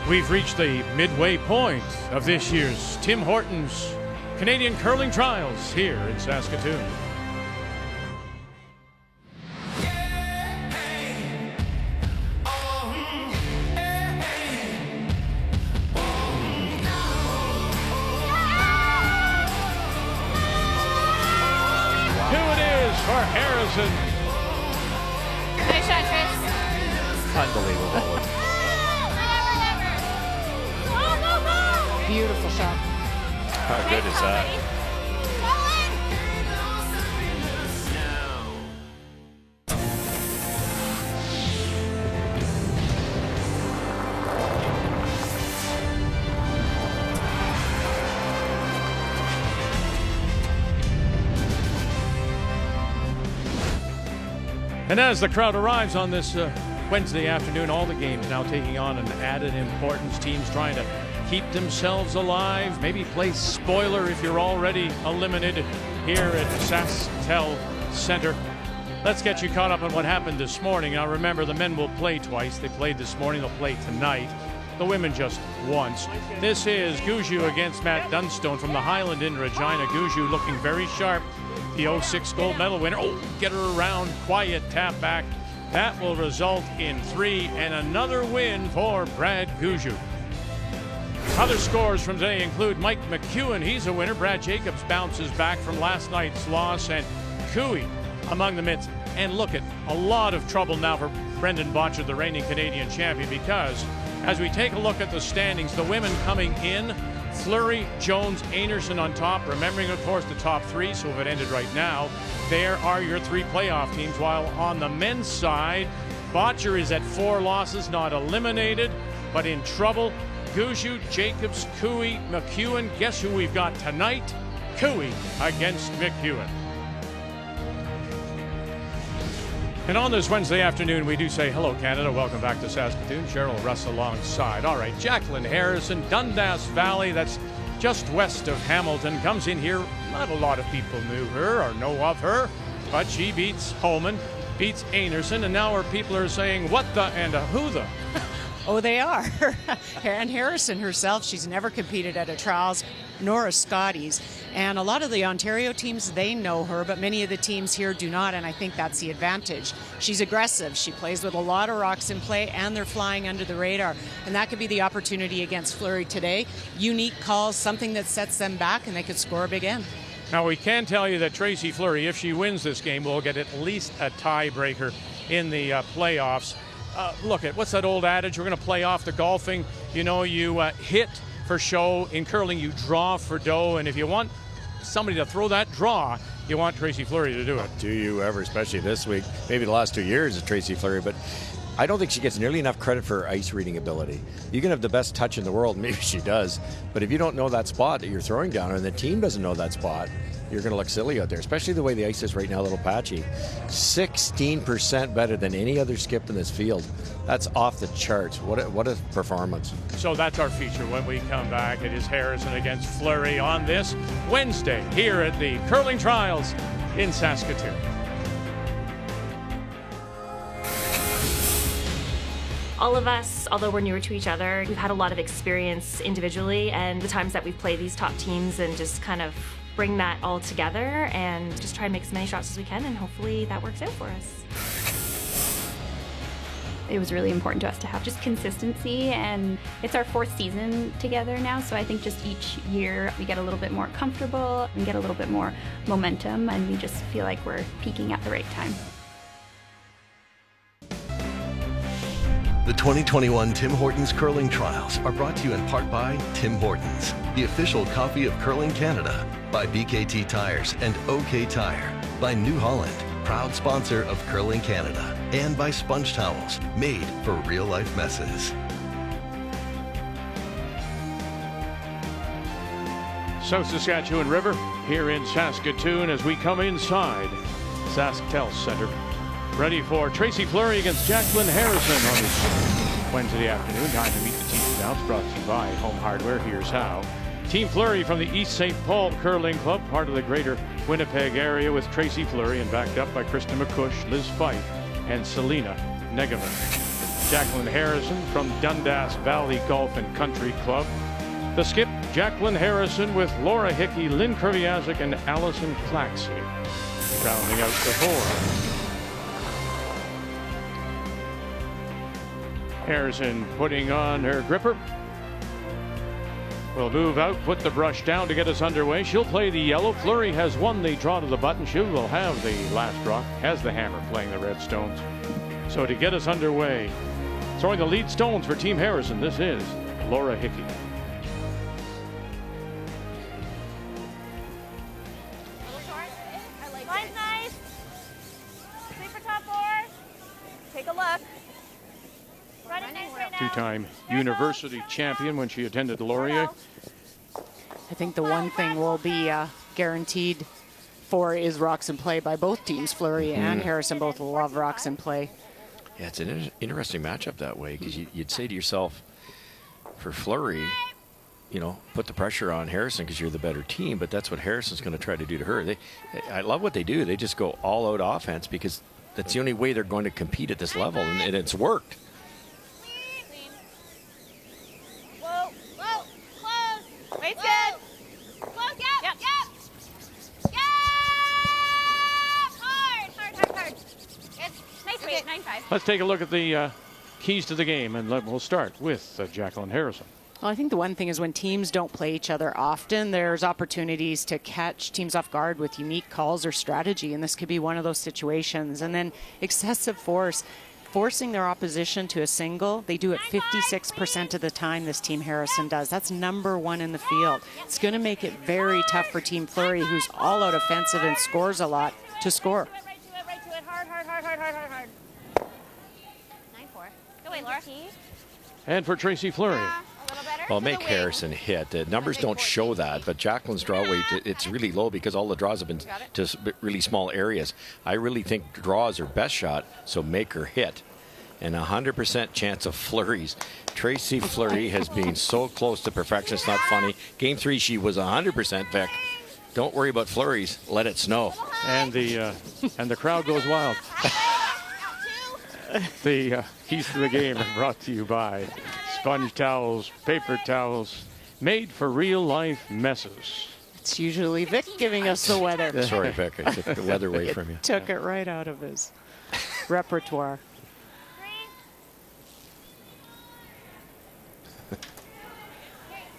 We've reached the midway point of this year's Tim Hortons Canadian Curling Trials here in Saskatoon. For Harrison. Nice shot, Trace. Unbelievable. Beautiful shot. How good is that? And as the crowd arrives on this Wednesday afternoon, all the games now taking on an added importance. Teams trying to keep themselves alive, maybe play spoiler if you're already eliminated here at SaskTel Center. Let's get you caught up on what happened this morning. Now remember, the men will play twice. They played this morning, they'll play tonight. The women just once. This is Guju against Matt Dunstone from the Highland in Regina. Guju looking very sharp. The 06 gold medal winner. Oh, get her around. Quiet tap back. That will result in 3 and another win for Brad Guju. Other scores from today include Mike McEwen. He's a winner. Brad Jacobs bounces back from last night's loss. And Cooey among the mitts. And look at a lot of trouble now for Brendan Botcher, the reigning Canadian champion, because as we take a look at the standings, the women coming in, Fleury, Jones, Einarson on top. Remembering, of course, the top 3, so if it ended right now, there are your 3 playoff teams. While on the men's side, Botcher is at 4 losses, not eliminated, but in trouble. Guju, Jacobs, Cooey, McEwen. Guess who we've got tonight? Cooey against McEwen. And on this Wednesday afternoon, we do say hello, Canada. Welcome back to Saskatoon. Cheryl Russ alongside. All right, Jacqueline Harrison, Dundas Valley, that's just west of Hamilton, comes in here. Not a lot of people knew her or know of her, but she beats Holman, beats Einarson, and now our people are saying, what the and a who the? Oh, they are. And Harrison herself, she's never competed at a trials nor a Scotties. And a lot of the Ontario teams, they know her, but many of the teams here do not, and I think that's the advantage. She's aggressive. She plays with a lot of rocks in play, and they're flying under the radar. And that could be the opportunity against Fleury today. Unique calls, something that sets them back, and they could score a big end. Now, we can tell you that Tracy Fleury, if she wins this game, will get at least a tiebreaker in the playoffs. Look at, what's that old adage? We're going to play off the golfing. You know, you hit for show. In curling, you draw for dough. And if you want somebody to throw that draw, you want Tracy Fleury to do it. Do you ever, especially this week, maybe the last 2 years of Tracy Fleury, but I don't think she gets nearly enough credit for her ice reading ability. You can have the best touch in the world, maybe she does, but if you don't know that spot that you're throwing down and the team doesn't know that spot, you're going to look silly out there, especially the way the ice is right now, a little patchy. 16% better than any other skip in this field. That's off the charts. What a performance. So that's our feature when we come back. It is Harrison against Fleury on this Wednesday here at the Curling Trials in Saskatoon. All of us, although we're newer to each other, we've had a lot of experience individually, and the times that we've played these top teams and just kind of bring that all together and just try and make as many shots as we can, and hopefully that works out for us. It was really important to us to have just consistency, and it's our 4th season together now, so I think just each year we get a little bit more comfortable and get a little bit more momentum, and we just feel like we're peaking at the right time. The 2021 Tim Hortons Curling Trials are brought to you in part by Tim Hortons, the official coffee of Curling Canada, by BKT Tires and OK Tire, by New Holland, proud sponsor of Curling Canada, and by Sponge Towels, made for real-life messes. South Saskatchewan River here in Saskatoon as we come inside SaskTel Center. Ready for Tracy Fleury against Jacqueline Harrison on this Wednesday afternoon. Time to meet the team now. It's brought to you by Home Hardware. Here's how. Team Fleury from the East St. Paul Curling Club, part of the greater Winnipeg area, with Tracy Fleury and backed up by Krista McCush, Liz Fife, and Selena Negavan. Jacqueline Harrison from Dundas Valley Golf and Country Club. The skip, Jacqueline Harrison with Laura Hickey, Lynn Krviazek, and Allison Flaxey. Rounding out the four. Harrison putting on her gripper. Will move out, put the brush down to get us underway. She'll play the yellow. Fleury has won the draw to the button. She will have the last rock, has the hammer playing the red stones. So to get us underway, throwing the lead stones for Team Harrison, this is Laura Hickey. Line's nice. Sweeper top four. Take a look. Running nice right now. Two-time university champion when she attended Laurier. I think the one thing will be guaranteed for is rocks in play by both teams. Fleury and Harrison both love rocks in play. Yeah, it's an interesting matchup that way, because you'd say to yourself, for Fleury, you know, put the pressure on Harrison because you're the better team, but that's what Harrison's going to try to do to her. I love what they do. They just go all-out offense because that's the only way they're going to compete at this level, and it's worked. Whoa, whoa, close. Weight's good. Close, yep. Hard. It's nice weight, 9.5. Let's take a look at the keys to the game, and we'll start with Jacqueline Harrison. Well, I think the one thing is when teams don't play each other often, there's opportunities to catch teams off guard with unique calls or strategy, and this could be one of those situations. And then excessive force, forcing their opposition to a single. They do it 56% of the time, this Team Harrison does. That's #1 in the field. It's going to make it very tough for Team Fleury, who's all out offensive and scores a lot, to score. Right to it. Hard. 9-4. Go away, Laura. And for Tracy Fleury. Well, make Harrison hit. The numbers don't show that, but Jacqueline's draw weight, it's really low because all the draws have been to really small areas. I really think draws are best shot, so make her hit. And 100% chance of Fleury's. Tracy Fleury has been so close to perfection, it's not funny. Game 3, she was 100%, Vic. Don't worry about Fleury's. Let it snow. And the crowd goes wild. The keys to the game are brought to you by sponge towels, paper towels, made for real-life messes. It's usually Vic giving us the weather. Sorry, Vic, I took the weather away from you. Took it right out of his repertoire.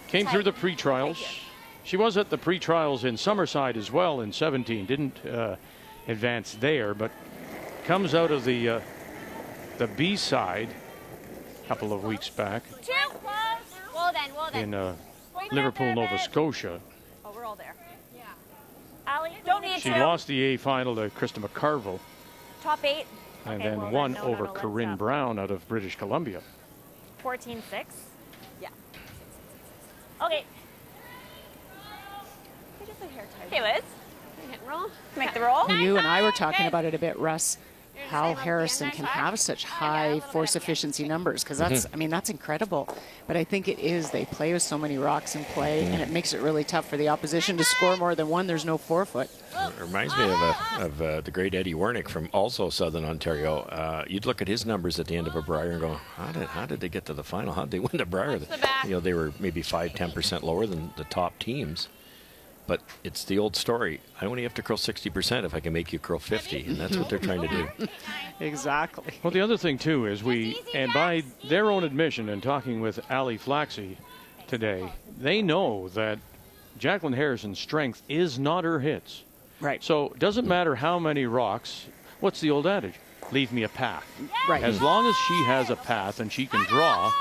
Came through the pre-trials. She was at the pre-trials in Summerside as well in 17. Didn't advance there, but comes out of the B side a couple of weeks back in Liverpool, Nova Scotia. Oh, we're all there. Yeah. Allie, don't need She to. lost the A final to Krista McCarville. Top 8. And Okay, then well, won no, over let's Corinne stop. Brown out of British Columbia. 14-6. Yeah. Okay. Hey, Liz. Hit and roll. Make the roll. You and I were talking about it a bit, Russ, how Harrison can have such high force efficiency numbers, because that's, I mean, that's incredible. But I think it is, they play with so many rocks in play, and it makes it really tough for the opposition to score more than one. There's no forefoot. It reminds me of the great Eddie Wernick from also Southern Ontario. You'd look at his numbers at the end of a Brier and go, how did they get to the final? How did they win the Brier? You know, they were maybe 5-10% lower than the top teams. But it's the old story. I only have to curl 60% if I can make you curl 50, and that's what they're trying to do. Exactly. Well, the other thing, too, is and by their own admission and talking with Allie Flaxey today, they know that Jacqueline Harrison's strength is not her hits. Right. So it doesn't matter how many rocks. What's the old adage? Leave me a path. Right. As long as she has a path and she can draw,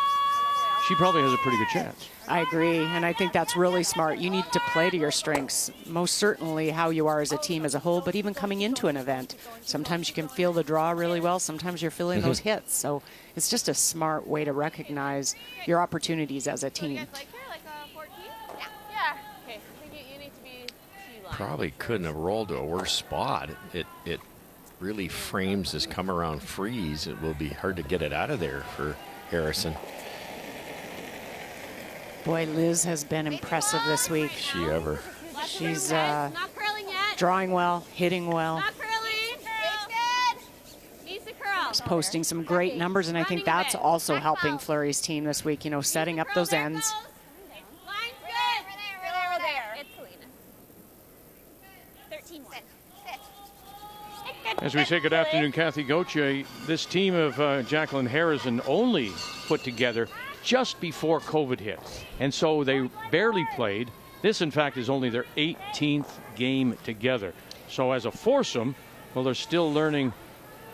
she probably has a pretty good chance. I agree, and I think that's really smart. You need to play to your strengths, most certainly how you are as a team as a whole, but even coming into an event. Sometimes you can feel the draw really well, sometimes you're feeling those hits. So it's just a smart way to recognize your opportunities as a team. Probably couldn't have rolled to a worse spot. It really frames this come around freeze. It will be hard to get it out of there for Harrison. Boy, Liz has been impressive this week. She ever. She's drawing well, hitting well. Not curling. It's good. Needs to curl. Just posting some great numbers, and I think that's also helping Fleury's team this week, you know, setting up those ends. As we say good afternoon, Kathy Gauthier, this team of Jacqueline Harrison only put together just before COVID hit. And so they barely played. This, in fact, is only their 18th game together. So as a foursome, well, they're still learning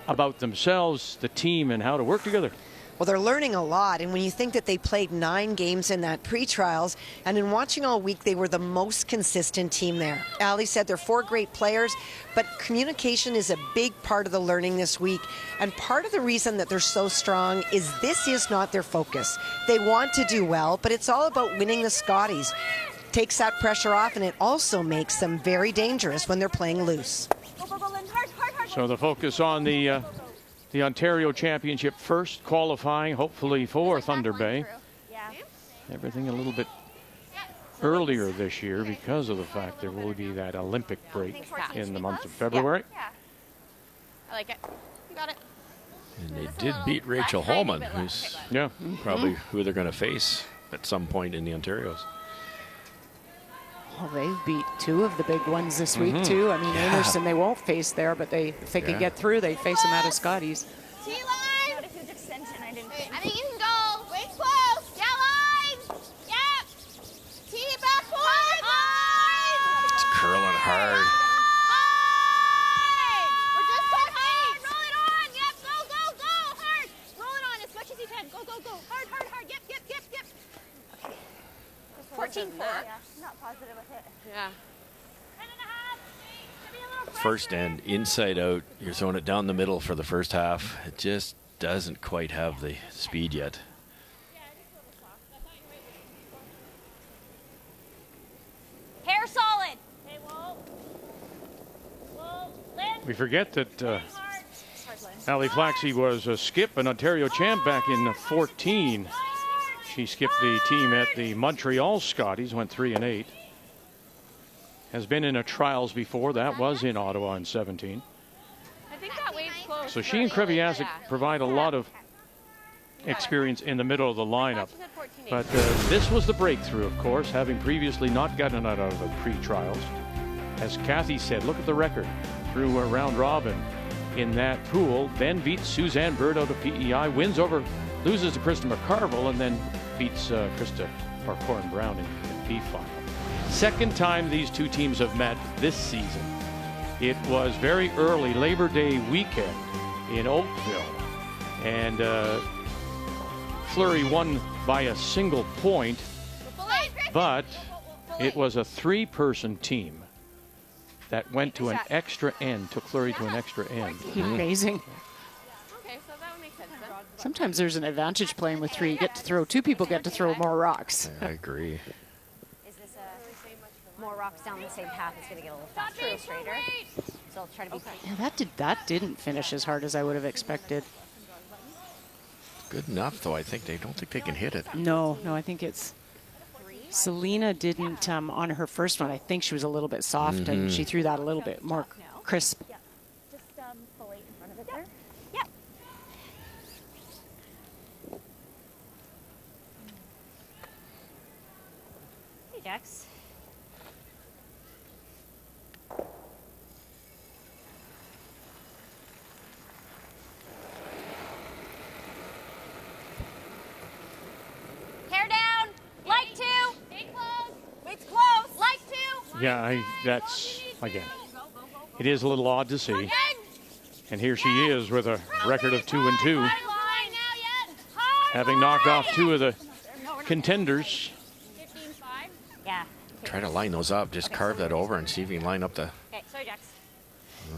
about themselves, the team, and how to work together. Well, they're learning a lot, and when you think that they played 9 games in that pre-trials, and in watching all week, they were the most consistent team there. Ali said they're 4 great players, but communication is a big part of the learning this week, and part of the reason that they're so strong is this is not their focus. They want to do well, but it's all about winning the Scotties. Takes that pressure off, and it also makes them very dangerous when they're playing loose. So the focus on the Ontario Championship first, qualifying hopefully for Thunder Bay. Everything a little bit earlier this year because of the fact there will be that Olympic break in the month of February. I like it. You got it. And they did beat Rachel Holman, who's probably who they're going to face at some point in the Onterios. Well, they've beat 2 of the big ones this week, too. I mean, Anderson they won't face there, but if they can get through, they face them out of Scotties. T-line! What a huge extension. I think you can go. Way close. Yeah, line. Yep. T back forward. It's curling hard. We're just so hard. Roll it on. Yep. Go. Hard. Roll it on as much as you can. Go. Hard. Yep. Okay. 14-4. Not positive with it. Yeah. 10.5. First end, inside out, you're throwing it down the middle for the first half. It just doesn't quite have the speed yet. Hair solid. We forget that Ali Flaxey was a skip, an Ontario champ back in 14. She skipped the team at the Montreal Scotties, went 3-8. Has been in a trials before. That was in Ottawa in 17. I think that wave's close. So she and Kreviazek provide a lot of experience in the middle of the lineup. But this was the breakthrough, of course, having previously not gotten out of the pre-trials. As Kathy said, look at the record through a round robin in that pool. Then beats Suzanne Bird out of PEI, loses to Krista McCarville, and then beats Krista Parkour Brown in the B final. Second time these two teams have met this season. It was very early Labor Day weekend in Oakville, and Fleury won by a single point, but it was a 3-person team that went to an extra end, took Fleury to an extra end. Amazing. Okay, so that would make sense then. Sometimes there's an advantage playing with 3. You get to throw 2 people get to throw more rocks. I agree. Is this more rocks down the same path? It's going to get a little faster and straighter. So I'll try to be. Yeah, that didn't finish as hard as I would have expected. Good enough, though. I don't think they can hit it. No, I think it's. Selena didn't on her first one. I think she was a little bit soft, and she threw that a little bit more crisp. Just pull it in front of it there. Yep. Hey, Dex. Hair down. Like 2. Stay close. Wait's close. Like 2. Yeah, that's, again, it is a little odd to see. And here she is with a record of 2-2, having knocked off 2 of the contenders. Yeah. Try to line those up. Just carve that over and see if you can line up the... Okay, sorry, Dex.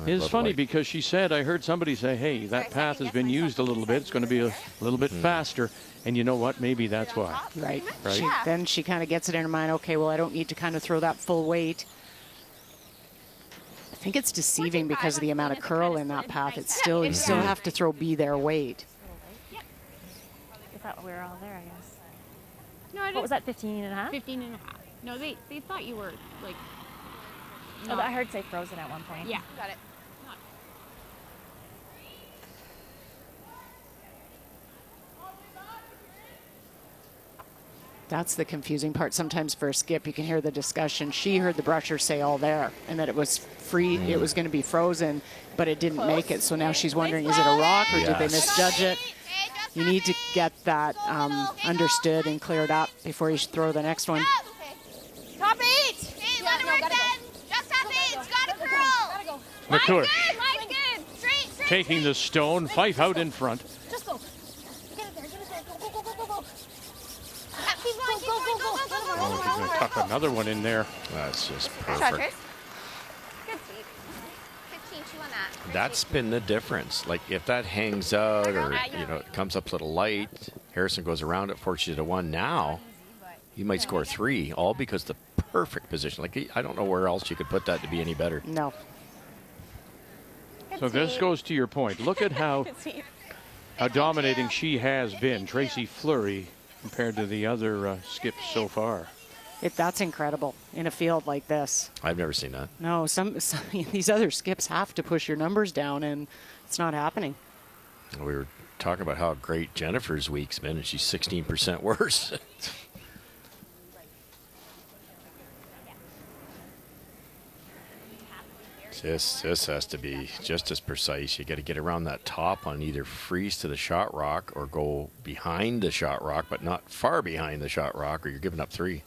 It's funny because she said, I heard somebody say, hey, that path has been used a little bit. It's going to be a little bit faster. And you know what? Maybe that's why. Right. Right. Then she kind of gets it in her mind, okay, well, I don't need to kind of throw that full weight. I think it's deceiving because of the amount of curl in that path. It's still, you still have to throw B their weight. I thought we were all there, I guess. No, I didn't. What was that, 15.5? 15.5. No, they thought you were like. Oh, I heard say frozen at one point. Yeah. Got it. That's the confusing part. Sometimes for a skip, you can hear the discussion. She heard the brusher say all there, and that it was free. It was going to be frozen, but it didn't make it. So now she's wondering, is it a rock or did they misjudge it? You need to get that understood and cleared up before you throw the next one. Top 8. Hey, let it work then. Just top 8. It's got to curl. McCush Line's good. Straight. taking the stone. Fife out in front. Just go. Get it there. Go, go, go, go, go. Keep going, go. Oh, he's going to tuck another one in there. That's just Good shot, perfect. Trace. Good feed. 15-2 on that. That's been the difference. Like if that hangs out or it comes up a little light, Harrison goes around it, forces you to 1. Now you might score 3, all because the perfect position. Like I don't know where else you could put that to be any better. No. So this goes to your point. Look at how dominating she has been, Tracy Fleury, compared to the other skips so far. That's incredible in a field like this. I've never seen that. No, some these other skips have to push your numbers down, and it's not happening. We were talking about how great Jennifer's week's been, and she's 16% worse. This has to be just as precise. You got to get around that top on either freeze to the shot rock or go behind the shot rock, but not far behind the shot rock, or you're giving up 3.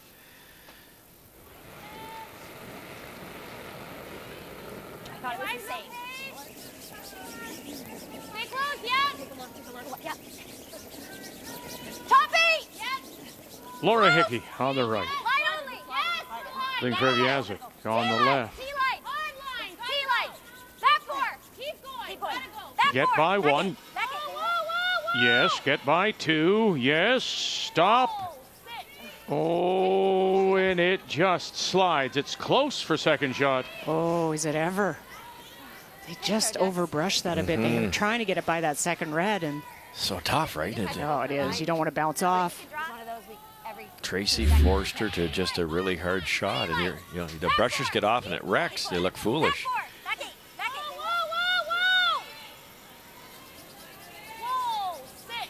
I thought it was safe. Stay close, yeah. Top 8. Yep. Laura Hickey on the right. Line only. Yes. Lynn Krivyazic on the left. T-light. On line. T-light. Back 4. Keep going. Gotta go. Back Get 4. by Back 1. it. Back it. Whoa. Yes, get by 2. Yes, stop. Oh, and it just slides. It's close for second shot. Oh, is it ever? They just overbrushed that a bit. They were trying to get it by that second red, and So tough, right? oh, it is. You don't want to bounce off. Tracy forced her to just a really hard shot, and the brushers get off and it wrecks. They look foolish. Back 8. Back 8. Whoa. Whoa. Sit.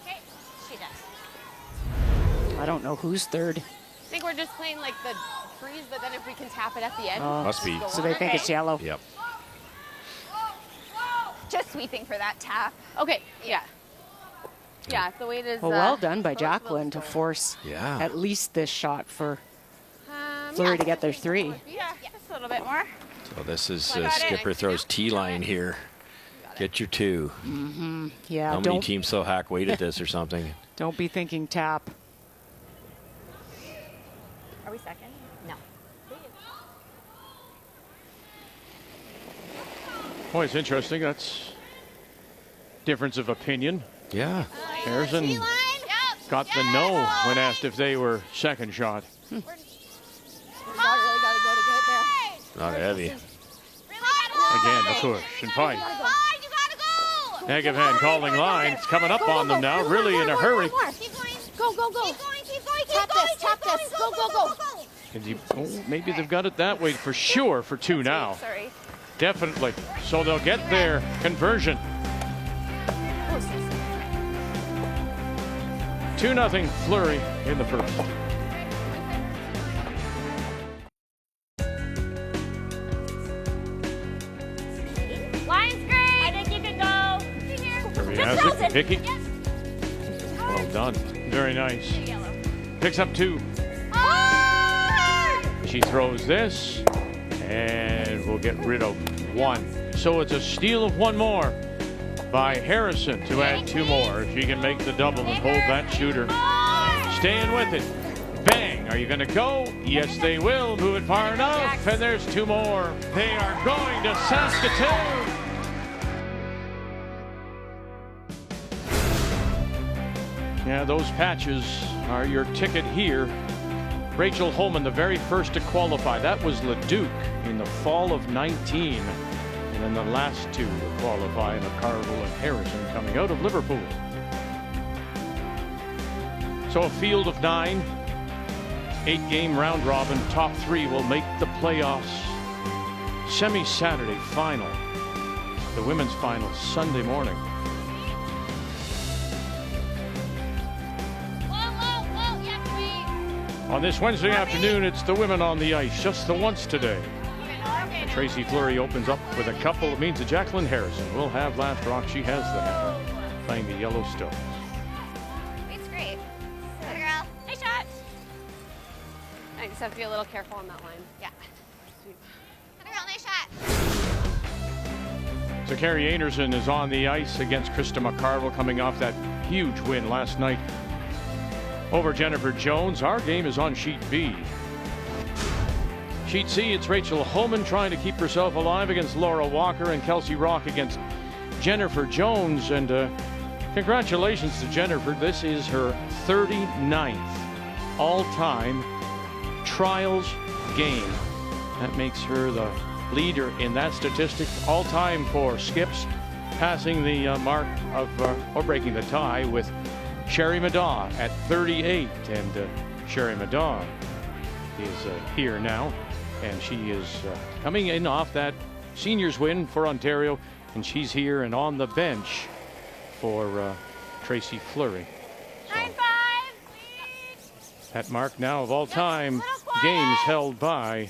Okay. She does. I don't know who's third. I think we're just playing like the freeze, but then if we can tap it at the end. Must be. So they think it's yellow. Yep. Just sweeping for that tap. Okay, yeah. Yeah, the way it is. Well, well done by Jacqueline to force at least this shot for Fleury to get their 3. Yeah, just a little bit more. So this is skipper throws T-line here. Get your 2. Yeah, How many teams so hack weighted this or something? don't be thinking tap. Are we second? No. Boy, it's interesting. That's difference of opinion. Yeah. Harrison got the no when asked if they were second shot. Really got to go to get it there. Not heavy. Again, McCush and Fife. Agavan calling line. It's coming up on them now, really in a hurry. Go. Tap this. Go. And maybe they've got it that way for sure for 2 now. Sorry. Definitely. So they'll get their conversion. 2-0 Fleury in the first. Line's great. I think you can go. There he has it. Hickey. Well done. Very nice. Picks up 2. She throws this, and we'll get rid of 1. So it's a steal of 1 more by Harrison to add 2 more. If she can make the double and hold that shooter. Staying with it. Bang. Are you going to go? Yes, they will. Move it far enough, and there's 2 more. They are going to Saskatoon. Yeah, those patches are your ticket here. Rachel Holman, the very first to qualify. That was Leduc in the fall of 19. And then the last 2 to qualify, McCarville and Harrison coming out of Liverpool. So a field of 9, 8-game round robin. Top 3 will make the playoffs. Semi-Saturday final. The women's final Sunday morning. Whoa. Yeah, On this Wednesday afternoon, it's the women on the ice, just the once today. And Tracy Fleury opens up with a couple. It means that Jacqueline Harrison will have last rock. She has the hammer, playing the Yellowstone. It's great. Good girl. Nice shot. I just have to be a little careful on that line. Yeah. Good girl. Nice shot. So Carrie Anderson is on the ice against Krista McCarville, coming off that huge win last night over Jennifer Jones. Our game is on Sheet B. Sheet C, it's Rachel Homan trying to keep herself alive against Laura Walker, and Kelsey Rock against Jennifer Jones. And congratulations to Jennifer. This is her 39th all-time trials game. That makes her the leader in that statistic all-time for skips, passing the mark of, or breaking the tie with Sherry Madaw at 38. And Sherry Madaw is here now, and she is coming in off that seniors win for Ontario, and she's here and on the bench for Tracy Fleury. So 9-5, please. that mark now of all time games held by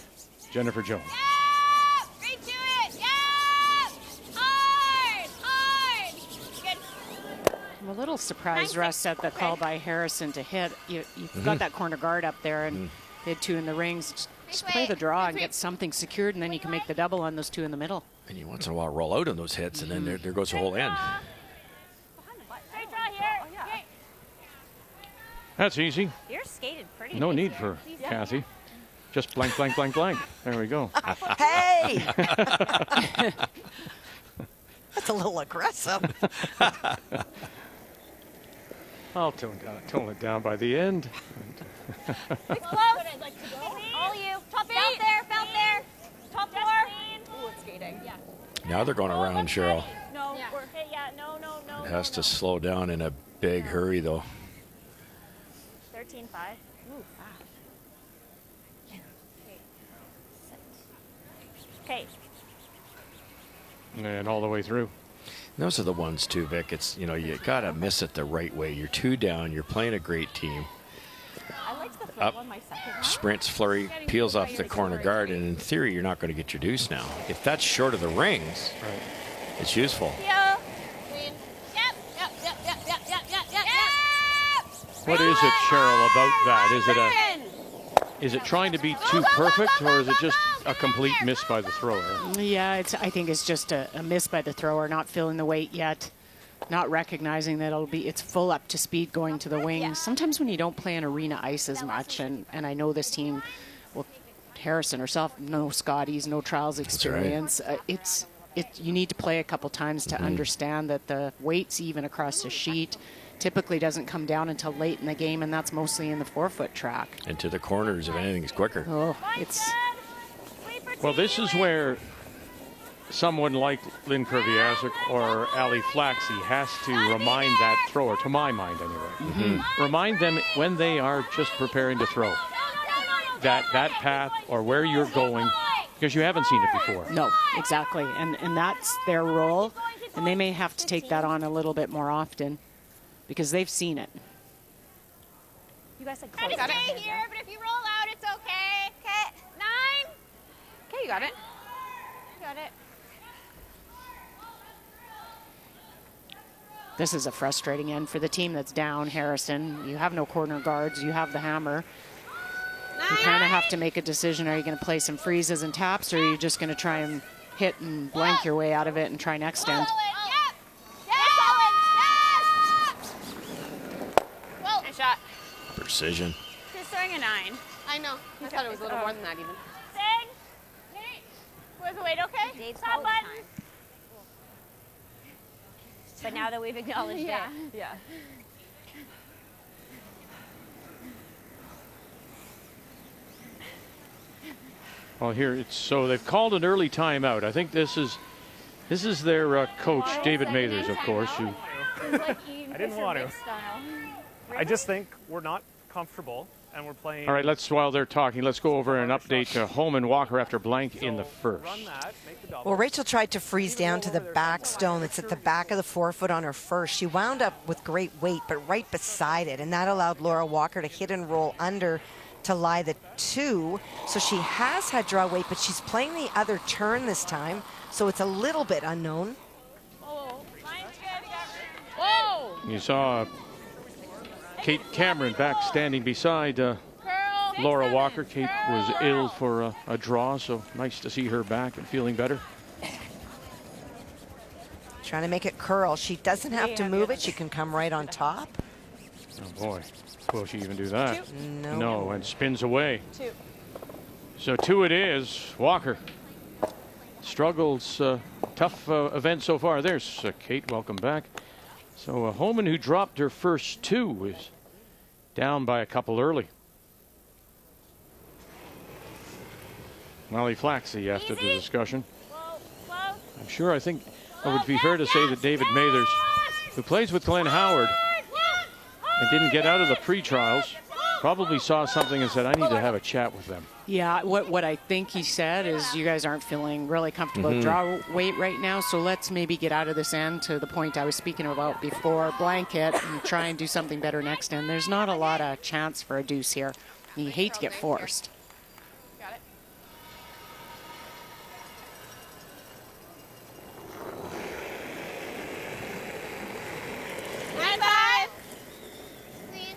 Jennifer Jones. Yeah, right to it. Yeah, hard, hard. Good. I'm a little surprised, Russ, at the call by Harrison to hit. You've got that corner guard up there, and they had two in the rings. Just play the draw and get something secured, and then you can make the double on those two in the middle. And you once in a while roll out on those hits, and then there goes the whole end. Straight draw here. Okay. That's easy. You're skated pretty. No nice need there. for Kathy. Just blank, blank, blank, blank. There we go. Hey! That's a little aggressive. I'll tone it down by the end. It's close. I'd like to go. All you. Top 8. Bounce there. Top 4. Ooh, it's skating. Yeah. Now they're going around Cheryl. No. Yeah. No. It has to slow down in a big hurry, though. 13-5. Ooh, fast. Okay. And all the way through. Those are the ones, too, Vic. It's, you know, you got to miss it the right way. You're 2 down. You're playing a great team. I liked the third one, my second one. Sprints, Fleury peels off the corner guard, and in theory, you're not going to get your deuce now. If that's short of the rings, it's useful. Yep. What is it, Cheryl, about that? Is it trying to be too perfect, or is it just a complete miss by the thrower? Yeah, I think it's just a miss by the thrower, not feeling the weight yet, not recognizing that it's full up to speed going to the wings. Sometimes when you don't play on arena ice as much, and I know this team, well, Harrison herself, no Scotties, no trials experience. Right. You need to play a couple times to understand that the weight's even across the sheet. Typically doesn't come down until late in the game, and that's mostly in the 4-foot track. And to the corners, if anything's quicker. Oh, it's... Well, this is where someone like Lynn Kurviasek or Ali Flaxey has to remind that thrower, to my mind anyway. Remind them when they are just preparing to throw that path or where you're going, because you haven't seen it before. No, exactly. And that's their role, and they may have to take that on a little bit more often, because they've seen it. You guys said close. Try to stay here, but if you roll out, it's okay. Okay. 9. Okay, you got it. Got it. This is a frustrating end for the team that's down, Harrison. You have no corner guards. You have the hammer. You kind of have to make a decision. Are you going to play some freezes and taps, or are you just going to try and hit and blank your way out of it and try next end? Shot. Precision. Just throwing a 9. I know. I thought it was a little more than that even. Sing. Was the weight okay? Dave's Stop all the button. time. But now that we've acknowledged it. Yeah. Well, here so they've called an early timeout. I think this is their coach, David Mathers, of course. I didn't want to. I just think we're not comfortable, and we're playing. All right, while they're talking, let's go over an update to Holman Walker after blank in the first. Well, Rachel tried to freeze down to the back stone that's at the back of the 4-foot on her first. She wound up with great weight, but right beside it, and that allowed Laura Walker to hit and roll under to lie the 2. So she has had draw weight, but she's playing the other turn this time. So it's a little bit unknown. You saw Kate Cameron back standing beside Laura Walker. Kate was ill for a draw, so nice to see her back and feeling better. Trying to make it curl. She doesn't have to move it. She can come right on top. Oh boy, will she even do that? No. No, and spins away. 2. So 2 it is. Walker struggles, tough event so far. There's Kate, welcome back. So Homan, who dropped her first 2, is down by a couple early. Molly Flaxey after the discussion. I'm sure, I think it would be fair to say that David Mathers, who plays with Glenn Howard and didn't get out of the pre-trials, probably saw something and said, I need to have a chat with them. Yeah, what I think he said is you guys aren't feeling really comfortable with draw weight right now, so let's maybe get out of this end to the point I was speaking about before, blanket, and try and do something better next end. There's not a lot of chance for a deuce here. You hate to get forced. Got it. High 5. Clean.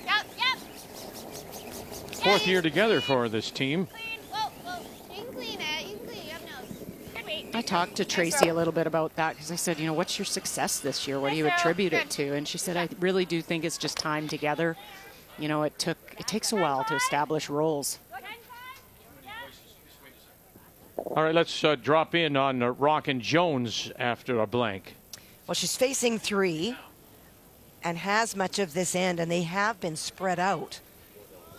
Yep. 4th year together for this team. Clean. Whoa. You can clean it. You can clean it. You have nose. Good weight. I talked to Tracy a little bit about that because I said, you know, what's your success this year? What do you attribute it to? And she said, I really do think it's just time together. You know, it takes a while to establish roles. All right, let's drop in on Rockin' Jones after a blank. Well, she's facing 3 and has much of this end, and they have been spread out.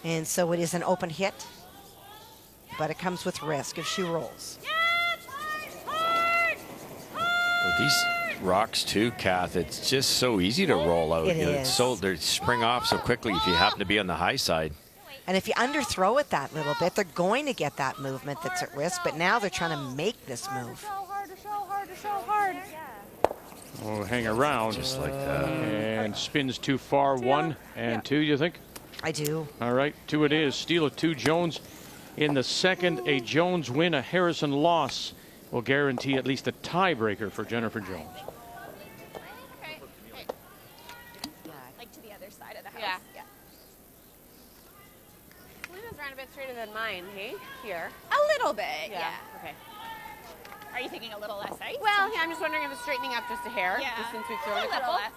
And so it is an open hit, but it comes with risk if she rolls. Well, these rocks too, Kath, it's just so easy to roll out. It It's is. so they spring off so quickly if you happen to be on the high side. And if you underthrow it that little bit, they're going to get that movement that's at risk, but now they're trying to make this move. Hard. Oh, hang around. Just like that. And spins too far. 1 and 2, you think? I do. All right, 2 it is. Steal of 2 Jones. In the second, a Jones win, a Harrison loss will guarantee at least a tiebreaker for Jennifer Jones. Okay. Like to the other side of the house. Yeah. Selena's ran a bit straighter than mine, hey? Here. A little bit, yeah. Okay. Are you thinking a little less ice? Well, yeah, I'm just wondering if it's straightening up just a hair, Yeah. just since we've thrown a little couple. less.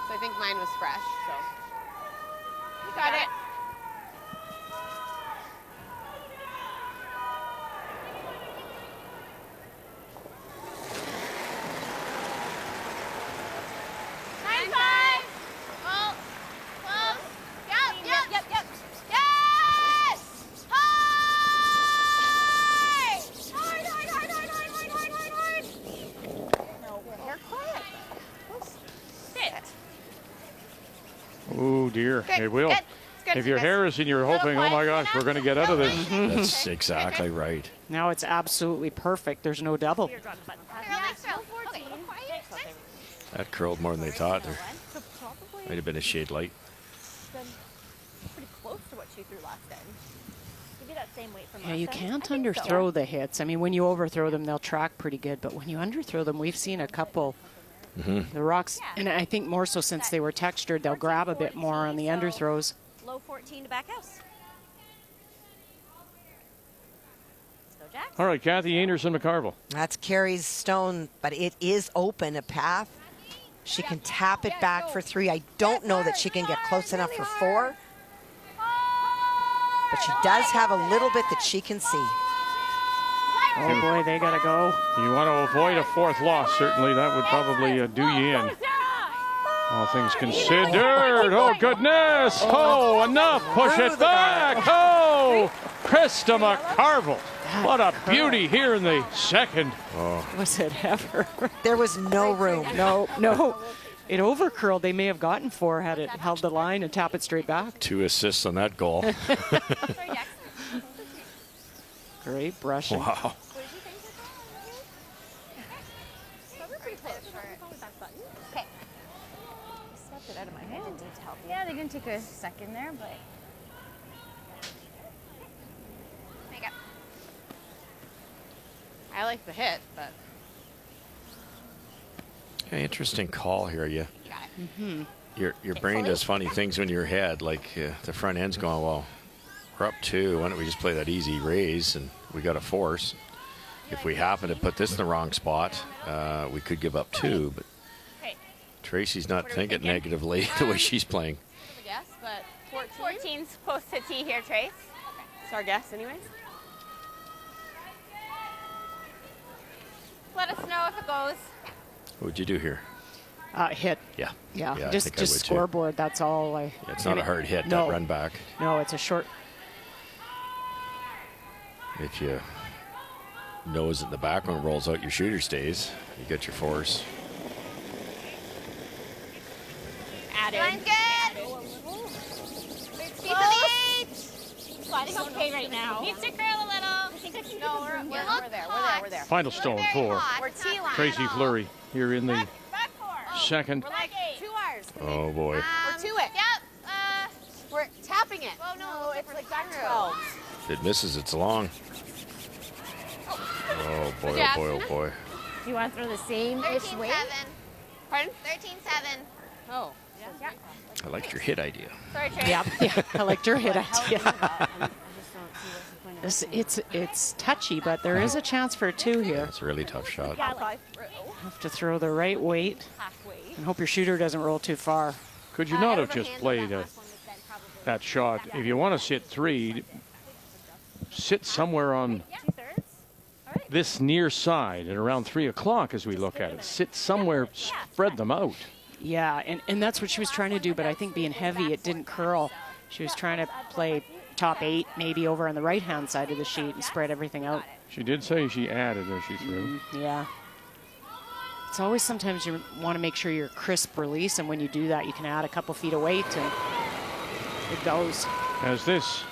So I think mine was fresh, so. You got it. Nine, 5. Oh, close. Yep. Yes! High! Hard. No, we're quiet. Sit. Oh, dear. Good, It will. good. It's good. If you're Good. Harrison, you're hoping, oh my gosh, we're going to get out of this. That's exactly right. Now it's absolutely perfect. There's no double. Girl, let's go. 14. Okay, quiet. That curled more than they thought. There So probably might have been a shade light. pretty close to what she threw last end. Maybe that same weight from Yeah, last you end. can't I think so. underthrow the hits. I mean, when you overthrow them, they'll track pretty good. But when you underthrow them, we've seen a couple. The rocks, and I think more so since they were textured, they'll grab a bit more on the underthrows. Low 14 to back house. Let's go, Jack. All right, Kathy Anderson McCarville. That's Carrie's stone, but it is open, a path. She can tap it back for 3. I don't know that she can get close enough for 4. But she does have a little bit that she can see. Oh boy, they gotta go. You want to avoid a 4th loss. Certainly that would probably do you in. All things considered. Oh, goodness. Oh, enough. Push it back. Oh, Krista McCarville. What a beauty here in the second. Was it ever? There was no room. No. It overcurled. They may have gotten 4 had it held the line and tap it straight back. 2 assists on that goal. Great brushing. Wow. Stepped it out of my hand. Yeah, they're going to take a second there, but like the hit, but. Yeah, interesting call here. Your brain does funny things when you're ahead. Like the front end's going, well, we're up 2. Why don't we just play that easy raise and we got a force. If we happen to put this in the wrong spot, we could give up 2. But Tracy's not thinking negatively the way she's playing. Yes, but 14's close to tee here, Trace. It's our guess, anyways. Let us know if it goes. What would you do here? Hit. Yeah. Yeah, just scoreboard. That's all. It's not a hard hit, no. that run back. No, it's a short. If you nose at the back when it rolls out, your shooter stays. You get your force. Added. Line good. Keep the 8. Sliding okay right now. Needs to curl a little. I think I can No, we're there. Final stone for We're T-line. Tracy Fleury here in the second. We're like 2 hours. Oh, boy. We're to it. Yep. We're tapping it. Oh, no, it's like back 12. If it misses, it's long. Oh, boy, oh, boy, oh, boy. Do you want to throw the same-ish weight? 13-7. Pardon? 13-7. Oh. Yeah. I liked your hit idea. Sorry, Trace. Yeah, I liked your hit idea. It's touchy, but there is a chance for a 2 here. It's a really tough shot. Have to throw the right weight and hope your shooter doesn't roll too far. Could you not have just played that shot? If you want to sit 3, sit somewhere on this near side at around 3 o'clock as we look at it. Sit somewhere, spread them out. Yeah, and that's what she was trying to do, but I think being heavy, it didn't curl. She was trying to play top 8, maybe over on the right-hand side of the sheet and spread everything out. She did say she added as she threw. Yeah. It's always sometimes you want to make sure you're crisp release, and when you do that, you can add a couple feet of weight, and it goes. As this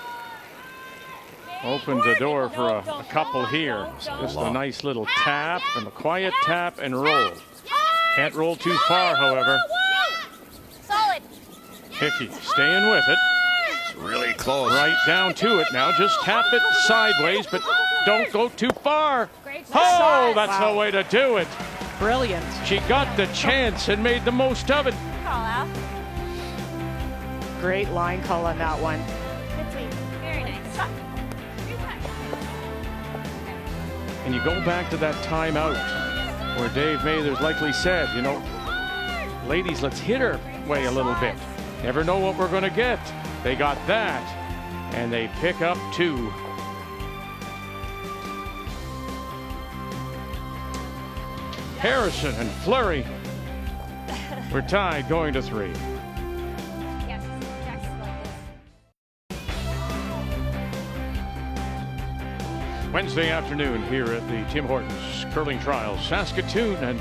opens the door for a couple here. Just a nice little tap and a quiet tap and roll. Can't roll too far, however. Solid. Hickey staying with it. It's really close. Right down to it now. Just tap it sideways, but don't go too far. Oh, that's the way to do it. Brilliant. She got the chance and made the most of it. Call out. Great line call on that one. Very nice. And you go back to that timeout where Dave Mathers likely said, you know, ladies, let's hit her way a little bit. Never know what we're going to get. They got that, and they pick up 2. Harrison and Fleury were tied going to 3. Wednesday afternoon here at the Tim Hortons Curling Trials, Saskatoon and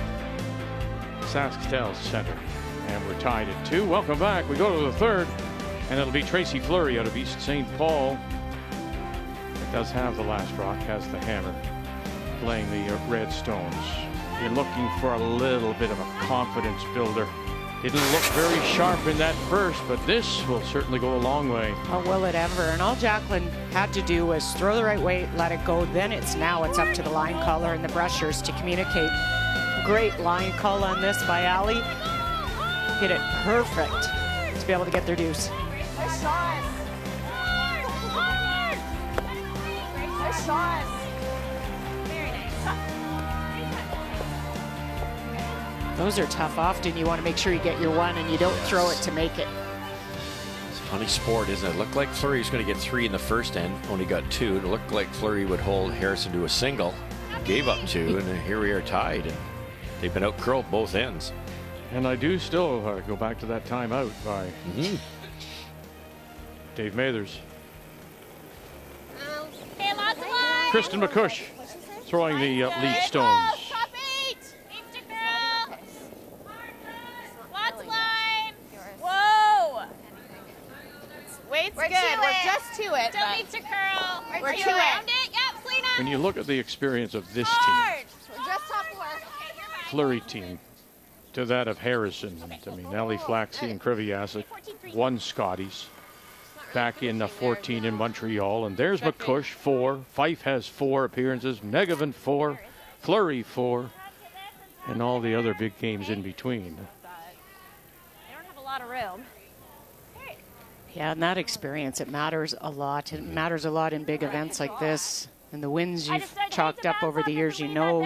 Sasktel Center. And we're tied at 2. Welcome back. We go to the 3rd, and it'll be Tracy Fleury out of East St. Paul. It does have the last rock, has the hammer, playing the red stones. You're looking for a little bit of a confidence builder. Didn't look very sharp in that first, but this will certainly go a long way. Oh, will it ever? And all Jacqueline had to do was throw the right weight, let it go. Then it's up to the line caller and the brushers to communicate. Great line call on this by Ali. Hit it perfect to be able to get their deuce. Nice shot. Nice shot. Very nice. Those are tough. Often you want to make sure you get your one and you don't throw it to make it. It's a funny sport, isn't it? It looked like Fleury was going to get 3 in the first end, only got 2. It looked like Fleury would hold Harrison to a single, gave up 2, and here we are tied. And they've been out curled both ends. And I do still go back to that timeout by Dave Mathers. Okay, lots of line. Kristen McCush throwing the lead stones. Top 8. Needs to curl. Lots of line. Whoa. Weight's We're good. to We're it. just to it. Still need to curl. We're to to it. around it. Yep, Selena. When you look at the experience of this team, Hard. We're just top 4. Fleury team, to that of Harrison, I mean, Ellie Flaxey and Kriviasik won Scotties back in 14 in Montreal. And there's McCush, 4. Fife has 4 appearances. Megavan, 4. Fleury 4, and all the other big games in between. They don't have a lot of room. Yeah, and that experience, it matters a lot. It matters a lot in big events like this. And the wins you've chalked up over the years, you know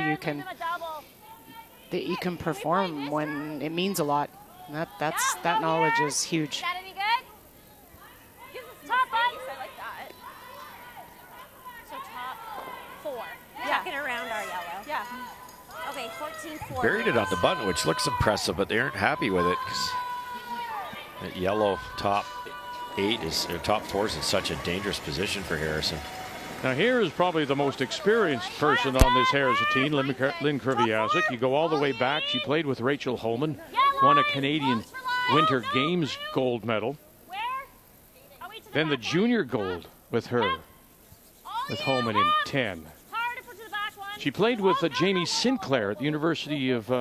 that you can perform when it means a lot. And that knowledge is huge. That any good? Top ups. I like that. So top 4. Checking around our yellow. Yeah. Okay, 14-4. Buried it on the button, which looks impressive, but they aren't happy with it. 'Cause that yellow top 8 is, or top 4 is in such a dangerous position for Harrison. Now here is probably the most experienced person on this Harrison team, Lynn Krivjasic. You go all the way back. She played with Rachel Holman, won a Canadian Winter Games gold medal. Then the junior gold with her, with Holman in 10. She played with Jamie Sinclair at the University of,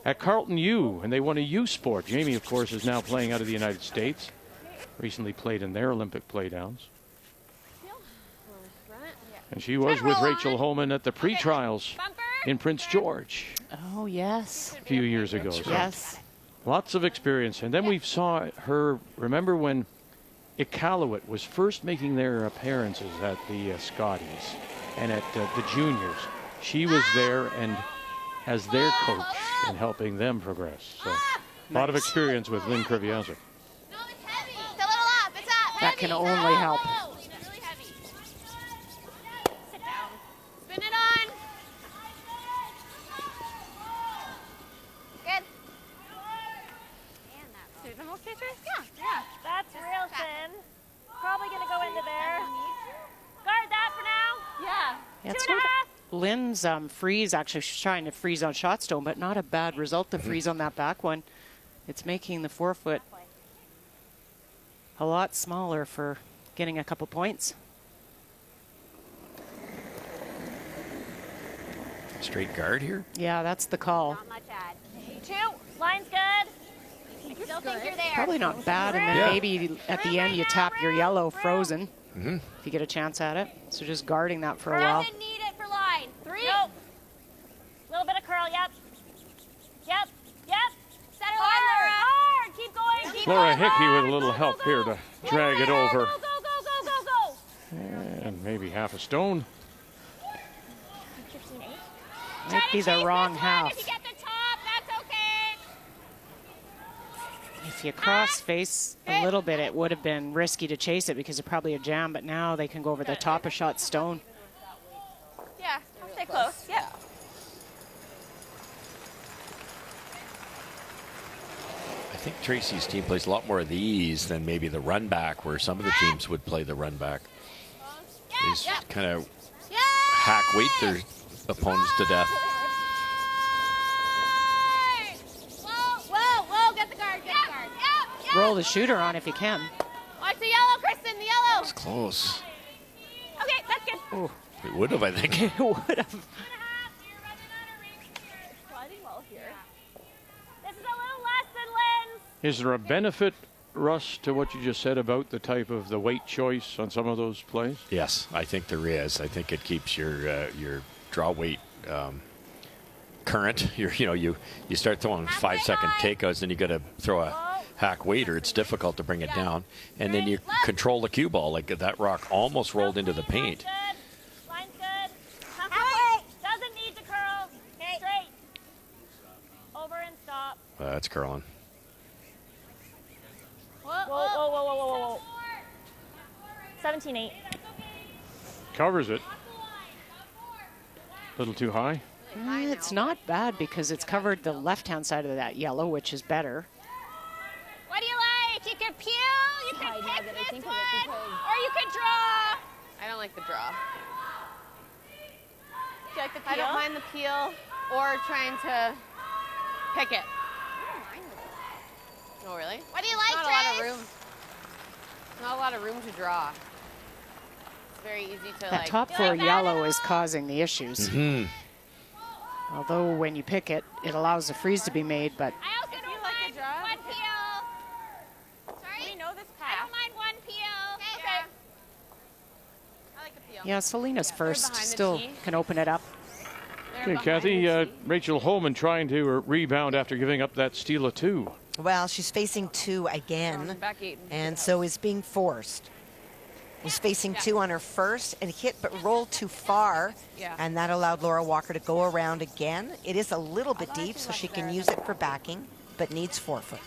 at Carleton U, and they won a U sport. Jamie, of course, is now playing out of the United States. Recently played in their Olympic playdowns. And she was with Rachel Holman at the pre-trials in Prince George. Oh, yes. A few years ago. So Yes. lots of experience. And then we saw her, remember when Iqaluit was first making their appearances at the Scotties and at the juniors. She was there and as their coach and helping them progress. So a lot of experience with Lynn Krivjasic. That can only help. Sit down. Spin it on. Good. Smooth them okay, Trace? Yeah. That's real thin. Probably going to go into there. Guard that for now. Yeah. Yeah, it's 2.5. Lynn's freeze, actually, she's trying to freeze on shot stone, but not a bad result to freeze on that back one. It's making the forefoot a lot smaller for getting a couple points. Straight guard here? Yeah, that's the call. Not much add. 2. Line's good. I still think you're there. Probably not bad, and then maybe at the end you tap your yellow frozen if you get a chance at it. So just guarding that for a while. Doesn't need it for line. 3. Nope. Little bit of curl, yep. Yep. Center line, Hard. Keep going. Keep Laura going. Hickey with a little help here to drag it over. Go. And maybe half a stone. 15-8. Might be the wrong half. If you get the top, that's okay. If you cross face a little bit, it would have been risky to chase it because it's probably a jam, but now they can go over the top of shot stone. Yeah, I'll stay close. Yeah. I think Tracy's team plays a lot more of these than maybe the run back, where some of the teams would play the run back. They just kind of hack weight their opponents to death. Whoa, get the guard, Roll the shooter on if you can. Watch the yellow, Kristen, the yellow. It's close. Okay, that's good. Oh, It would have, I think. it would have. Sliding well here. This is a little less than Lynn's. Is there a benefit, Russ, to what you just said about the type of the weight choice on some of those plays? Yes, I think there is. I think it keeps your draw weight current. You start throwing 5-second takeouts, then you got to throw a hack weight, or it's difficult to bring it down. And then you control the cue ball. Like that rock almost rolled into the paint. Line's good. Halfway. Doesn't need to curl. Straight. Over and stop. That's curling. Whoa. 17-8. Covers it. A little too high. It's not bad because it's covered the left-hand side of that yellow, which is better. What do you like? You could peel, you could pick this one, or you could draw. I don't like the draw. Do you like the peel? I don't mind the peel or trying to pick it. Oh, really? What do you like, Not a lot of Trace? room. Not a lot of room to draw. It's very easy to That top 4 yellow is causing the issues. Although when you pick it, it allows the freeze to be made, but I also don't mind one peel. Sorry? We know this I path. don't mind one peel. Okay. I like the peel. yeah, Selena's first behind the still tee. can open it up. Okay, Kathy, Rachel Holman trying to rebound after giving up that steal of 2. Well, she's facing 2 again, and so is being forced. Was facing 2 on her first and hit but rolled too far, and that allowed Laura Walker to go around again. It is a little bit deep, so she can use it for backing, but needs forefoot.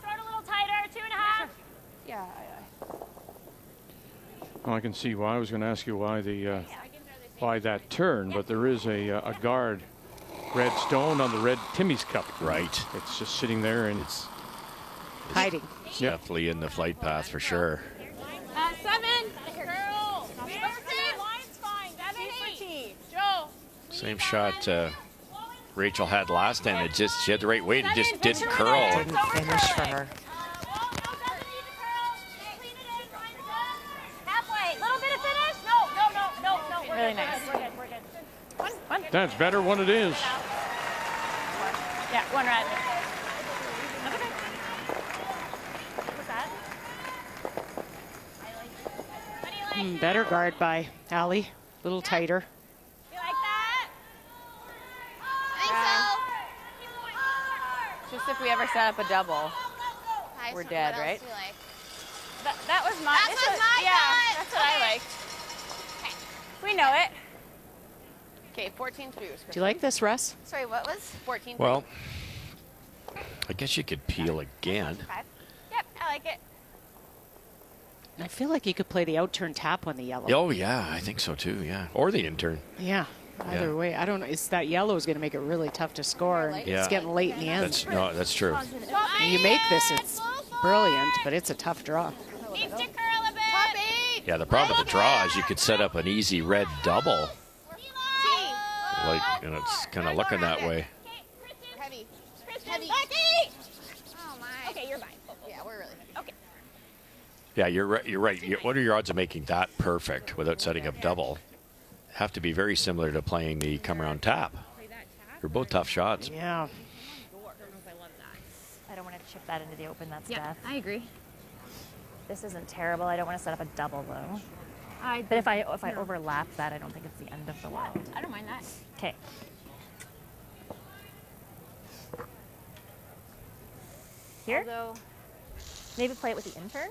Start a little tighter, 2.5. Yeah. Well, I can see why. I was going to ask you why that turn, but there is a guard, red stone on the red Timmy's cup. Right. It's just sitting there and it's hiding. Definitely in the flight path for sure. 7. Girl. Line's fine. 7, 8. Joe. Same shot Rachel had last time. She had the right weight. It just didn't curl. Didn't finish for her. Halfway. Little bit of finish. No. We're Really good, nice. We're good. One. That's better when it is. Yeah, one red. Better guard by Allie. A little tighter. You like that? Just if we ever set up a double, we're dead, right? That was my. Yeah, that's what I liked. We know it. Okay, 14-3. Do you like this, Russ? Sorry, what was? 14-3. Well, I guess you could peel again. Yep, I like it. I feel like you could play the out-turn tap on the yellow. Oh, yeah, I think so too, yeah. Or the intern. Yeah, either way. I don't know. It's that yellow is going to make it really tough to score. And Yeah. It's getting late in the end. That's true. And you make this, it's brilliant, but it's a tough draw. Needs to curl a bit. Yeah, the problem with the draw is you could set up an easy red double. Like, it's kind of looking that way. Heavy. Oh my. Okay, you're fine. Yeah, we're really heavy. Okay. Yeah, you're right. What are your odds of making that perfect without setting up double? Have to be very similar to playing the come around tap. They're both tough shots. Yeah. I don't want to chip that into the open. That's death. I agree. This isn't terrible. I don't want to set up a double though. But if I overlap that, I don't think it's the end of the world. I don't mind that. Okay. Here? Although, Maybe play it with the intern.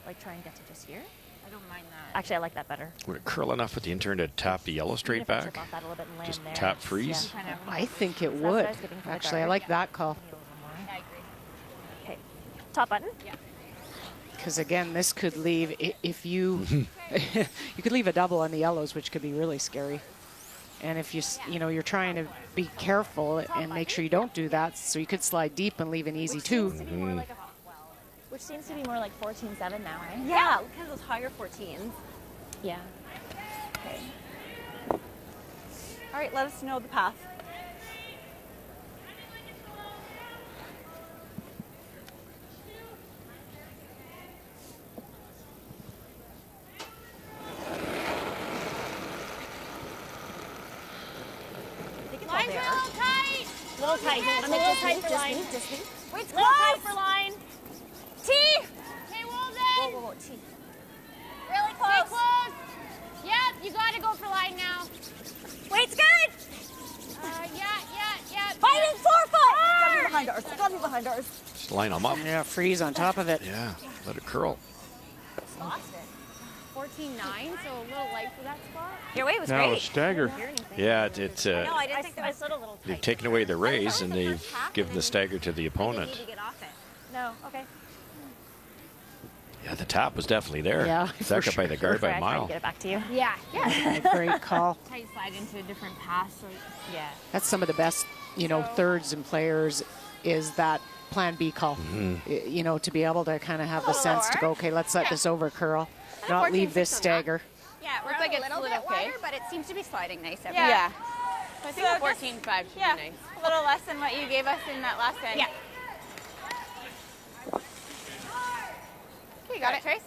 Like try and get to just here. I don't mind that. Actually, I like that better. Would it curl enough with the intern to tap the yellow straight Even if I back? chip off that a little bit and land Just there, tap it's- freeze? yeah. I think it That's what I would. was giving for the Actually, I guard. like that call. I agree. Okay. Top button? Yeah. Because again, this could leave, if you, you could leave a double on the yellows, which could be really scary. And if you're trying to be careful and make sure you don't do that, so you could slide deep and leave an easy 2. Which seems to be more like 14-7 now, right? Yeah, look at those higher 14s. Yeah. Okay. All right, let us know the path. Line's a little tight. Little tight. I'm Little just tight for line. Wait, it's Little tight close. for line. T. Okay, Wolden. Whoa, T. Really close. Stay close. Yep, you got to go for line now. Wait, it's good. Yeah. Fighting 4 foot. Behind ours. Got me behind ours. Just line them up. Yeah, freeze on top of it. Yeah, let it curl. Lost it. 14-9, so a little light for that spot. Your weight was Now great. a stagger. Yeah, it's No, I didn't think there I was. slid a little they've tight. taken away the raise and they've given the stagger to the Need opponent. to get off it. No, okay. Yeah, the tap was definitely there. Yeah, Back for up by the guard by I a tried to mile. get it back to you. Yeah. Great call. Tight slide into a different pass. So Yeah. That's some of the best, thirds and players is that plan B call. To be able to kind of have the sense to go, okay, let's let this over curl, not leave this stagger. yeah, it looks like it's a little bit wider, but it seems to be sliding nice. Yeah. I think So a 14-5 should be nice. a little less than what you gave us in that last end. Yeah. Okay, you got it, Trace.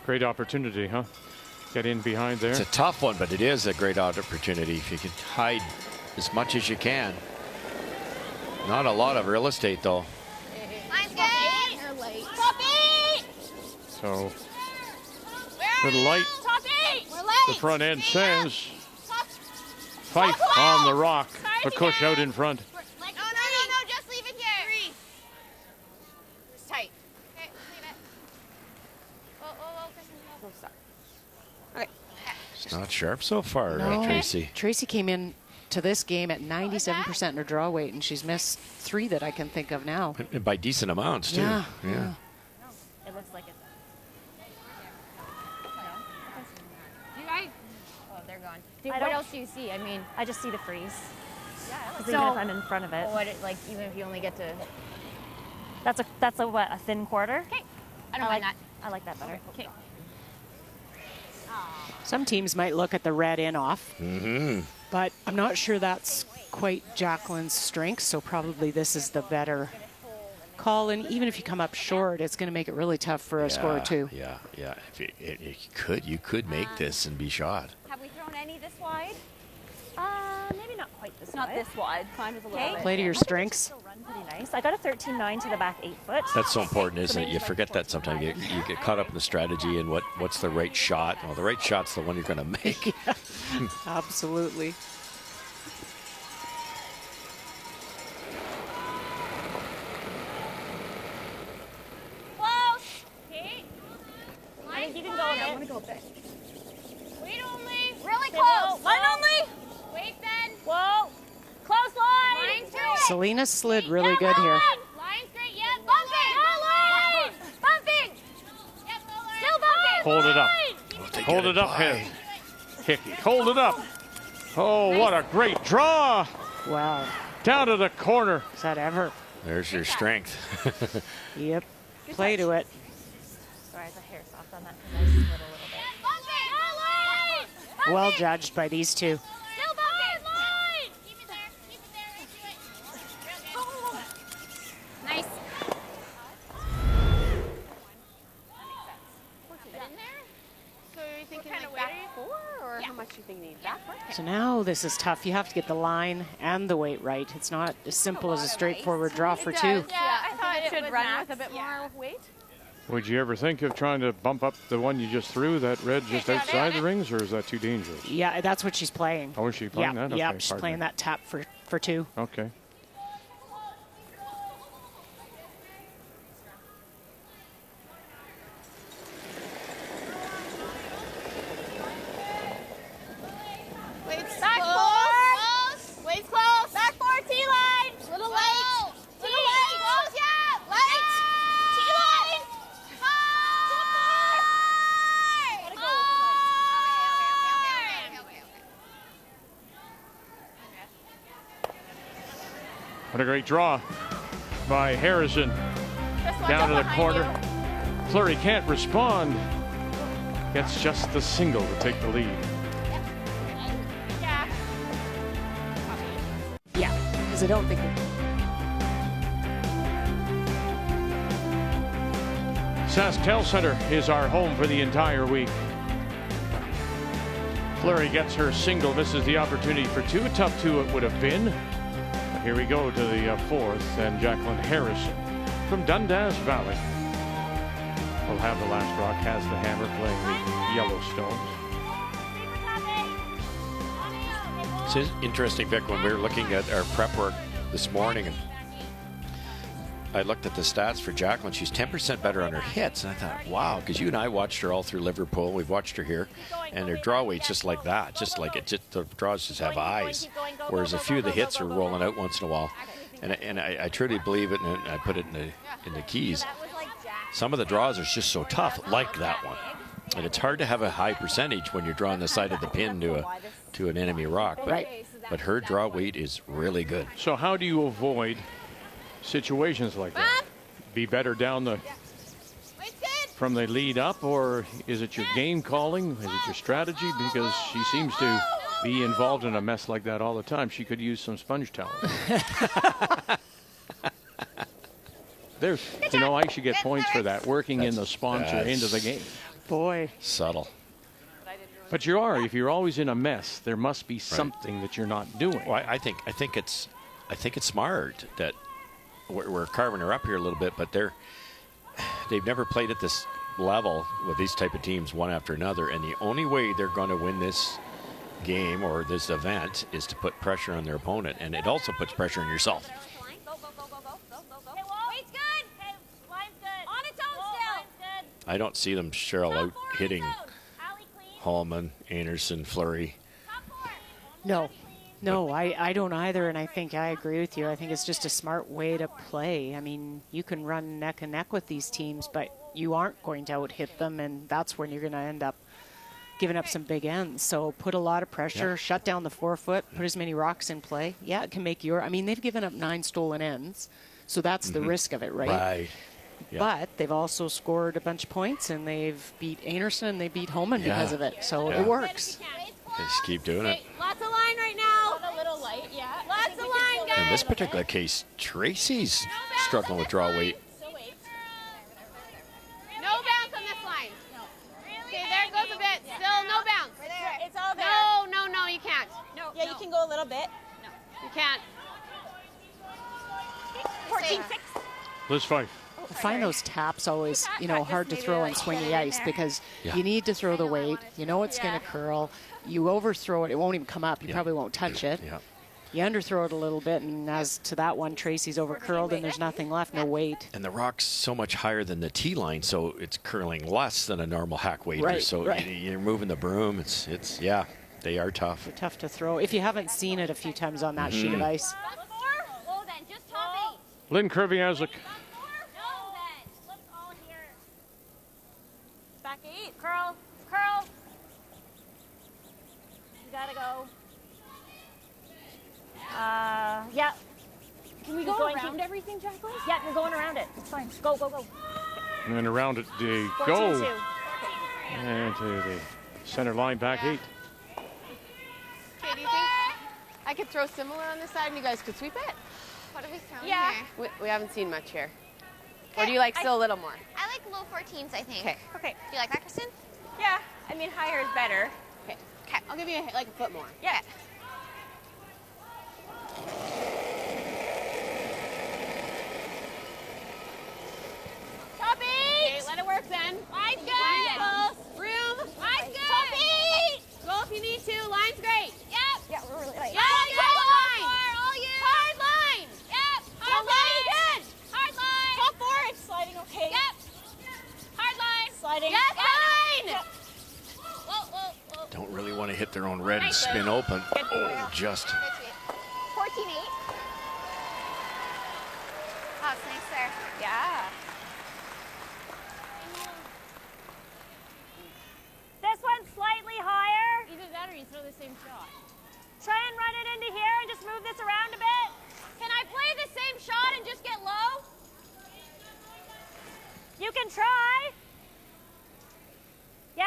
Great opportunity, huh? Get in behind there. It's a tough one, but it is a great opportunity if you can hide as much as you can. Not a lot of real estate, though. Line's good. Puppy. So The light, Top 8. the front end says. Fife on the rock. McCush out in front. No, just leave it here. 3. It's tight. Okay, leave it. Kristen. Oh, stop. Okay. It's not sharp so far, No. Tracy. Tracy came in to this game at 97% in her draw weight, and she's missed 3 that I can think of now. And by decent amounts, too. Yeah. It looks like it's. Oh, they're gone. I What don't- else do you see? I mean, I just see the freeze. so Even if I'm in front of it. what? Like even if you only get to. That's a what? A thin quarter? Okay. I don't mind that. I like that better. Okay. Some teams might look at the red in off, but I'm not sure that's quite Jacqueline's strength, so probably this is the better call. And even if you come up short, it's going to make it really tough for a score or 2. Yeah. If you could make this and be shot. Have we thrown any this wide? Maybe not quite this Not wide. this wide. Kind of a little bit. Play to your strengths. Still run pretty nice. I got a 13.9 to the back 8 foot. That's so important, isn't it? You forget that sometimes. You get caught up in the strategy and what's the right shot. Well, the right shot's the one you're going to make. Absolutely. Close. Okay. I think you can go a bit. I want to go a bit. Wait only. Really Stay close. low. Line only. Wait then. Whoa. Close line. Line's straight. Selena slid really good here. Line's straight. Yeah, bumping. Go line. Bumping. Yep, go line. Still bumping. Hold it up. They Hold get it up, by. Hill. Hickey. Hold it up. Oh, what a great draw. Wow. Down to the corner. Is that ever? There's your strength. Yep. Play to it. Sorry, the hair's soft on that because I slid a little bit. Bumping. Go line. Well judged by these two. Still bumping. Line. Keep it there. Keep it there. Let's do it. Real good. Nice. Put in there. So you're thinking like back 4, or how much do you think you need? Back 4. So now this is tough. You have to get the line and the weight right. It's not as simple as a straightforward draw for 2. Yeah, I thought it should run with a bit more weight. Would you ever think of trying to bump up the one you just threw, that red just outside the rings, or is that too dangerous? Yeah, that's what she's playing. Oh, is she playing that? Yeah, Okay, she's pardon playing me. that tap for 2. Okay. Wait's Back close. Wait's close. Back 4 T line. Little light. To the light. Close, yeah. Light. T-line. Hard. What a great draw by Harrison. Down to the corner. Fleury can't respond. Gets just the single to take the lead. Yeah, because I don't think it. SaskTel Center is our home for the entire week. Fleury gets her single, misses the opportunity for 2. A tough 2 it would have been. But here we go to the 4th, and Jacqueline Harrison from Dundas Valley will have the last rock, has the hammer, playing the Yellowstones. It's interesting, Vic, when we were looking at our prep work this morning, and I looked at the stats for Jacqueline. She's 10% better on her hits, and I thought, wow, because you and I watched her all through Liverpool. We've watched her here, and her draw weight's just like that, just like it. Just the draws just have eyes, whereas a few of the hits are rolling out once in a while. And I truly believe it, and I put it in the keys. Some of the draws are just so tough, like that one, and it's hard to have a high percentage when you're drawing the side of the pin to an enemy rock. But her draw weight is really good. So how do you avoid situations like that? Be better down the from the lead up, or is it your game calling? Is it your strategy? Because she seems to be involved in a mess like that all the time. She could use some sponge towels. There's, I should get points for that. Working in the sponsor into the game. Boy. Subtle. But if you're always in a mess, there must be something that you're not doing. Well, I think it's smart that we're carving her up here a little bit, but they've never played at this level with these type of teams one after another, and the only way they're going to win this game or this event is to put pressure on their opponent, and it also puts pressure on yourself. Go, go, go, go, go, go, go, go. Wait's good. Okay, line's good. On its own still. Line's good. I don't see them, Cheryl, out hitting Hallman, Anderson, Fleury. No. No, I don't either, and I think I agree with you. I think it's just a smart way to play. I mean, you can run neck and neck with these teams, but you aren't going to out-hit them, and that's when you're going to end up giving up some big ends. So put a lot of pressure, shut down the forefoot, put as many rocks in play. Yeah, it can make your... I mean, they've given up 9 stolen ends, so that's the risk of it, right? Right. Yeah. But they've also scored a bunch of points, and they've beat Anderson, and they beat Holman because of it. So it works. Just keep doing it. Lots of line right now. A little light, yeah. Lots of line, guys. In this particular case, Tracy's struggling with draw weight. No bounce on this line. Okay, there it goes a bit. Still no bounce. It's all there. No, you can't. No. Yeah, you can go a little bit. No. You can't. 14-6. Liz Fife. I find those taps always, hard to throw on swingy ice because you need to throw the weight. You know it's going to curl. You overthrow it, it won't even come up. You probably won't touch it. Yeah. You underthrow it a little bit, and as to that one, Tracy's overcurled, and there's nothing left, no weight. And the rock's so much higher than the tee line, so it's curling less than a normal hack waiter. Right, so right. You're moving the broom. It's they are tough. They're tough to throw. If you haven't seen it a few times on that sheet of ice. Low then, just top 8. Lynn Kurviazik. Back 8. Curl. Curl. You gotta go. Yeah. Can we go around everything, Jacqueline? Yeah, you're going around it. It's fine. Go, go, go. And then around it they go. And to the center line, back 8. Okay, do you think I could throw similar on this side and you guys could sweep it? What are we throwing Yeah. here? We haven't seen much here. Or do you like still a little more? I like low 14s, I think. Okay. Okay. Do you like that, Kristen? Yeah. I mean, higher is better. Okay. I'll give you like a foot more. Yeah. Top 8! Okay, let it work then. Line's good! Room. Line's good! Top 8! Go if you need to. Line's great. Yep! Yeah, we're really light. Yeah, hard line! All you! Hard line! Yep! Hard line! Good! Hard line! Top 4, it's sliding okay. Yep! Hard line! Sliding. Yes, line! Yep. Whoa, whoa, whoa. Don't really want to hit their own red and spin open. Oh, just. 14-8. Oh, it's nice there. Yeah. This one's slightly higher. Either that or you throw the same shot. Try and run it into here and just move this around a bit. Can I play the same shot and just get low? You can try. Yeah?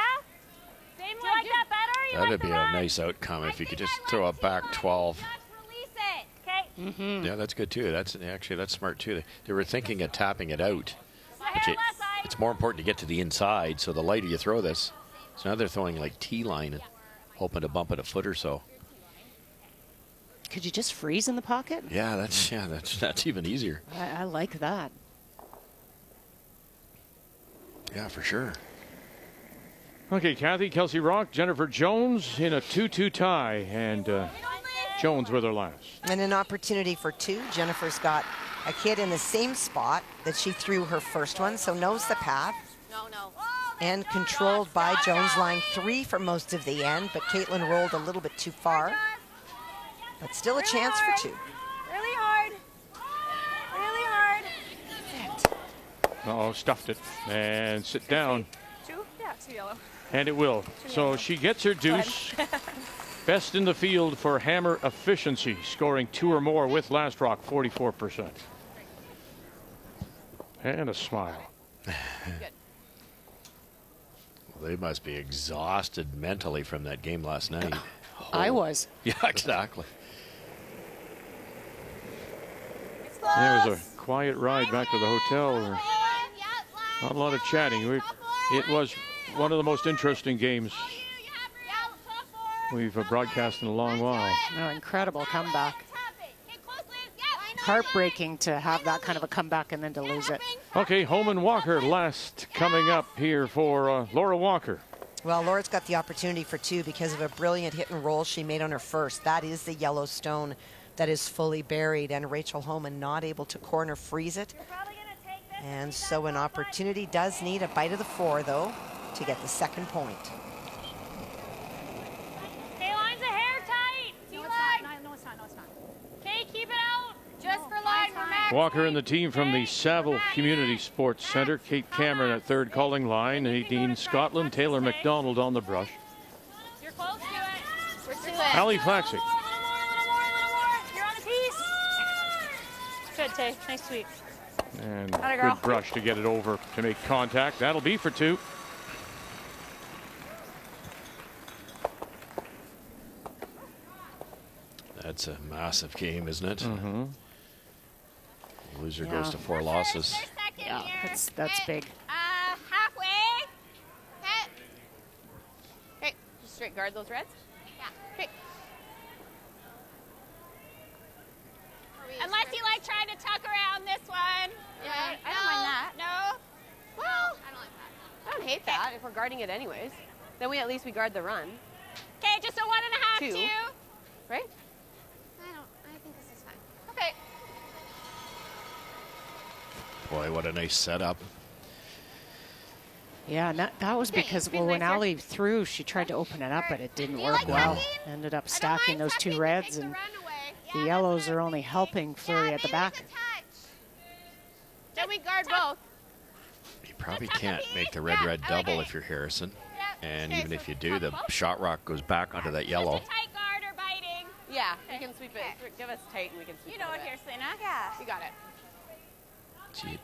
Same Do you like that better? You That'd like be the a run? nice outcome if you could just throw a back 12. Just release it. Okay. Yeah, that's good too. That's smart too. They were thinking of tapping it out. So But here, left side. it's more important to get to the inside, so the lighter you throw this. So now they're throwing like T-line and hoping to bump it a foot or so. Could you just freeze in the pocket? Yeah, that's even easier. I like that. Yeah, for sure. Okay, Kathy, Kelsey Rock, Jennifer Jones in a 2-2 tie, and Jones with her last. And an opportunity for 2. Jennifer's got a kid in the same spot that she threw her first one, so knows the path. No. And controlled by Jones, line 3 for most of the end, but Caitlin rolled a little bit too far. But still a chance for 2. Really hard. Really hard. Uh-oh, stuffed it. And sit down. 2? Yeah, 2 yellow. And it will. So she gets her deuce. Best in the field for hammer efficiency, scoring 2 or more with last rock, 44%. And a smile. Well, they must be exhausted mentally from that game last night. I was. Yeah, exactly. It was a quiet ride back to the hotel. Not a lot of chatting. It was one of the most interesting games we've broadcast in a long while. No, incredible comeback. Heartbreaking to have that kind of a comeback and then to lose it. Okay, Homan Walker last coming up here for Laura Walker. Well, Laura's got the opportunity for 2 because of a brilliant hit and roll she made on her first. That is the yellow stone that is fully buried, and Rachel Homan not able to corner freeze it. And so an opportunity does need a bite of the 4, though, to get the second point. Okay, line's a hair tight. No, it's not. No, it's not. Okay, keep it out. Just for line, we're max. Walker and the team from the Saville Community Sports Centre. Kate Cameron at third calling line. Nadine Scotland, Taylor McDonald on the brush. You're close to it. We're to it. Ali Flaxey. Little more. You're on a piece. Good, Tay. Nice sweep. And Atta girl. good brush to get it over to make contact. That'll be for 2. That's a massive game, isn't it? Mm-hmm. Loser goes to 4 losses. Yeah, that's big. Halfway. Hit. Okay, just straight guard those reds. Yeah. Okay. Unless you like trying to tuck around this one. Yeah, I don't mind that. No. Well, I don't like that. I don't hate that if we're guarding it anyways. Then we at least we guard the run. Okay, just a 1.5, 2. 2. Right? I think this is fine. Okay. Boy, what a nice setup. Yeah, and that was because, well, when Ali threw, she tried to open it up, but it didn't work well. Ended up stacking those 2 reds, and the yellows are only helping Fleury at the back. Then we guard both. You probably can't make the red double if you're Harrison. And even if you do, the shot rock goes back onto that yellow. Tight guard or biting. Yeah, we can sweep it. Give us tight and we can sweep it. You know what here, Selena? Yeah. You got it.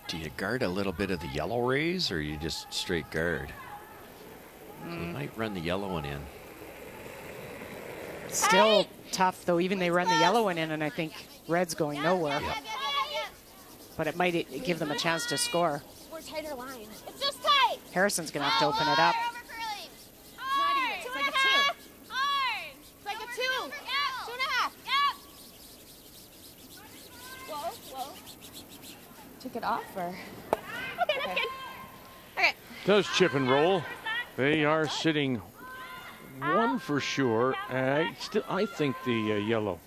Do you guard a little bit of the yellow rays, or you just straight guard? So you might run the yellow one in. Still tough, though. Even they run the yellow one in, and I think red's going nowhere. Yeah. But it might give them a chance to score. We're tighter line. It's just tight. Harrison's going to have to open it up. It's like a 2. Hard. It's like a 2. 2.5. Yep. Whoa. Took it off, or? Okay, that's good. Okay. Does chip and roll. They are sitting 1 for sure. I think the yellow.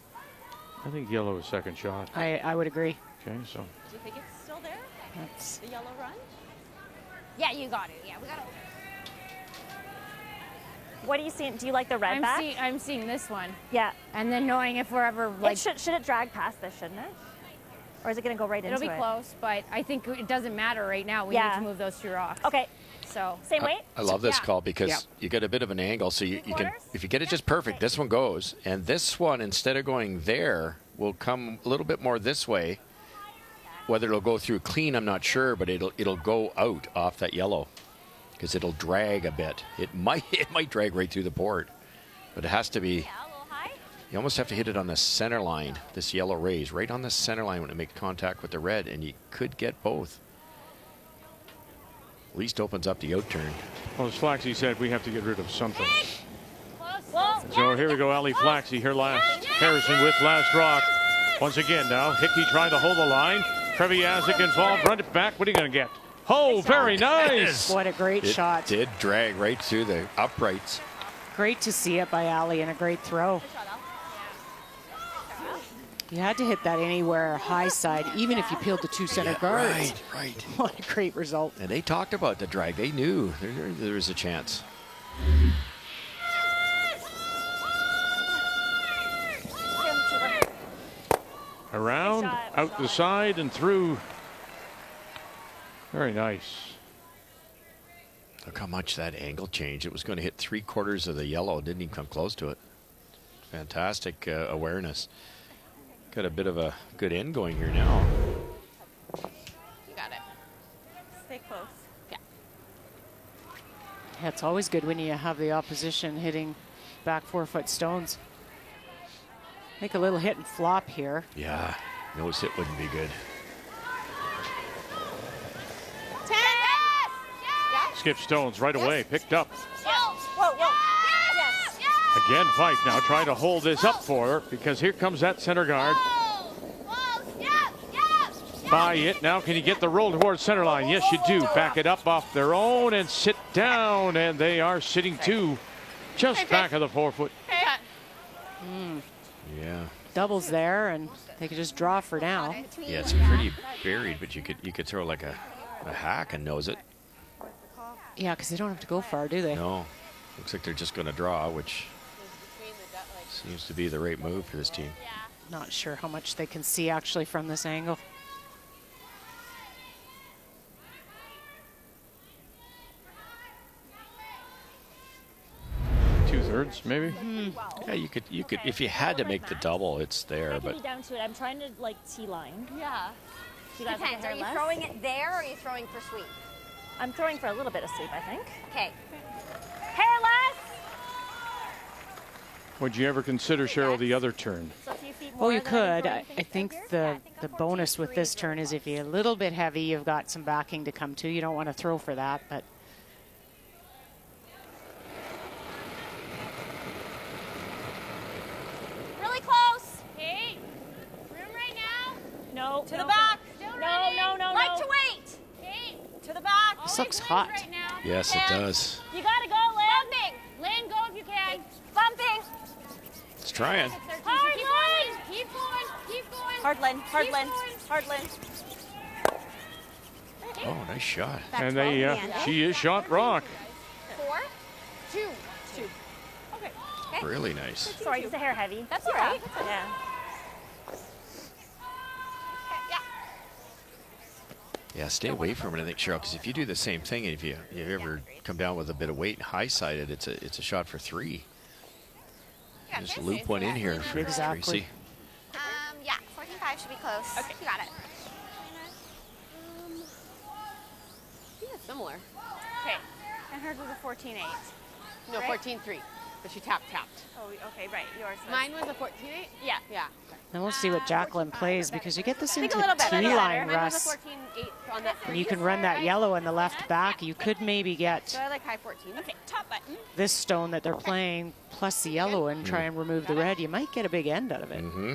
I think yellow is second shot. I would agree. Okay, so. Do you think it's still there? That's The yellow run? Yeah, you got it. Yeah, we got it. What do you see? Do you like the red back? I'm seeing this one. Yeah. And then knowing if we're ever like, Should it drag past this, shouldn't it? Or is it going to go right into it? it'll be close, but I think it doesn't matter right now. We need to move those 2 rocks. Okay. So Same weight? I love this call because you get a bit of an angle, so you can, if you get it just perfect, this one goes, and this one, instead of going there, will come a little bit more this way. Whether it'll go through clean, I'm not sure, but it'll go out off that yellow because it'll drag a bit. It might drag right through the board, but it has to be. You almost have to hit it on the center line, this yellow rays, right on the center line when it makes contact with the red, and you could get both. At least opens up the out turn. Well, as Flaxey said, we have to get rid of something. So here we go, Ali Flaxey here last. Harrison with last rock. Once again now, Hickey trying to hold the line. Treviazic involved, run it back. What are you going to get? Oh, very nice. What a great shot. It did drag right through the uprights. Great to see it by Ali, and a great throw. You had to hit that anywhere high side, even if you peeled the 2 center guards. Right. What a great result. And they talked about the drag. They knew there was a chance. Around, out the side, and through. Very nice. Look how much that angle changed. It was going to hit 3/4 of the yellow. It didn't even come close to it. Fantastic awareness. Got a bit of a good end going here now. You got it. Stay close. Yeah. Yeah, it's always good when you have the opposition hitting back 4-foot stones. Make a little hit and flop here. Yeah, nose hit wouldn't be good. 10. Skip Stones right away, picked up. Whoa. Yes. Again, Fife now trying to hold this up for her because here comes that center guard. Whoa. Step. by it. Now can you get the roll towards center line? Yes, you do. Back it up off their own and sit down. And they are sitting two just back of the 4 foot. Yeah. Doubles there, and they could just draw for now. Yeah, it's pretty buried, but you could throw like a hack and nose it. Yeah, because they don't have to go far, do they? No. Looks like they're just going to draw, which seems to be the right move for this team. Not sure how much they can see actually from this angle. Two-thirds, maybe. Yeah, you could if you had to make the double, it's there. But But down to it. I'm trying to like T-line. Yeah. You guys Depends. Are you less? throwing it there or are you throwing for sweep? I'm throwing for a little bit of sweep, I think. Okay. Hairless. Would you ever consider, Cheryl, the other turn? So a few feet Oh, more you than I've could. been I throwing think things the bonus with this turn is if you're a little bit heavy, you've got some backing to come to. You don't want to throw for that, but Really close. Okay. Room right now. No. To the back. No, no. Like to wait. Okay. To the back. this looks hot. Right now. yes, it does. You gotta go, Lynn. Bumping. Lynn, go if you can. Bumping. It's trying. Hard, Lynn. Keep going. Keep going. Hard Lynn. Hard Keep Lynn. going. Hard Lynn. Oh, nice shot. And they, she is shot rock. 4, 2, 2. Okay. Really nice. Sorry, just a hair heavy. That's all right. Yeah. Yeah. Yeah, stay away from it, I think, Cheryl, because if you do the same thing, if you ever come down with a bit of weight and high-sided, it's a shot for 3. Just loop one in here for Exactly. Tracy. Yeah. 14-5 should be close. Okay. You got it. Yeah, similar. Okay. And hers was a 14-8. No, Right? 14-3. But she tapped. Oh, okay, right. Yours was. Mine was a 14-8? Yeah. Yeah. then we'll see what Jacqueline plays because you get this Think into a little bit. T-line, Mine was Russ. a 14-8 on that. And you can run that yellow in the left back. You could maybe get So I like high 14. Okay, top button. this stone that they're playing plus the yellow and try and remove the red. You might get a big end out of it. Mm-hmm.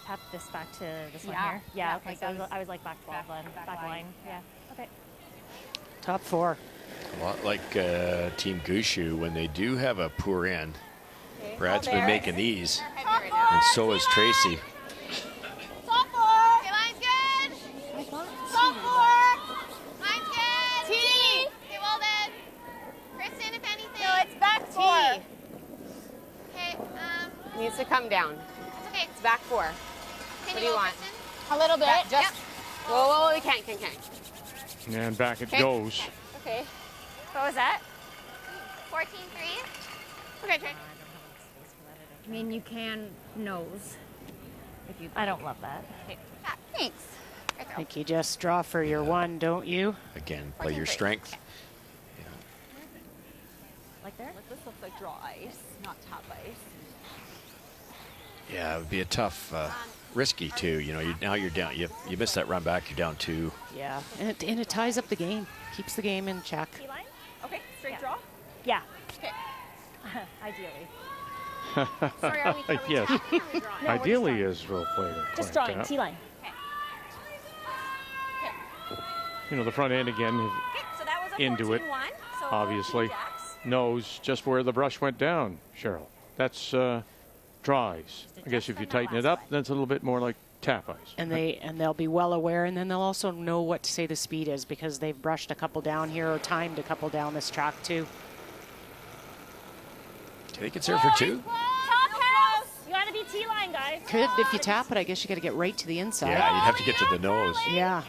Tap this back to this one Yeah. here. Yeah, Yeah, okay. like So those. I was like back 12 then. Back line. Yeah. Okay. Top 4. A lot like Team Gushu, when they do have a poor end. Brad's been there. making these, Top 4. and so is Tracy. Top 4. Okay, line's good. Top 4. Line's good. T. Okay, well done. Kristen, if anything. No, it's back 4. Okay, Needs to come down. it's okay. It's back 4. Can What do you you go, want? Kristen? A little bit. Just. Yep. Whoa, we can't. And back it Okay. goes. Okay. What was that? 14-3. Okay, Trey. I mean, you can nose. If you. I don't love that. Yeah, thanks. I think you just draw for your 1, don't you? Again, play your strength. Like there? This looks like dry ice, not top ice. Yeah, it would be a tough, risky too. You know, now you're down. You miss that run back, you're down 2. Yeah, and it ties up the game. Keeps the game in check. T-line? Okay, straight draw. Yeah. Okay. Ideally. Sorry, are we Yes. tapping or are we drawing? Ideally is we'll play it. Just like drawing. that. T-line. You know, the front end again, Okay, so that was a Into 14-1. it, So obviously. two jacks. knows just where the brush went down, Cheryl. That's draw ice. I guess if you tighten it up, that's a little bit more like tap ice. And they'll be well aware, and then they'll also know what to say the speed is because they've brushed a couple down here or timed a couple down this track too. Do they can serve for 2? Top house! You gotta be T-line, guys. Could if you tap it. I guess you got to get right to the inside. Yeah, you'd have to get to the nose. Yeah.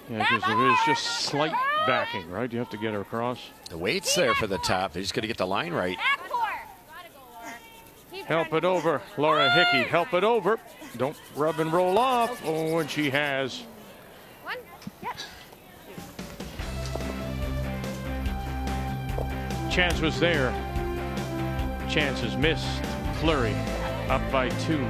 Yeah, because there is just slight backing, right? You have to get her across. The weight's there for the top. They just got to get the line right. Back 4. Gotta go, Laura. Keep Help turning. it over, Laura Hickey. Help it over. Don't rub and roll off. Oh, and she has. 1. Yep. Chance was there. Chance has missed. Fleury up by 2.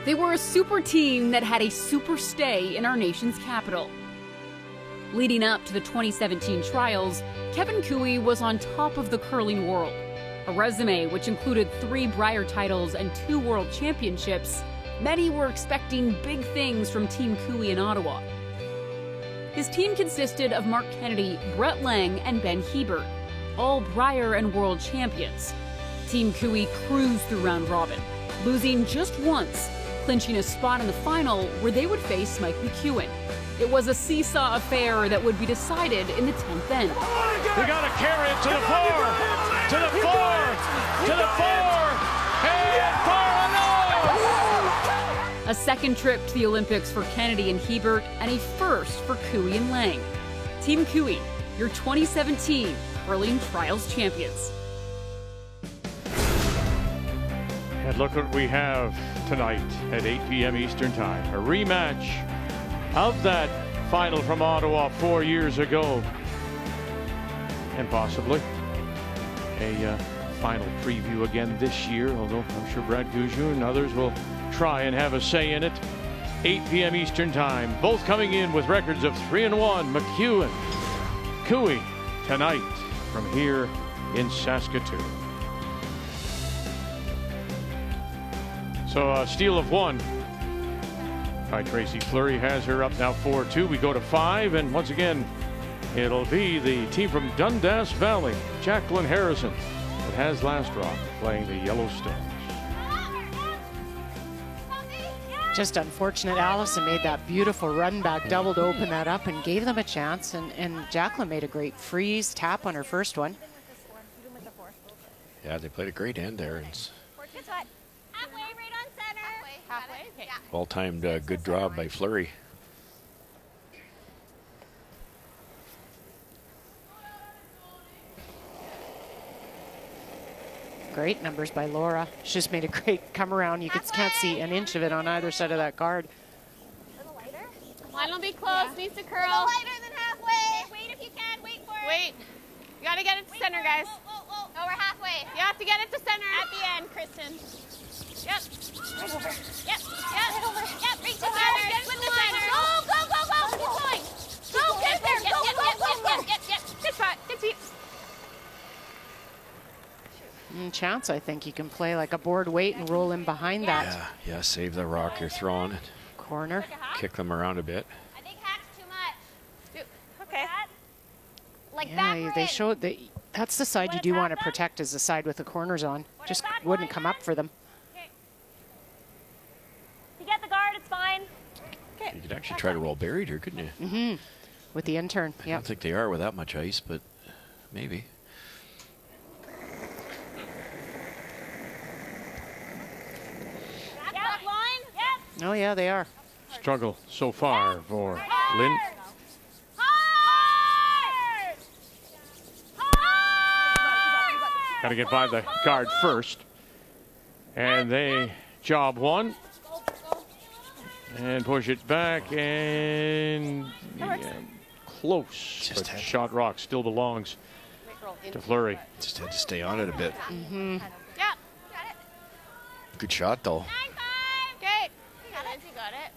They were a super team that had a super stay in our nation's capital. Leading up to the 2017 trials, Kevin Cooey was on top of the curling world. A resume which included 3 Brier titles and 2 world championships. Many were expecting big things from Team Cooey in Ottawa. His team consisted of Mark Kennedy, Brett Lang, and Ben Hebert, all Brier and world champions. Team Cooey cruised through round robin, losing just once, clinching a spot in the final where they would face Mike McEwen. It was a seesaw affair that would be decided in the 10th end. We got to carry it to the 4, to the 4, to the 4, and far enough! A second trip to the Olympics for Kennedy and Hebert, and a first for Cooey and Lang. Team Cooey, your 2017 Curling Trials champions. And look what we have tonight at 8 p.m. Eastern Time. A rematch of that final from Ottawa 4 years ago. And possibly a final preview again this year, although I'm sure Brad Goujon and others will try and have a say in it. 8 p.m. Eastern Time, both coming in with records of 3-1. McEwen, Cooey tonight from here in Saskatoon. So a steal of 1 by Tracy. Fleury has her up now 4-2. We go to 5, and once again, it'll be the team from Dundas Valley, Jacqueline Harrison, that has last rock playing the Yellowstones. Just unfortunate. Allison made that beautiful run back double to open that up and gave them a chance. And Jacqueline made a great freeze tap on her first one. Yeah, they played a great end there. And Halfway, right on center. Halfway. Okay. well-timed good draw by Fleury. Great numbers by Laura. She just made a great come around. You can't see an inch of it on either side of that guard. Line will be close, needs to curl. A little lighter than halfway. Wait if you can, wait for it. Wait. You gotta get it to center, guys. Whoa. Oh, we're halfway. You have to get it to center. At the end, Kristen. Yep. Right over. Yep. Right over. Yep, reach the Okay, center. get it With to the center. center. Go. Keep going. Go, get there. Go. Good spot. Good seat. Chance, I think you can play like a board weight and roll in behind that. Yeah, save the rock you're throwing. Corner. Kick them around a bit. I think hack's too much. Okay. Like Yeah, they showed that that's the side you do want to protect, is the side with the corners on. Just wouldn't come up for them. You get the guard, it's fine. You could actually try to roll buried here, couldn't you? Mm-hmm. With the intern, I don't think they are with that much ice, but maybe. Yep. Line? Yep. Oh, yeah, they are. Struggle so far for Lynn. Got to get by the guard first. And they job 1. And push it back, and close. But shot rock still belongs to Fleury. Just had to stay on it a bit. Mm-hmm. Yeah. Good shot, though. Okay. You got it.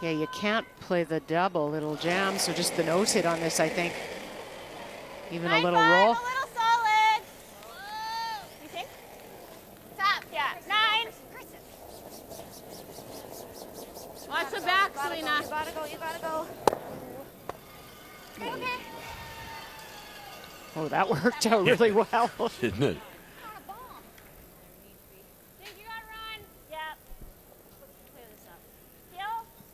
Yeah, you can't play the double. It'll jam, so just the nose hit on this, I think. Even a little roll. A little solid. You think? Top. Yeah. 9. Watch the back, Selena. You gotta go. Okay. Oh, that worked out really well. Didn't it?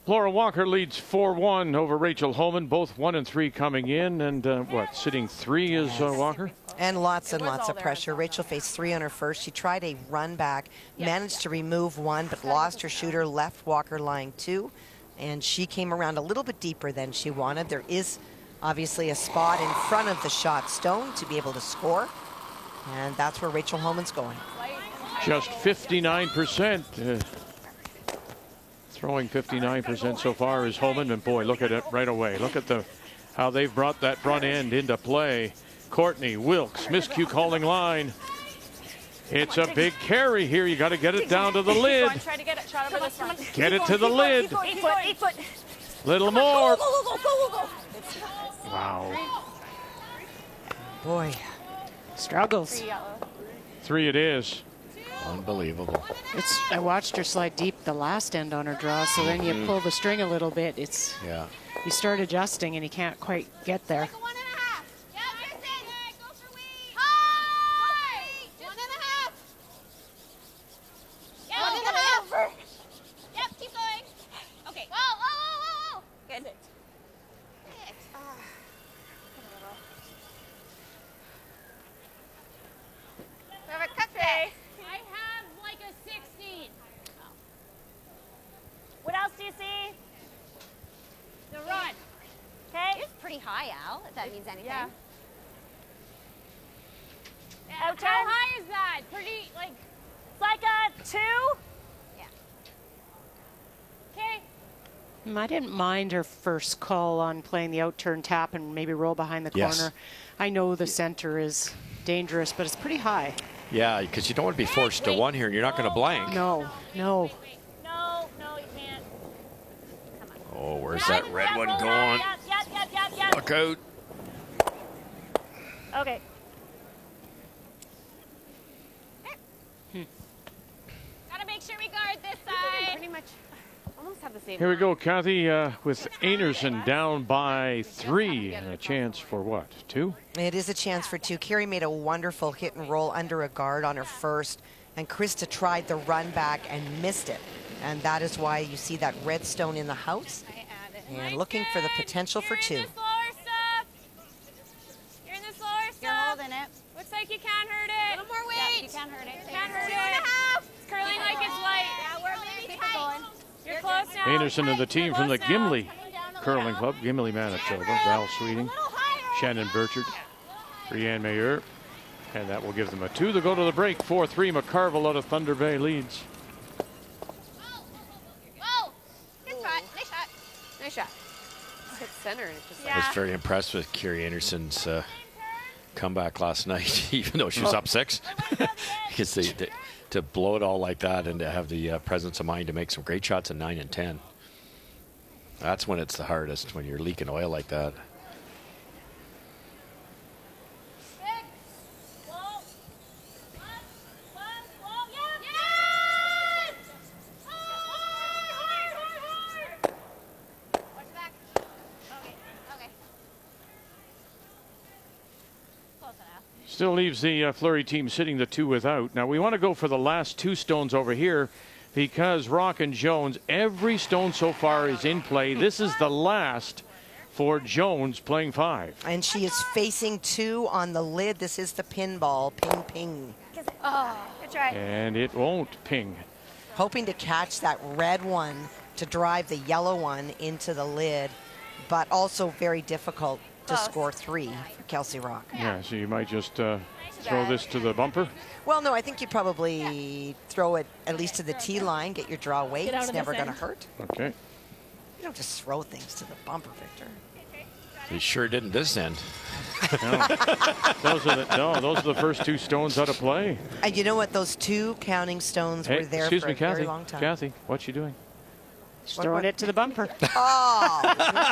Laura Walker leads 4-1 over Rachel Homan, both 1 and 3 coming in, and sitting 3 is Walker? And lots of pressure. Rachel faced 3 on her first. She tried a run back, managed to remove 1, but lost her shooter, left Walker lying 2, and she came around a little bit deeper than she wanted. There is obviously a spot in front of the shot stone to be able to score, and that's where Rachel Homan's going. Just 59%. Throwing 59% so far is Homan, and boy, look at it right away. Look at how they've brought that front end into play. Courtney, Wilkes, miscue calling line. It's a big carry here. You got to get it down to the lid. Try to get it shot over this one. Get it to the lid. 8 foot, 8 foot. Little more. Go. Wow. Boy, struggles. 3 yellow. 3 it is. Unbelievable. I watched her slide deep the last end on her draw, so then you pull the string a little bit. Yeah. You start adjusting and you can't quite get there. What else do you see? The run. Okay. It's pretty high, Al, if that means anything. Yeah. How high is that? Pretty, like, it's like a 2? Yeah. Okay. I didn't mind her first call on playing the out-turn tap and maybe roll behind the Yes. corner. I know the center is dangerous, but it's pretty high. Yeah, because you don't want to be forced to one here, and you're not going to blank. No. No, you can't. Oh, where's that red one going? Yep. Look out. Okay. Gotta make sure we guard this side. Pretty much almost have the same. Here we go, Kathy, with Anderson down by 3 and a chance for what, 2? It is a chance for 2. Carrie made a wonderful hit and roll under a guard on her first, and Krista tried the run back and missed it. And that is why you see that red stone in the house. And looking for the potential for 2. You're in the slower stuff. You're holding it. Looks like you can't hurt it. A little more weight. You can't hurt it. Can't hurt it. It's curling like it's light. Yeah, we're maybe tight. You're close now. Anderson and the team from the Gimli Curling Club, Gimli, Manitoba. Val Sweeting, Shannon Burchard, Brianne Mayer. And that will give them a 2 to go to the break. 4-3, McCarville out of Thunder Bay leads. Whoa. Good shot. Nice shot. Nice shot. Hit center and it just. I was very impressed with Carrie Anderson's comeback last night, even though she was up 6. Because to blow it all like that and to have the presence of mind to make some great shots in 9 and 10. That's when it's the hardest, when you're leaking oil like that. Still leaves the Fleury team sitting the 2 without. Now we want to go for the last 2 stones over here because Rock and Jones, every stone so far is in play. This is the last for Jones playing 5. And she is facing 2 on the lid. This is the pinball. Ping, ping. Oh, good try. And it won't ping. Hoping to catch that red one to drive the yellow one into the lid, but also very difficult to score 3 for Kelsey Rock. Yeah, so you might just throw this to the bumper. Well, no, I think you'd probably throw it at least to the tee line, get your draw weight. It's never going to hurt. Okay. You don't just throw things to the bumper, Victor. He sure didn't this end. No. Those are the first 2 stones out of play. And you know what? Those 2 counting stones were there for a very long time. Kathy, what's she doing? She's throwing it to the bumper. Oh,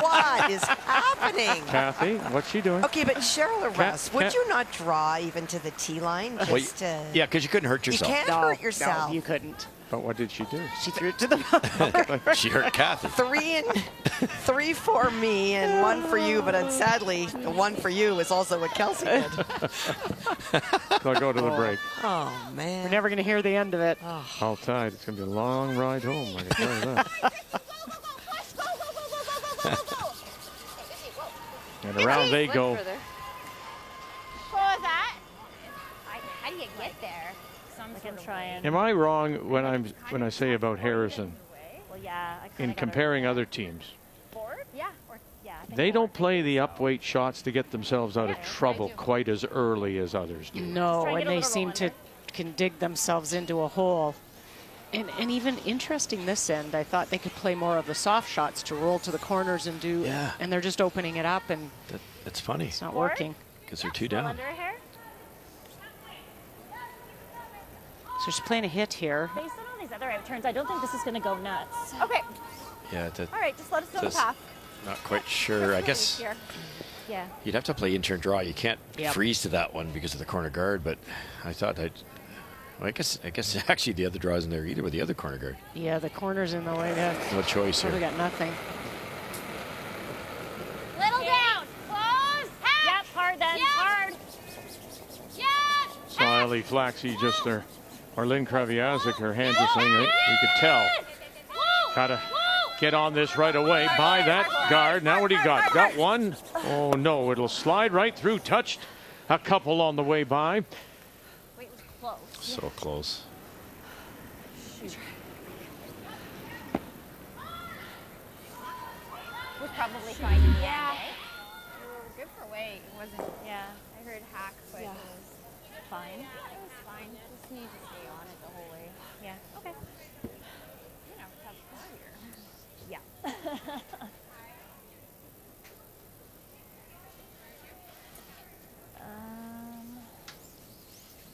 what is happening? Kathy, what's she doing? Okay, but Cheryl or Russ, would you not draw even to the tee line? Just yeah, because you couldn't hurt yourself. You can't hurt yourself. No, you couldn't. But what did she do? She threw it to the bumper. She hurt Kathy. 3 for me and 1 for you, but sadly, the 1 for you is also what Kelsey did. So I go to the break. Oh, man. We're never going to hear the end of it. All tied. It's going to be a long ride home, I can tell you that. And around they go. What was that? How do you get there? I can try and. Am I wrong when I say about Harrison Well, yeah. in comparing other teams? Yeah. I think They don't play the upweight shots to get themselves out of trouble quite as early as others do. No, and they seem to can dig themselves into a hole. And even interesting this end, I thought they could play more of the soft shots to roll to the corners and do, and they're just opening it up, and That's funny. it's not working. Because they're 2 down. Under a hair. So she's playing a hit here. Based on all these other out turns, I don't think this is going to go nuts. Okay. Yeah. All right, just let us know the path. Not quite sure. I guess Yeah. you'd have to play in-turn draw. You can't Yep. freeze to that one because of the corner guard. But I thought I guess actually the other draw isn't there either with the other corner guard. Yeah, the corner's in the way. No choice We here. got nothing. Little down. Close. Yep, hard then. Hard. So Ali Flaxey just there. Or Lynn Kraviazik, her hand just saying, we could tell. Gotta get on this right away by that guard. Now what do you got? Got one? Oh no, it'll slide right through. Touched a couple on the way by. Wait, it was close. So close. Was probably fine in the end, eh? We were good for weight. It wasn't. Yeah. I heard hack, but Yeah. it was Fine. It was fine. Just need to stay on it the whole way. Yeah. Okay. You know, tough score here. Yeah.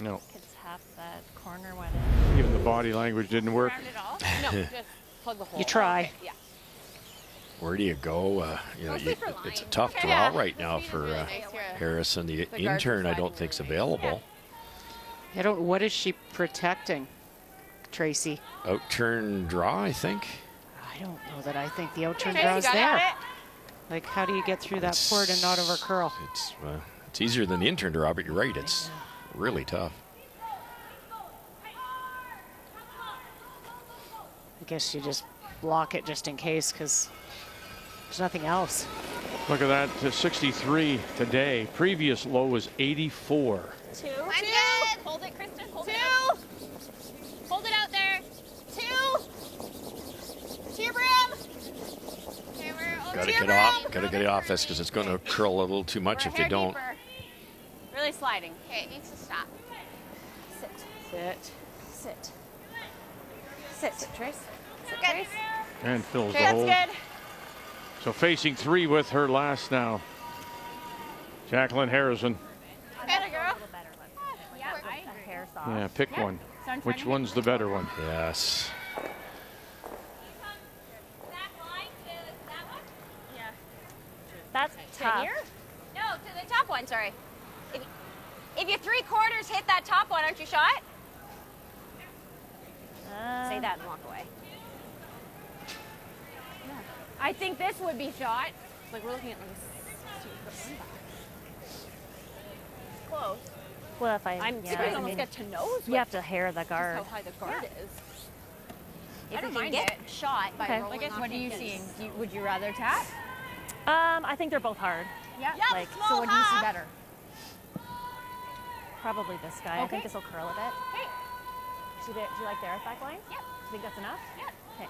No. Could tap that corner one in. Even the body language didn't work. Round it all? No, just plug the hole. You try. Okay, yeah. Where do you go? You know, Mostly for it's a line. tough Okay, draw yeah. right now This for is really nice here. Harrison. The guards intern, I are don't think's available. I don't. What is she protecting, Tracy? Outturn draw, I think. I don't know that I think the outturn Okay, draw's you got there. it. Like, how do you get through that port and not over curl? It's easier than the intern draw, but you're right. It's really tough. I guess you just block it just in case, because there's nothing else. Look at that, 63 today. Previous low was 84. Two. Hold it, Kristen. Hold it. Hold it out there. Two. To your brim. Okay, we're over Got to to your get brim. off. Got to get it off this because it's going to curl a little too much We're if you hair don't. deeper. Really sliding. Okay, it needs to stop. Sit. Sit. Sit. Sit, Trace. Sit, Good. Trace. And fills Okay, the hole. that's good. So facing three with her last now. Jacqueline Harrison. Better, girl. Yeah, I agree. Hair soft. Yeah, pick one. So I'm trying Which to one's the better one? Yes. Yeah. That's To tough. here? No, to the top one, sorry. If you 3/4 hit that top one, aren't you shot? Say that and walk away. Yeah. I think this would be shot. Like we're looking at like close. Well, if I, I'm yeah, supposed to I almost mean, get to nose. you have to hair the Just guard. how high the guard is. If I don't we can mind get it. shot by Okay. rolling I guess off what are you Hankins. seeing? Would you rather tap? I think they're both hard. Yeah. Like, So what do you see better? Probably this guy. I Okay. think this will curl a bit. Okay. Do you like their back line? Yep. Do you think that's enough? Yep. Okay.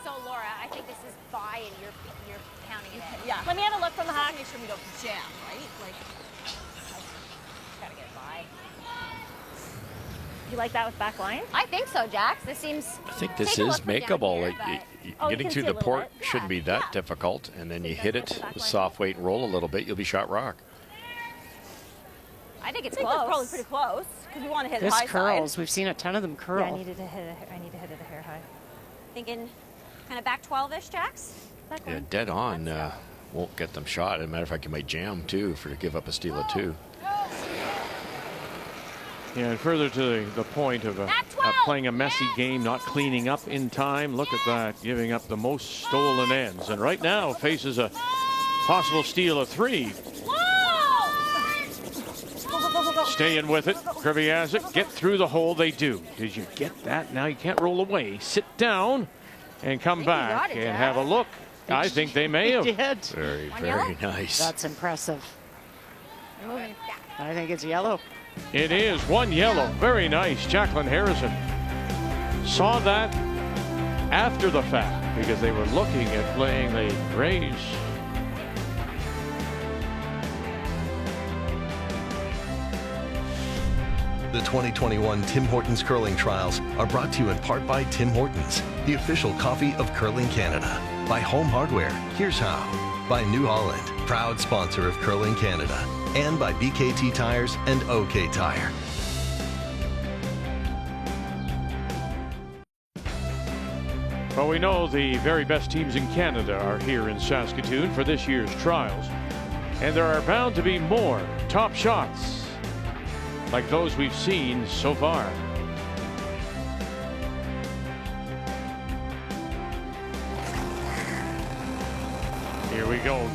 So Laura, I think this is by and you're pounding it in. Yeah. Let me have a look from the Just hawk. make sure we don't jam, right? Like, gotta get by. You like that with back line? I think so, Jax. This seems. I think this Take a look is from down makeable. here, Like but- Oh, you getting can through see the a little port bit. shouldn't be that difficult, and then you hit it with soft weight and roll a little bit, you'll be shot rock. I think it's I think that's close. probably pretty close because we want to hit This high curls. side. We've seen a ton of them curl. Yeah, I need to hit it a hair high. Thinking kind of back 12-ish, Jax. Back Yeah, line. dead on won't get them shot. As a matter of fact, you might jam too for to give up a steal of two. Yeah, and further to the point of playing a messy game, not cleaning up in time. Look at that, giving up the most stolen ends. And right now faces a possible steal of three. Staying with it. Kraviazik, get through the hole. They do. Did you get that? Now you can't roll away. Sit down and come back got it, and have a look. I think they may have. Did. Very, very nice. That's impressive. I think it's yellow. It is one yellow. Very nice. Jacqueline Harrison saw that after the fact because they were looking at playing the raise. The 2021 Tim Hortons Curling Trials are brought to you in part by Tim Hortons, the official coffee of curling Canada. By Home Hardware, here's how. By New Holland, proud sponsor of Curling Canada. And by BKT Tires and OK Tire. Well, we know the very best teams in Canada are here in Saskatoon for this year's trials. And there are bound to be more top shots like those we've seen so far. Here we go.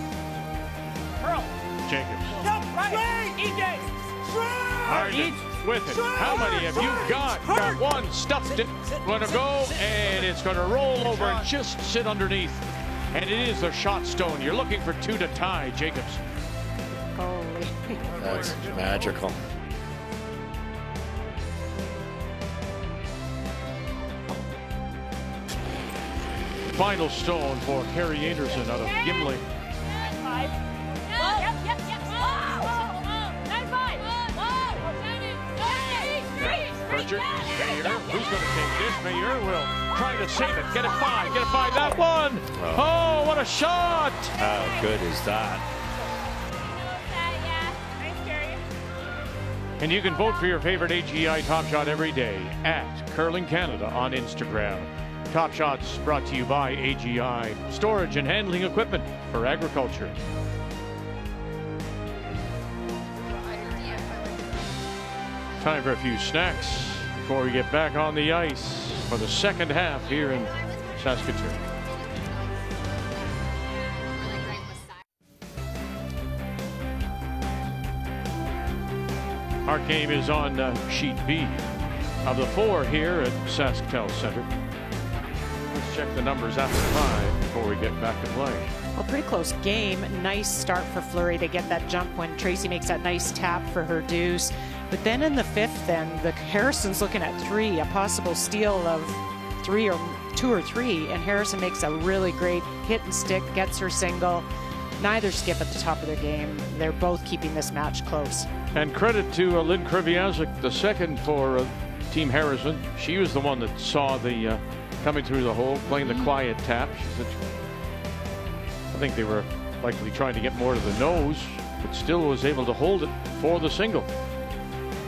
Curl. Jacobs. Yep, right. EJ. Harden with it. How many have you got? Got one, stuffed it. Going to go, and it's going to roll over and just sit underneath. And it is the shot stone. You're looking for two to tie, Jacobs. Holy. That's magical. Final stone for Carrie Anderson out of Gimli. Pritchard, Mayer, who's going to take this? Mayer will try to save it. Get it five, that one. Oh, what a shot. How good is that? And you can vote for your favorite AGI Top Shot every day at Curling Canada on Instagram. Top Shots brought to you by AGI, storage and handling equipment for agriculture. Time for a few snacks before we get back on the ice for the second half here in Saskatoon. Our game is on sheet B of the 4 here at SaskTel Center. Let's check the numbers after 5 before we get back to play. Well, pretty close game. Nice start for Fleury. They get that jump when Tracy makes that nice tap for her deuce. But then in the 5th, the Harrison's looking at 3, a possible steal of 2 or 3, and Harrison makes a really great hit and stick, gets her single. Neither skip at the top of their game. They're both keeping this match close. And credit to Lynn Kreviazik, the second for Team Harrison. She was the one that saw the coming through the hole, playing the quiet tap. She said, I think they were likely trying to get more to the nose, but still was able to hold it for the single.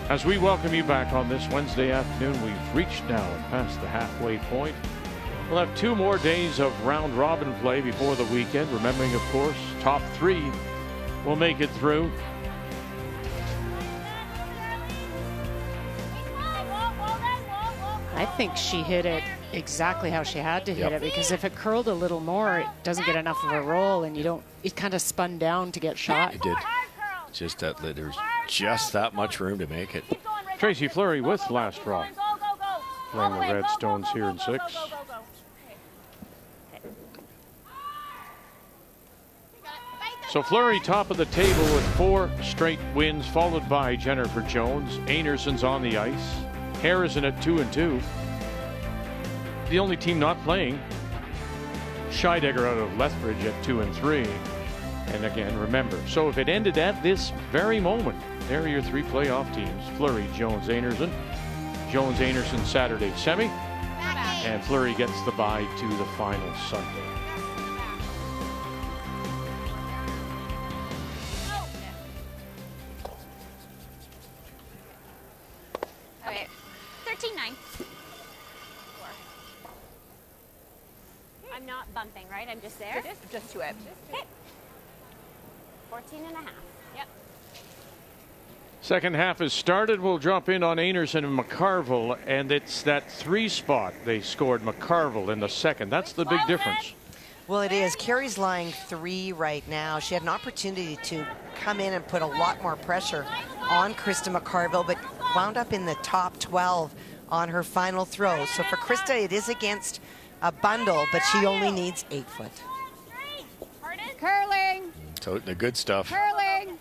As we welcome you back on this Wednesday afternoon, we've reached now past the halfway point. We'll have 2 more days of round robin play before the weekend. Remembering, of course, top 3 will make it through. I think she hit it exactly how she had to hit it, because if it curled a little more, it doesn't get enough of a roll, and it kind of spun down to get shot. It did. Just that there's just that much room to make it. Tracy Fleury with last draw. Playing the Redstones here in 6. So Fleury top of the table with 4 straight wins, followed by Jennifer Jones. Anerson's on the ice. Harrison at 2-2. The only team not playing, Scheidegger out of Lethbridge at 2-3. And again, remember, so if it ended at this very moment, there are your 3 playoff teams. Fleury, Jones, Anderson. Jones, Anderson Saturday semi. And Fleury gets the bye to the final Sunday. Okay, 13-9. I'm not bumping, right? I'm just there? Just to it. Okay. 14 and a half. Yep. Second half has started. We'll drop in on Anerson and McCarville, and it's that 3 spot they scored McCarville in the second. That's the big difference. Well, it is. Carrie's lying 3 right now. She had an opportunity to come in and put a lot more pressure on Krista McCarville, but wound up in the top 12 on her final throw. So for Krista, it is against a bundle, but she only needs 8 foot. Curling. Toting the good stuff. Curling.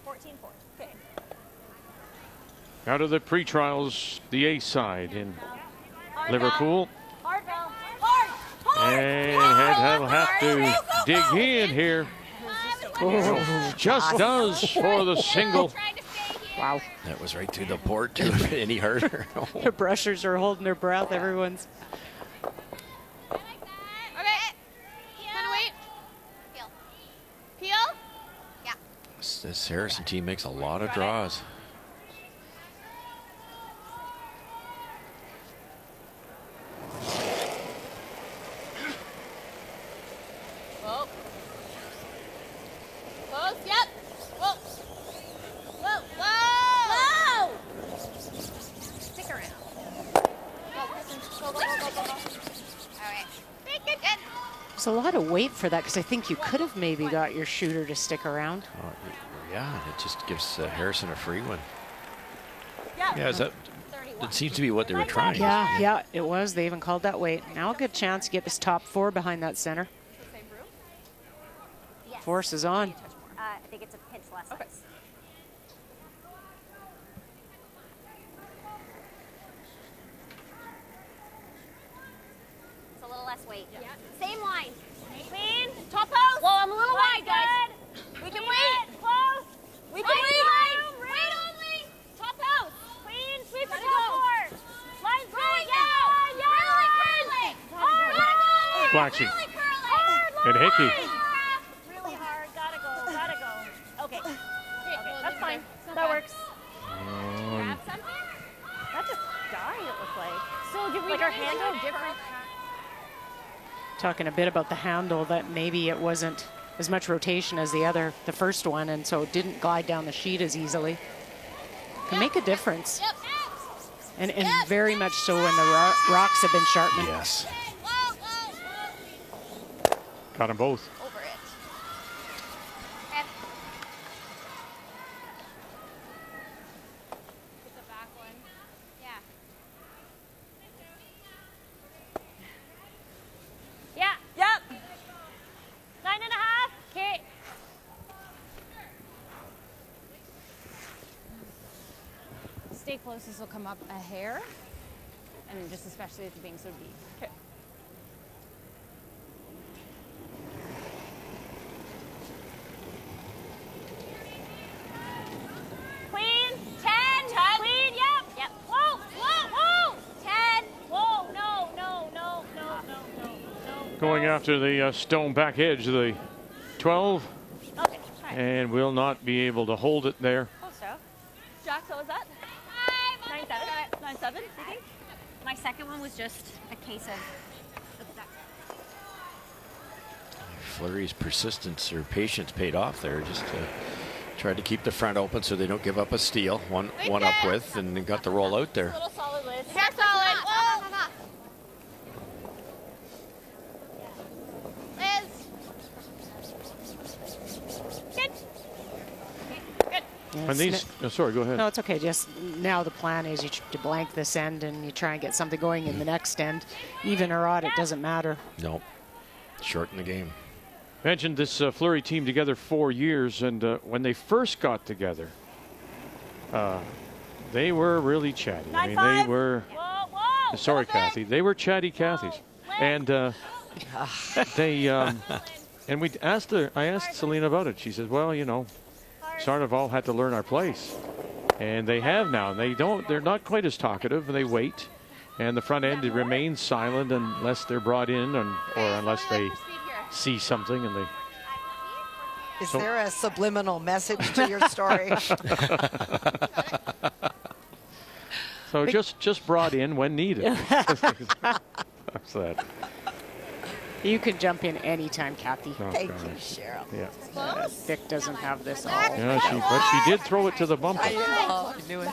14-4. Okay. Out of the pre-trials, the A side in Liverpool. And he'll have to dig in here. Oh, just does for the single. Wow. That was right through the port too. Any harder? The brushers are holding their breath. Everyone's. Peel? Yeah. This Harrison team makes a lot of draws. close. Yep. Whoa. Whoa. Whoa. Whoa. Stick around. Go, Kristen. Go. All right. Good. There's a lot of weight for that because I think you could have maybe got your shooter to stick around. Yeah, it just gives Harrison a free one. Yeah, is that? It seems to be what they were trying. Yeah, it was. They even called that weight. Now a good chance to get this top 4 behind that center. Yes. Force is on. I think it's a pinch less. Okay. It's a little less weight. Yeah. Same line. Clean. Top post. Whoa, I'm a little wide, guys. Good. We can wait. Close. We can wait. Wait only. Top post. Clean. Sweep the Gotta top go. 4. Line's good. Yeah. Really curling. Hard. Flaxy. Really curling. And Hickey. Really hard. Gotta go. Okay. Okay, That's fine. That works. Grab something? That just died, it looks like. So did we Like our handle different? Talking a bit about the handle, that maybe it wasn't as much rotation as the first one, and so it didn't glide down the sheet as easily. Can make a difference. Yep. And very much so when the rocks have been sharpened. Yes. Got them both. Over it. Get the back one. Yeah. Yeah. Yep. 9.5. Okay. Stay close, this will come up a hair. And just especially with it being so deep. Okay. Clean. 10. Clean. Yep. Whoa. 10. Whoa. No. Going after the stone back edge of the 12. Okay. And will not be able to hold it there. Close though. Jack, so was that? 9-7. 9-7, you think? My second one was just a case of. Fleury's persistence or patience paid off there. Just tried to keep the front open so they don't give up a steal. One up with, and they got the roll out there. A little solid Liz. Hair solid. Whoa. Liz. Good. Yeah, And these, sorry, go ahead. No, it's okay. Just now the plan is to blank this end and you try and get something going in the next end. Even or odd, it doesn't matter. No, shorten the game. Mentioned this Fleury team together 4 years, and when they first got together, they were really chatty. I mean, they were. Whoa. Sorry, Kathy. They were chatty Cathys, and they. And we asked her. I asked Selena about it. She said, "Well, you know, sort of all had to learn our place, and they have now. They don't. They're not quite as talkative, and they wait." And the front end remains silent unless they're brought in, or unless they see something and they. Is there a subliminal message to your story? So just brought in when needed. That's that. You can jump in anytime, Kathy. Oh, Thank gosh. you, Cheryl. Yeah. Vic doesn't have this all. Yeah, but she did throw it to the bumper. I know. I knew it.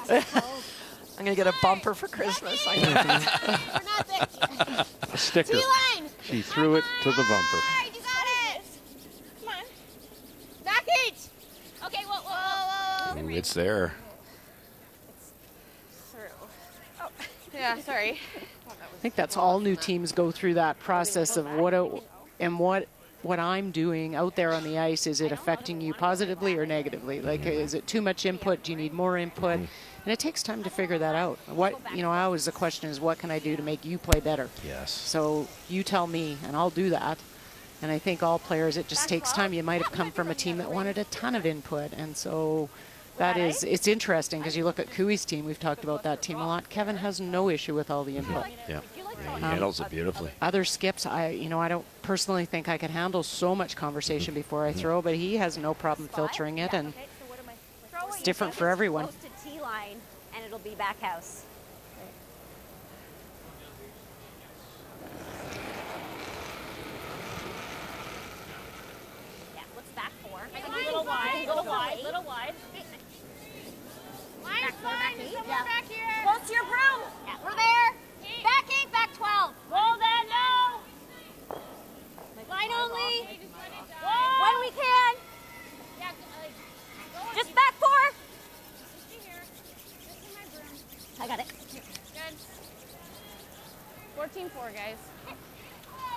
I'm going to get a bumper for Christmas. I know. A sticker. T-line. She threw it to the bumper. You got it. Come on. Back eight. Okay, whoa. Ooh, it's there. Oh, yeah, sorry. I think that's all new teams go through that process of what I'm doing out there on the ice. Is it affecting you positively or negatively? Like, is it too much input? Do you need more input? And it takes time to figure that out. The question is, what can I do to make you play better? Yes. So you tell me, and I'll do that. And I think all players, it just takes time. You might have come from a team that wanted a ton of input, and so it's interesting because you look at Cooey's team. We've talked about that team a lot. Kevin has no issue with all the input. Yeah, he handles it beautifully. Other skips, I don't personally think I could handle so much conversation before I throw, but he has no problem filtering it, and it's different for everyone. Close to T-line, and it'll be back house. Yeah, what's back for? A little wide. little wide. Line's fine. Someone back here. Close to your broom. Yeah, we're there. Back 8, back 12. Roll that, no. Line only. Whoa. When we can. Just back 4. I got it. Good. 14-4, guys.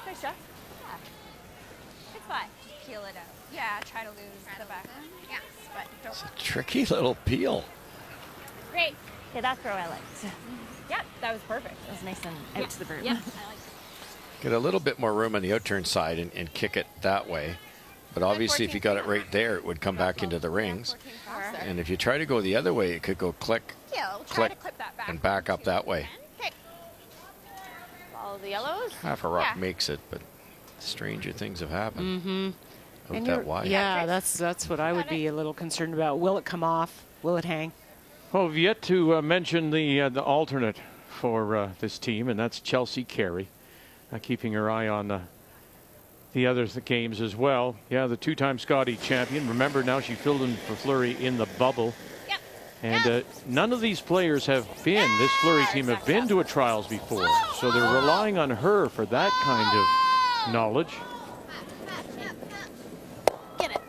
Nice shot. Yeah. Good spot. Peel it out. Yeah, try to lose the back. Yes, but don't. It's a tricky little peel. Great. Okay, that throw I liked. Yep, that was perfect. That was nice and out to the broom. Yep. Get a little bit more room on the outturn side and kick it that way. But obviously, if you got it right there, it would come back into the rings. And if you try to go the other way, it could go click, Yeah, we'll try click, to clip that back. and back up that way. Okay. Follow the yellows. Half a rock Yeah. makes it, but stranger things have happened. Mm-hmm. Out that wide. Yeah, that's what I would be a little concerned about. Will it come off? Will it hang? Well, we've yet to mention the alternate for this team, and that's Chelsea Carey, keeping her eye on the other games as well. Yeah, the two-time Scotty champion. Remember, now she filled in for Fleury in the bubble. Yep. And none of these players have been, this Fleury team have been to a trials before. So they're relying on her for that kind of knowledge. Get it.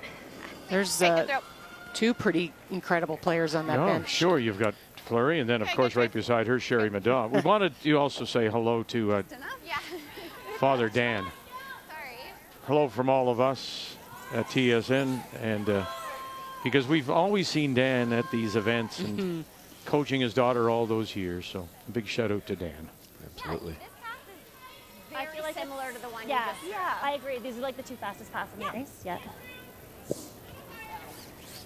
There's Take the throw. two pretty incredible players on that No, bench. sure, you've got Fleury, and then, of course, right beside her, Sherry Maddaw. We wanted to also say hello to Enough? Yeah. Father Dan. Sorry. Hello from all of us at TSN, and because we've always seen Dan at these events and coaching his daughter all those years, so a big shout out to Dan. Absolutely. I feel like similar to the one Yeah, you just. yeah, I agree. These are like the two fastest passes in the race. Yeah.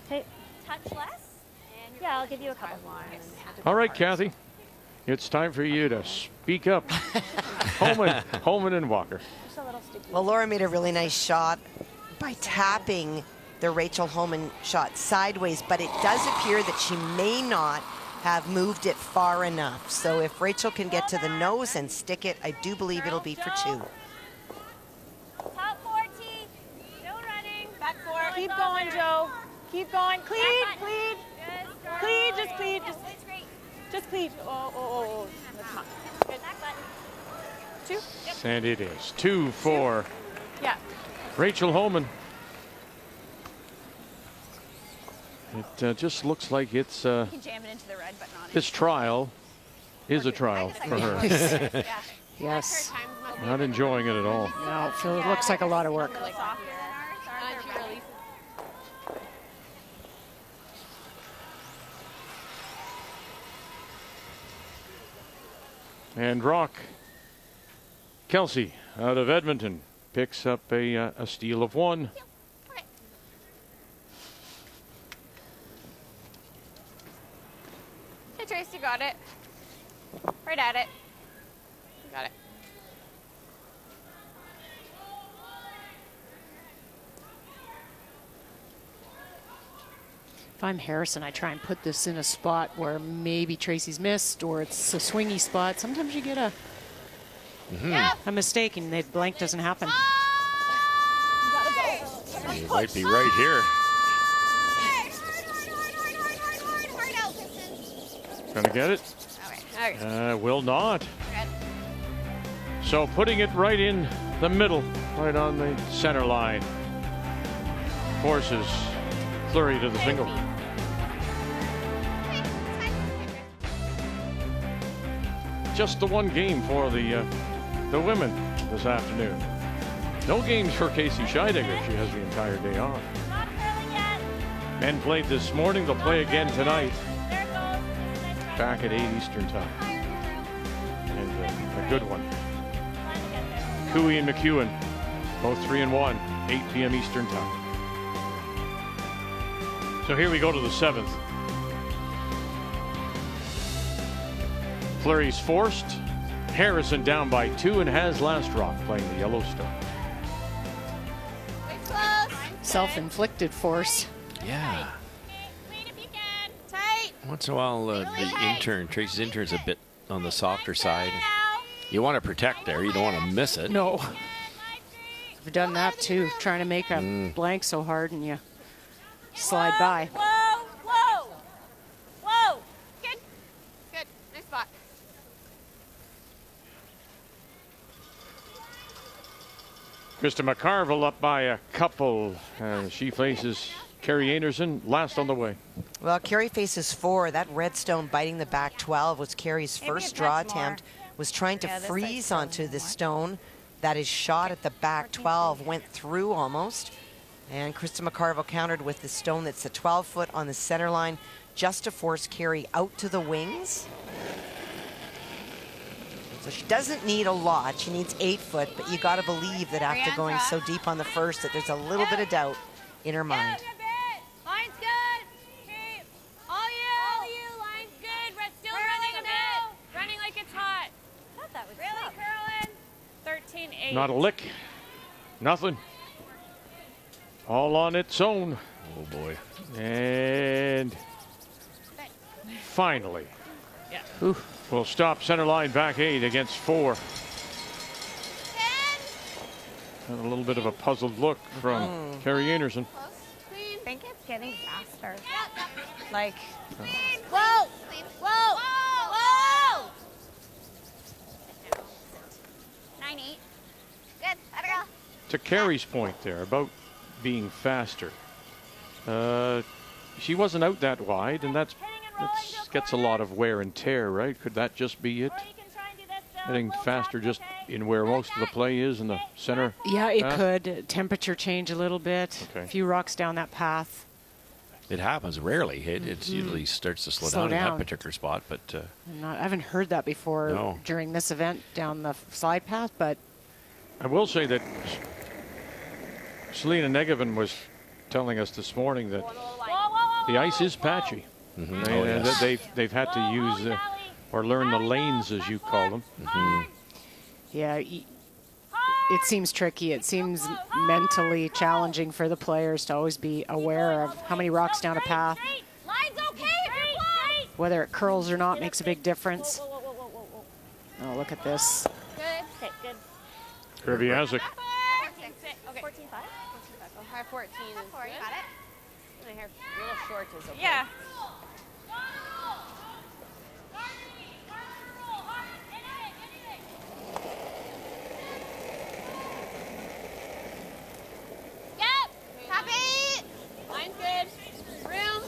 Okay. Touch less. Yeah, I'll give you a couple. All right, Kathy, it's time for you to speak up. Holman and Walker. Just a little sticky. Well, Laura made a really nice shot by tapping the Rachel Holman shot sideways, but it does appear that she may not have moved it far enough. So if Rachel can get to the nose and stick it, I do believe it'll be for 2. Top 40. Still running. Back 4. Keep going, Joe. Keep going. Cleat, cleat. Cleat, just cleat. Just cleat. Oh. That's not. Good. 2. Yep. And it is 2 for Yeah. Rachel Holman. It just looks like it's You can jam it into the red, but not this trial is a trial for her. Yes. Not enjoying it at all. No, it looks like a lot of work. And Rock Kelsey out of Edmonton picks up a steal of 1. Hey, Trace, you got it. Right at it. You got it. If I'm Harrison, I try and put this in a spot where maybe Tracy's missed or it's a swingy spot. Sometimes you get a mistake and the blank doesn't happen. You might be right here. Gonna get it? Will not. So putting it right in the middle, right on the center line. Forces Fleury to the single. Just the one game for the women this afternoon. No games for Casey Scheidegger. She has the entire day off. Men played this morning. They'll play again tonight. Back at 8 Eastern time. And a good one. Cooey and McEwen, both 3-1, 8 p.m. Eastern time. So here we go to the 7th. Fleury's forced. Harrison down by 2 and has Last Rock playing the Yellowstone. Self-inflicted force. Yeah. Tight. Once in a while, the intern, Tracy's intern's a bit on the softer side. You want to protect there. You don't want to miss it. No. I've done that too, trying to make a blank so hard and you slide by. Whoa! Krista McCarville up by a couple. She faces Carrie Anderson last on the way. Well, Carrie faces 4. That redstone biting the back 12 was Carrie's first draw attempt. Was trying to freeze onto the stone. That is shot at the back 12, went through almost. And Krista McCarville countered with the stone that's a 12-foot on the center line just to force Carrie out to the wings. So she doesn't need a lot. She needs 8 foot, but you got to believe that after going so deep on the first that there's a little bit of doubt in her mind. Line's good. Okay. All you. Line's good. Red's still running a bit. Running like it's hot. I thought that was really curling. 13-8. Not a lick. Nothing. All on its own. Oh, boy. And finally, we'll stop center line back 8 against 4. And a little bit of a puzzled look from Carrie Anderson. I think it's getting faster. Like, Whoa! Whoa! Whoa! 9-8. Good. Better go. To Carrie's point there about being faster, she wasn't out that wide, and that gets a lot of wear and tear, right? Could that just be it? Getting faster just in where most of the play is in the center? Yeah, it could. Temperature change a little bit. A few rocks down that path. It happens rarely. It usually starts to slow down in that particular spot, but I haven't heard that before during this event down the slide path, but I will say that Selena Negevin was telling us this morning that the ice is patchy. They've had to use or learn the lanes, as you call them. Yeah, it seems tricky. It seems mentally challenging for the players to always be aware of how many rocks down a path. Whether it curls or not makes a big difference. Oh, look at this. Good. Okay, good. Krivyazik. Okay. 14-5. Oh, high 14 is good. Got it. My hair a little short is okay. Yeah. Happy. Line's good. Room.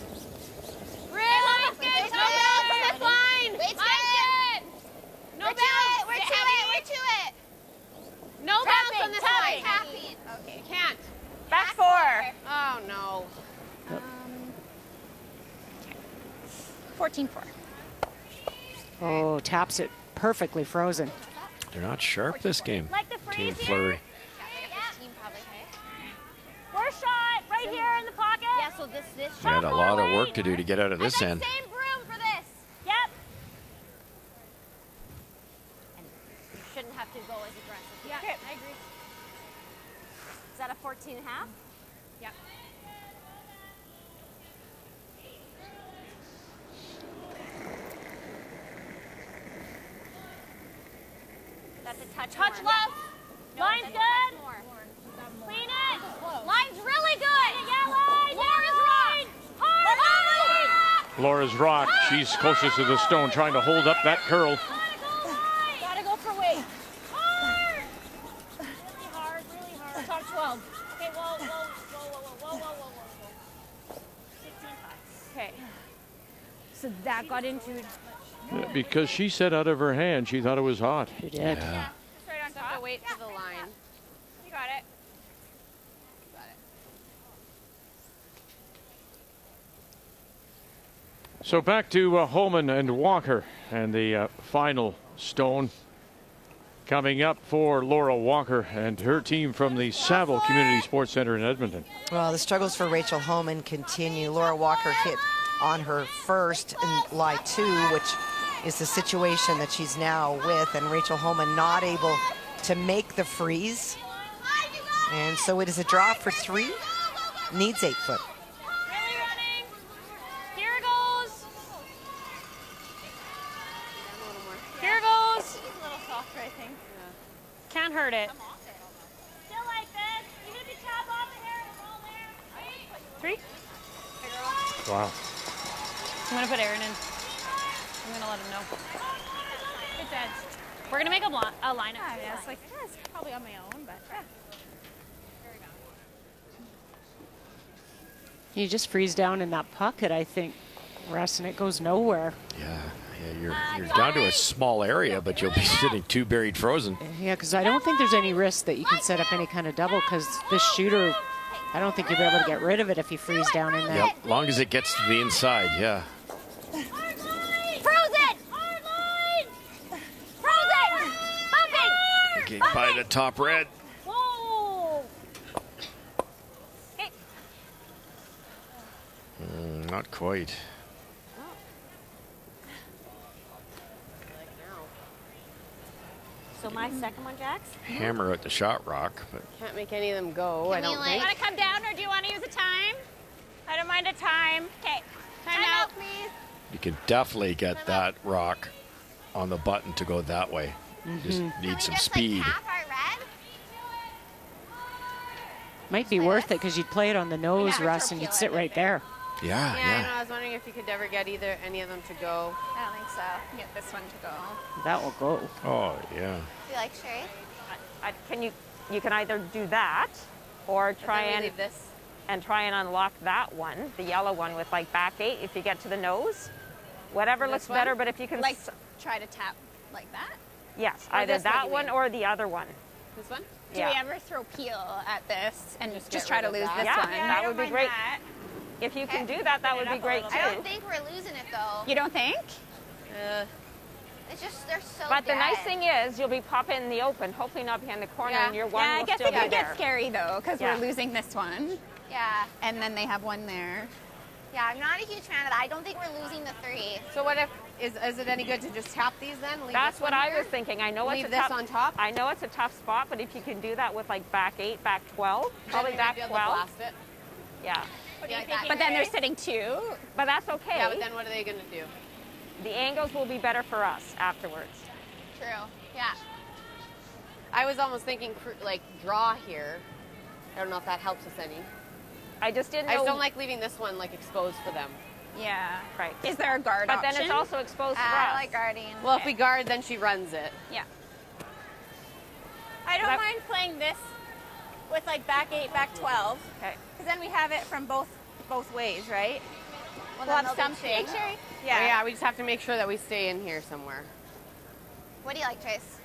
Line's good. No bounce on this line. Line's good. No bounce. We're to it. No bounce on this line. Tapping. Okay. Can't. Back 4. Oh, no. 14-4. Oh, taps it perfectly frozen. they're not sharp this game. Like the Team freeze Fleury. We're shot right here in the pocket. Yeah, so this They had a lot of work to do to get out of this end. Same room for this. Yep. And you shouldn't have to go as aggressive. Yeah, Okay. I agree. Is that a 14.5? Yep. That's a touch Touch more. left. No, Line's that's a good. touch more. Clean it. Line's really good. Yeah, line. Laura's line. Hard. Laura's rock. She's closest to the stone, trying to hold up that curl. Gotta go for weight. Hard. Really hard, really hard. Top 12. Okay, whoa. 16-5. Okay. So that got into. Yeah, because she said out of her hand she thought it was hot. She did. Yeah. Just right on top. Wait for the line. You got it. So back to Holman and Walker, and the final stone coming up for Laura Walker and her team from the Saville Community Sports Center in Edmonton. Well, the struggles for Rachel Holman continue. Laura Walker hit on her first in lie 2, which is the situation that she's now with, and Rachel Holman not able to make the freeze. And so it is a draw for 3, needs 8 foot. Really running. Here it goes. Here it goes. It's a little softer, I think. Can't hurt it. Still like this. Even if you tap off the hair, it's all there. 3. Wow. I'm gonna put Aaron in. I'm gonna let him know. It's edge. We're gonna make a lineup. Yeah, it's like, it's probably on my own, but yeah. You just freeze down in that pocket, I think, Russ, and it goes nowhere. Yeah, you're down to a small area, but you'll be sitting too buried frozen. Yeah, because I don't think there's any risk that you can set up any kind of double, because this shooter, I don't think you'll be able to get rid of it if you freeze down in there. Yep, long as it gets to the inside, yeah. Frozen! Frozen! Bumping! Okay, by the top red. Whoa! Okay. Not quite. So my second one, Jax? Hammer at the shot rock, but Can't make any of them go, I don't think. Want to come down, or do you want to use a time? I don't mind a time. Okay. Time out, please. you can definitely get that rock on the button to go that way. Just need some speed. Might be worth it because you'd play it on the nose, Russ, and you'd sit right there. Yeah, I know. I was wondering if you could ever get any of them to go. I don't think so. Get this one to go. That will go. Oh, yeah. Do you like Sherry? You can either do that or try and leave this. and try and unlock that one, the yellow one with like back 8 if you get to the nose. Whatever This looks one? better, but if you can Like try to tap like that? yes, Or either this one, that you one mean? or the other one. This one? Do Yeah. we ever throw peel at this and Just just get try to rid of lose that? this Yeah, one? that would be great. If you can do that, that would be great too. I don't think we're losing it though. You don't think? It's just they're so But the dead. nice thing is you'll be popping in the open, hopefully not behind the corner, and your one I will guess still it be could there. get scary though, because Yeah. we're losing this one. Yeah. And then they have one there. Yeah, I'm not a huge fan of that. I don't think we're losing the 3. So what if, is it any good to just tap these then? Leave That's this what one I here? was thinking. I know Leave it's a this tough, on top? I know it's a tough spot, but if you can do that with like back 8, back 12, probably Then we might back be able to 12. blast it. Yeah. But then they're sitting 2. But that's okay. Yeah, but then what are they going to do? The angles will be better for us afterwards. True. Yeah. I was almost thinking like draw here. I don't know if that helps us any. I just didn't I just know- don't like leaving this one like exposed for them. Yeah. Right. Is there a guard But then option? it's also exposed for I us. like guarding. Well, if we guard, then she runs it. Yeah. I don't mind playing this with like back 8, back 12. Okay. Because then we have it from both ways, right? Well, We'll then have they'll be something. cheap. Sherry? Yeah. Yeah, we just have to make sure that we stay in here somewhere. What do you like, Trace?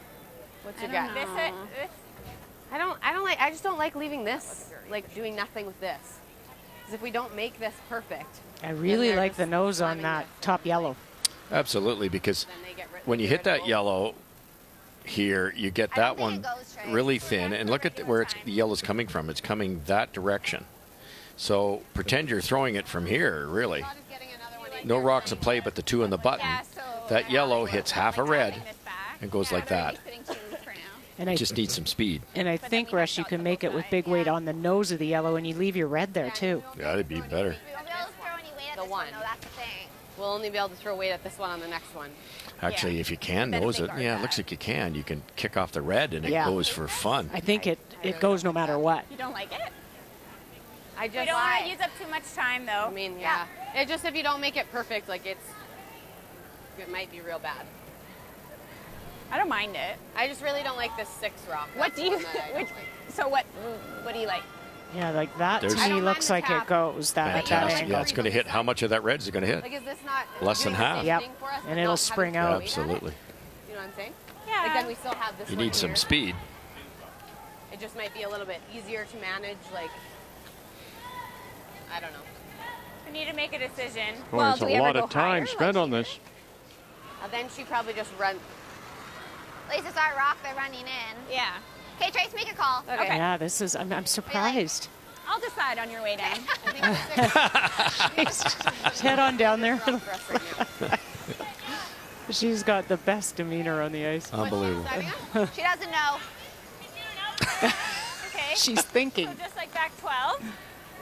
What's I your don't gut? know. I just don't like leaving this, like doing nothing with this. Because if we don't make this perfect, I really like the nose on that top yellow. Absolutely, because when you hit that yellow here, you get that one really thin. And look at where the yellow's coming from. It's coming that direction. So pretend you're throwing it from here, really. No rocks to play but the 2 on the button. That yellow hits half a red and goes like that. And It just needs some speed. And I think, Rush, you can make it with big weight on the nose of the yellow, and you leave your red there too. Yeah, that'd be better. We won't be able to throw any weight at The this one, one. though. That's the thing. we'll only be able to throw weight at this one on the next one. Actually, if you can Then if nose they it, guard yeah, that. it looks like you can. You can kick off the red and it Yeah. goes for fun. I think it goes no matter what. You don't like it? I We just don't want to use up too much time, though. I mean, yeah. It just if you don't make it perfect, like it might be real bad. I don't mind it. I just really don't like this 6 rock. What That's do you? one that I don't Which, like. so what? What do you like? Yeah, like that There's- to I me don't looks mind like the it tap. goes that Fantastic. angle. Yeah, it's going to hit. How much of that red is it going to hit? Like, is this not Less than doing the half. same Yep. thing for us, but And it'll not spring having to out. throw weight at it? Absolutely. You know what I'm saying? Yeah. Like then we still have this You one need some here. speed. It just might be a little bit easier to manage. Like, I don't know. We need to make a decision. Boy, Well, it's do a we ever lot go of time higher? spent on this. Then she probably just run. At least it's our rock they're running in. Yeah. Okay, Trace, make a call. Okay. Yeah, this is. I'm surprised. I'll decide on your way down. Just head on down there. For us right now. She's got the best demeanor on the ice. Unbelievable. She doesn't know. Okay. She's thinking. So just like back 12. Is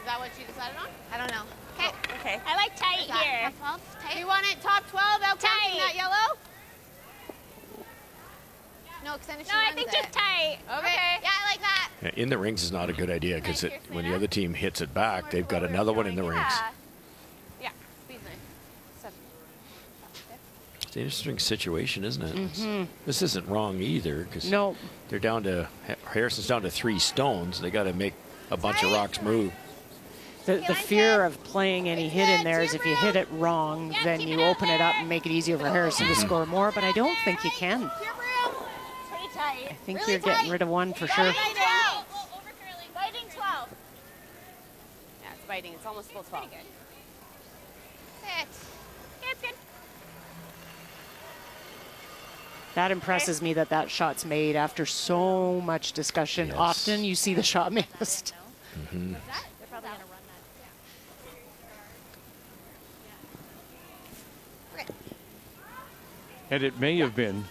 that what she decided on? I don't know. Okay. Okay. I like tight here. Top 12? Tight? You want it top 12 out counting that yellow? No, because then if No, she I runs think it. just tight. Okay. Yeah, I like that. Yeah, in the rings is not a good idea because when the other team hits it back, they've got another one in the rings. Yeah. Yeah. Speed's nice. It's an interesting situation, isn't it? This isn't wrong either because No. they're down to Harrison's down to 3 stones. They got to make a bunch of rocks move. The fear of playing any hit in there is if you hit it wrong, then you open it up and make it easier for Harrison to score more, but I don't think you can. I think you're getting rid of one for sure. Biting 12. Yeah, it's biting. It's almost full 12. Sit. It's good. That impresses me that shot's made after so much discussion. Yes. Often you see the shot missed. Mm-hmm. They're probably going to run that. And it may have been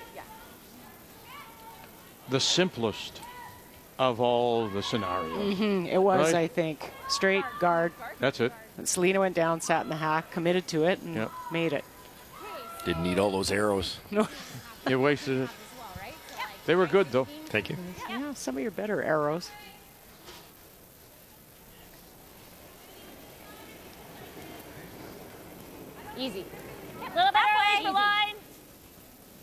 the simplest of all the scenarios. It was, Right? I think. Straight guard. That's it. And Selena went down, sat in the hack, committed to it, and made it. Didn't need all those arrows. No. You wasted it. They were good, though. Thank you. Yeah, some of your better arrows. Easy. A little bit early, the line.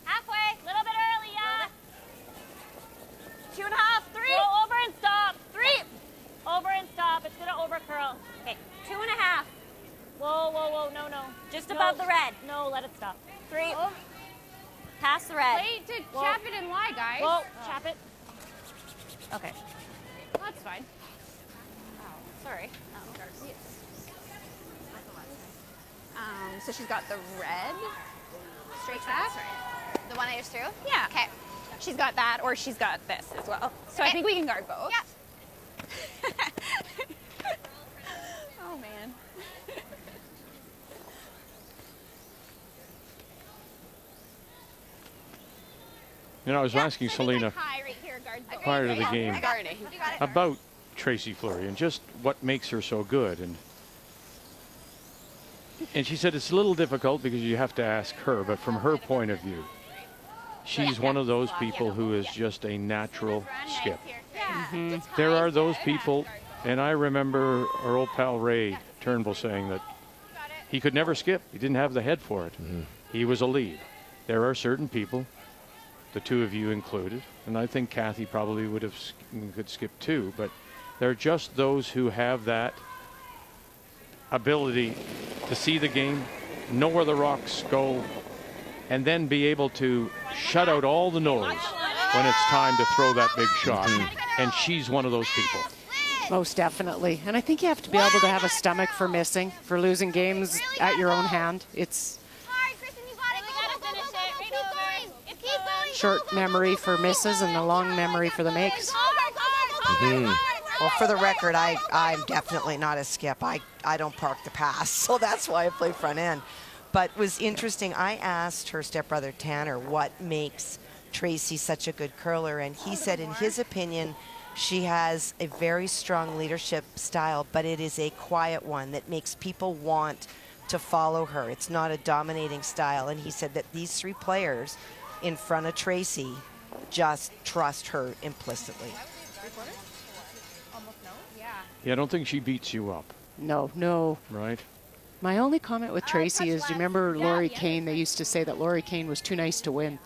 Halfway. A little bit early, yeah. 2.5, 3. Go over and stop. 3. Over and stop. It's going to over curl. Okay, 2.5. Whoa, whoa, whoa. No, no. Just No. above the red. No, let it stop. 3. Past the red. Wait to chap it and lie, guys. Whoa, chap it. Okay. That's fine. Sorry. So she's got the red. Straight tap. The one I just threw? Yeah. Okay. She's got that, or she's got this as well. So I think we can guard both. Yeah. Oh, man. You know, I was asking Selena High right here, guard. prior to the game Guarding. You got it. about Tracy Fleury and just what makes her so good. And she said it's a little difficult because you have to ask her, but from her point of view, she's one of those people who is just a natural skip. There are those people, and I remember our old pal Ray Turnbull saying that he could never skip. He didn't have the head for it. He was a lead. There are certain people, the two of you included, and I think Kathy probably could skip too, but there are just those who have that ability to see the game, know where the rocks go, and then be able to shut out all the noise when it's time to throw that big shot. And she's one of those people. Most definitely. And I think you have to be able to have a stomach for missing, for losing games at your own hand. It's short memory for misses and a long memory for the makes. Well, for the record, I'm definitely not a skip. I don't park the pass, so that's why I play front end. But it was interesting. I asked her stepbrother Tanner what makes Tracy such a good curler, and he said in his opinion she has a very strong leadership style, but it is a quiet one that makes people want to follow her. It's not a dominating style, and he said that these three players in front of Tracy just trust her implicitly. Yeah, I don't think she beats you up. No, no. Right? My only comment with Tracy is, do you remember Laurie Kane? They used to say that Laurie Kane was too nice to win.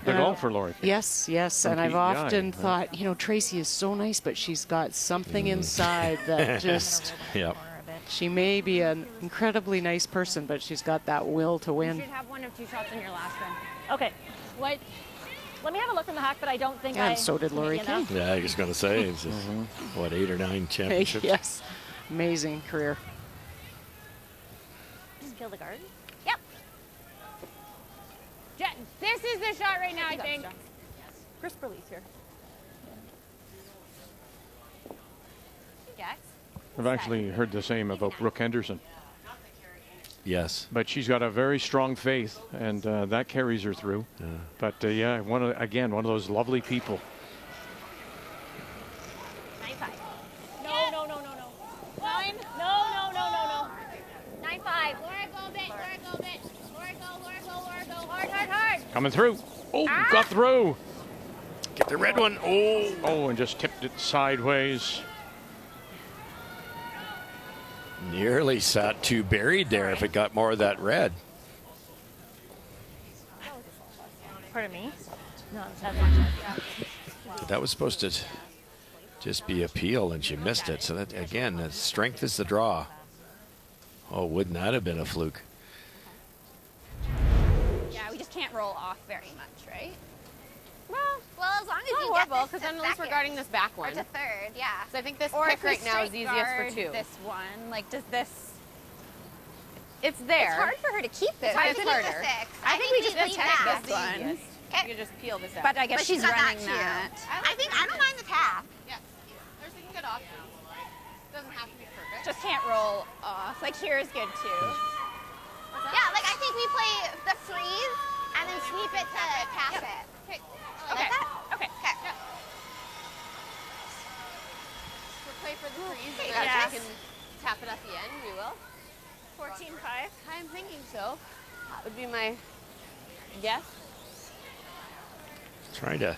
The golfer, Laurie Kane. Yes, yes. From And I've PEI, often thought, you know, Tracy is so nice, but she's got something inside that just... Yep. She may be an incredibly nice person, but she's got that will to You win. should have one of two shots in your last run. Okay. What? Let me have a look from the hack, but I don't think And so did Laurie Kane. Yeah, I was going to say, it's just, what, 8 or 9 championships? Yes. Amazing career. Just kill the guard. Yep. This is the shot right now, I think. Crisp release here. Jax. I've actually heard the same about Brooke Henderson. Yes. But she's got a very strong faith, and that carries her through. Yeah. But, yeah, one of those lovely people. 9-5. No, no, no, no, no. 9. No, no, no, no, no. 9-5. Laura, go a bit. Laura, go a bit. Laura, go. Hard, hard, hard. Coming through. Oh, got through. Get the red one. Oh, and just tipped it sideways. Nearly sat too buried there if it got more of that red. Pardon me? No, That was supposed to just be appeal, and she missed it. So that, again, the strength is the draw. Oh, wouldn't that have been a fluke? Yeah, we just can't roll off very much, right? Well, as long as Not you horrible, get because this then to at least we're second. guarding this back Or one. to third, yeah. So I think this Or pick if we right now is straight easiest for guard 2. this one, like, does this... It's there. It's hard for her to keep this. It's hard to keep keep the harder. 6. I think we just leave attack that. this one. Okay. You can just peel this out. But I guess she's got running that. I think I don't mind the tap. Yeah. There's you can get off. Doesn't have to be perfect. Just can't roll off. Like here is good too. Yeah, like I think we play the freeze and then sweep it to tap it. Okay. Okay. Okay. Okay. We'll play for the freeze and Okay, then yes. we can tap it at the end. We will. 14-5. I'm thinking so. That would be my guess. Trying to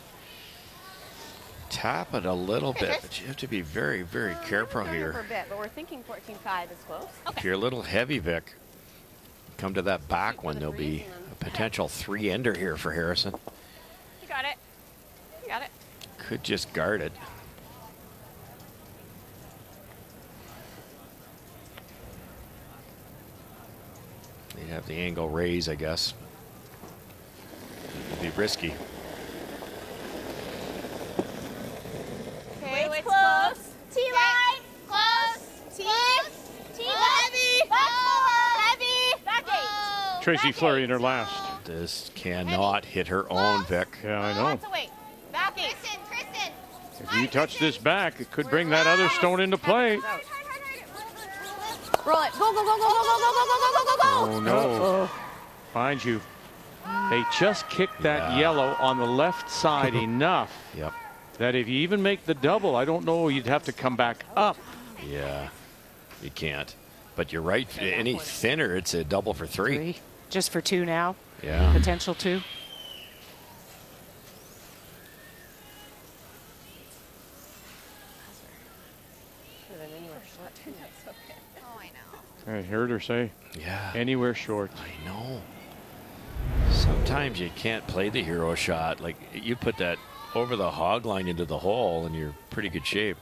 tap it a little Okay, bit, Chris. but you have to be very, very careful For a here. bit, but we're thinking 14-5 is close. If you're a little heavy, Vic, come to that back one, there'll be a potential 3-ender here for Harrison. You got it. You got it. Could just guard it. They have the angle raise, I guess. It'd be risky. Okay, it's close. T-line. Close. T. Heavy. Heavy. Back 8. Tracy Fleury in her last. This cannot hit her own, Vic. Yeah, I know. Lots of weight. Back 8. Kristen. If you touch this back, it could bring that other stone into play. Roll it. Go, go, go, go, go, go, go, go, go, go, go, go. Oh, no. Mind you, they just kicked that yellow on the left side enough that if you even make the double, I don't know, you'd have to come back up. Yeah, you can't. But you're right. Any thinner, it's a double for 3. Just for 2 now. Yeah. Potential 2. Oh, I know. I heard her say, yeah, anywhere short. I know. Sometimes you can't play the hero shot. Like, you put that over the hog line into the hole, and you're pretty good shape.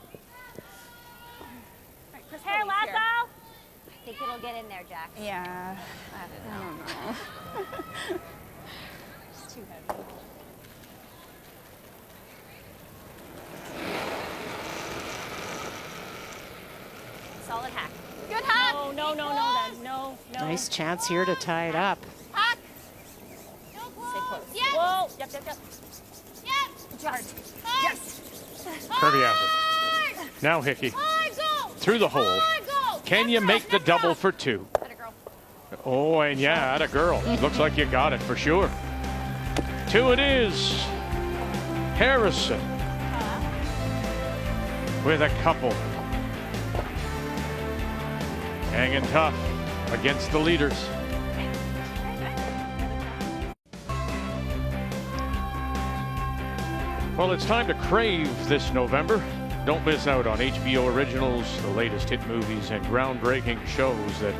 Hey, Lasso! I think it'll get in there, Jack. Yeah. I don't know. It's too heavy. Solid hack. Good hack. No, no, no, no, then. No, no. Nice chance here to tie it up. Hack. Stay close. Yep. Whoa. Yep, yep, yep. Yep. Hard. Yes. Curvy effort. Now Hickey. Hard, go. Through the hole. Hard, go. Can you make the double for 2? Atta girl. Oh, and yeah, atta girl. Looks like you got it for sure. 2 it is. Harrison with a couple. Hanging tough against the leaders. Well, it's time to crave this November. Don't miss out on HBO Originals, the latest hit movies, and groundbreaking shows that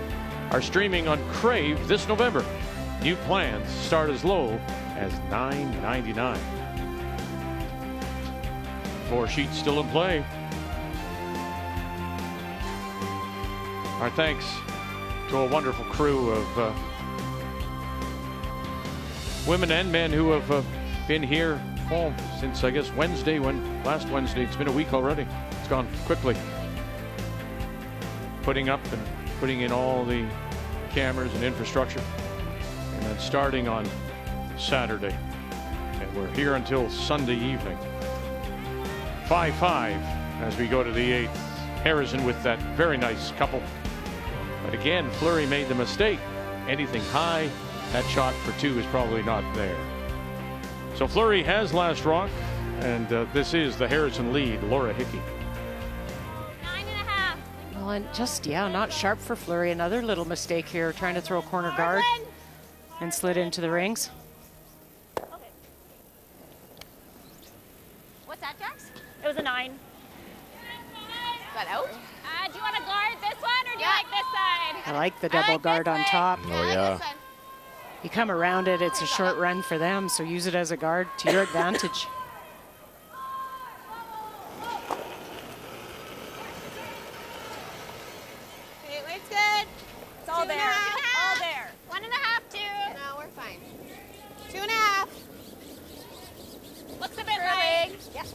are streaming on Crave this November. New plans start as low as $9.99. 4 sheets still in play. Our thanks to a wonderful crew of women and men who have been here since, I guess, last Wednesday. It's been a week already. It's gone quickly. Putting up and putting in all the cameras and infrastructure. And then starting on Saturday. And we're here until Sunday evening. 5-5 as we go to the 8th. Harrison with that very nice couple. But again, Fleury made the mistake. Anything high, that shot for 2 is probably not there. So Fleury has last rock, and this is the Harrison lead, Laura Hickey. 9.5. Well, and just, not sharp for Fleury. Another little mistake here, trying to throw a corner guard and slid into the rings. What's that, Jax? It was a 9. Is that out? Do you want to guard this one or do you like this side? I like the double guard on top. Oh, yeah. You come around it, it's a short run for them, so use it as a guard to your advantage. there. All there. 1.5, 2. No, we're fine. 2.5. Looks a bit big. Yep.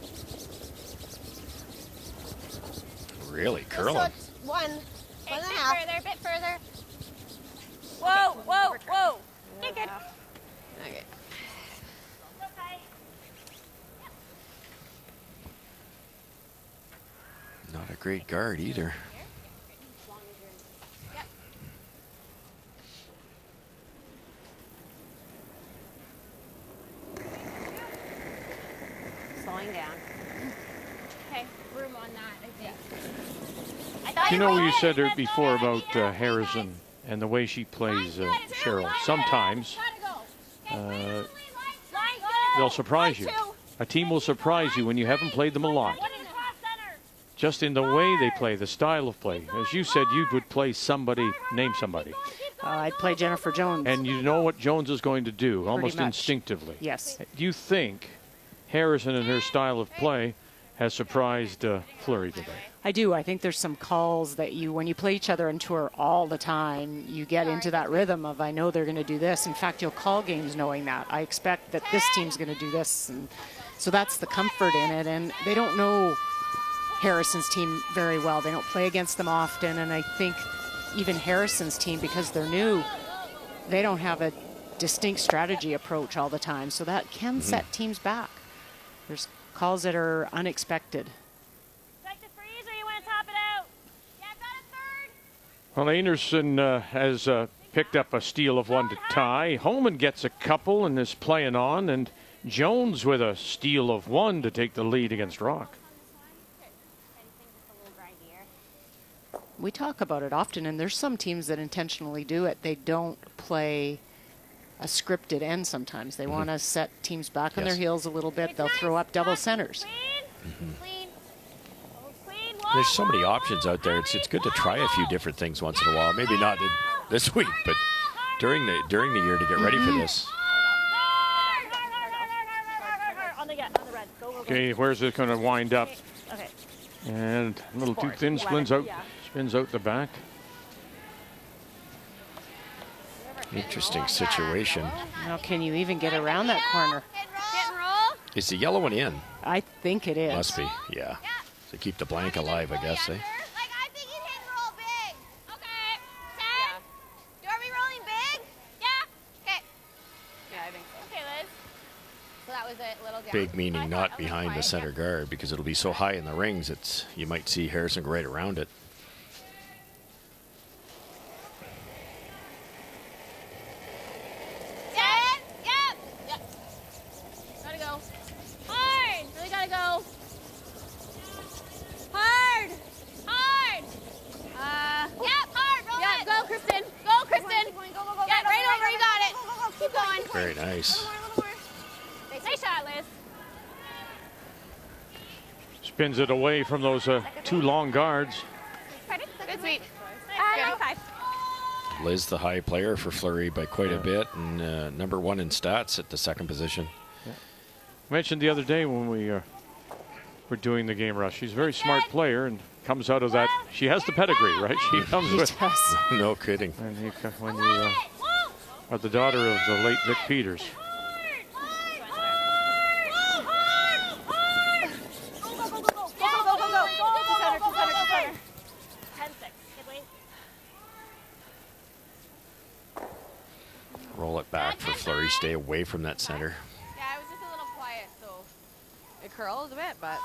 Really curling. So it's 1.5. A bit further. Whoa, whoa, whoa. Okay, good. Okay. Not a great guard either. Slowing down. Okay, room on that, I think. You know, you said it before about Harrison and the way she plays Cheryl. Sometimes they'll surprise you. A team will surprise you when you haven't played them a lot. Just in the way they play, the style of play. As you said, you would play somebody, name somebody. I'd play Jennifer Jones. And you know what Jones is going to do, almost much. instinctively. Yes. Do you think Harrison and her style of play has surprised Fleury today? I do. I think there's some calls that when you play each other on tour all the time, you get into that rhythm of, I know they're going to do this. In fact, you'll call games knowing that. I expect that this team's going to do this. And so that's the comfort in it. And they don't know Harrison's team very well. They don't play against them often. And I think even Harrison's team, because they're new, they don't have a distinct strategy approach all the time. So that can set teams back. There's calls that are unexpected. Well, Anderson has picked up a steal of 1 to tie. Holman gets a couple and is playing on. And Jones with a steal of 1 to take the lead against Rock. We talk about it often, and there's some teams that intentionally do it. They don't play a scripted end sometimes. They want to set teams back on their heels a little bit. They'll throw up double centers. There's so many options out there. It's good to try a few different things once in a while. Maybe not this week, but during the year to get ready for this. Okay, where's it going to wind up? Okay. And a little too thin, spins out the back. Interesting situation. How can you even get around that corner? Is the yellow one in? I think it is. Must be, yeah. To keep the blank alive, I guess, eh? Like, I think he's hitting roll big. Okay. 10? You want me rolling big? Yeah. Okay. Yeah, I think so. Okay, Liz. So that was it, little down. Big meaning not behind the center guard, because it'll be so high in the rings, you might see Harrison go right around it. Very nice. Nice shot, Liz. Spins it away from those 2 long guards. Good sweep. High five. Liz, the high player for Fleury by quite a bit, and #1 in stats at the second position. Mentioned the other day when we were doing the game rush, she's a very smart player and comes out of that. She has the pedigree, right? She comes with. No kidding. And when you are the daughter of the late Vic Peters. Roll it back for Fleury. Stay away from that center. Yeah, it was just a little quiet, so it curled a bit, but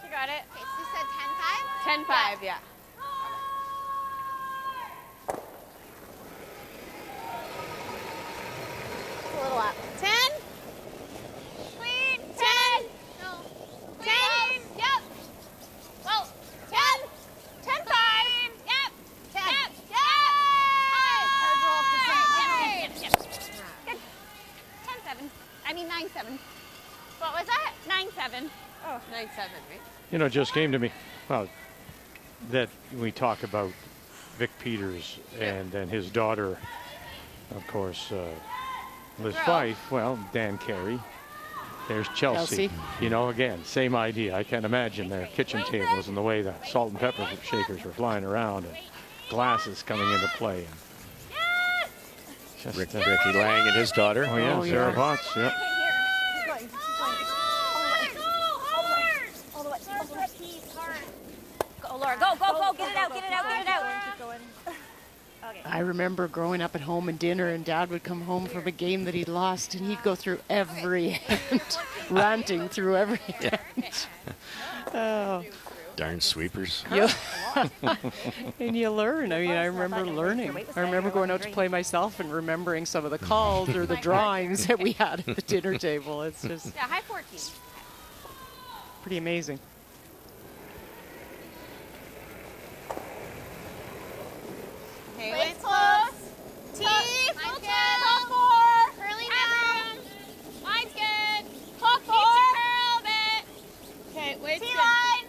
She got it. Okay, so you said 10-5? 10-5, yeah. A little up. 10? Clean. 10. No. 10. Yep. Well, 10. 10-5. Yep. 10. Yep. Yep. Hard roll. Yep. Good. 10-7. I mean 9-7. What was that? 9-7. Oh, 9-7, right? You know, it just came to me, well, that we talk about Vic Peters and his daughter, of course, Liz Fife, well, Dan Carey. There's Chelsea. You know, again, same idea. I can't imagine their kitchen tables and the way the salt and pepper shakers were flying around. And glasses coming into play. Just Ricky Lang and his daughter. Oh, yeah, Sarah Potts. Yep. Go, Laura. Go, go, go. Get it out, get it out, get it out. I remember growing up at home and dinner, and Dad would come home from a game that he'd lost, and he'd go through every hand, ranting through every hand. Oh. Darn sweepers. And you learn. I mean, I remember learning. I remember going out to play myself and remembering some of the calls or the drawings that we had at the dinner table. It's just high 14. pretty amazing. Okay, wait's close. T, full top 4. Curling down. Line's good. Top 4. Curl a bit. Okay, wait. T line.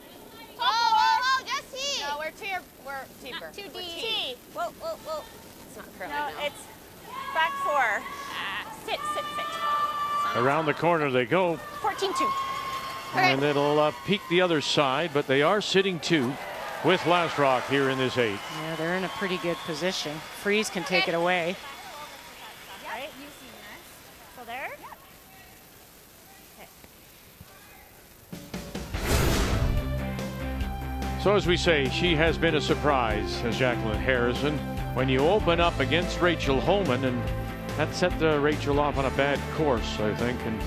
Oh, just T. No, we're deeper. Too deep. T. Whoa, whoa, whoa. It's not curling No, now. it's back 4. Sit, sit, sit. Around the corner they go. 14-2. And it'll peek the other side, but they are sitting 2 with Last Rock here in this 8. Yeah, they're in a pretty good position. Freeze can take it away. Right? You see this. So there? So as we say, she has been a surprise, as Jacqueline Harrison, when you open up against Rachel Holman, and that set Rachel off on a bad course, I think, and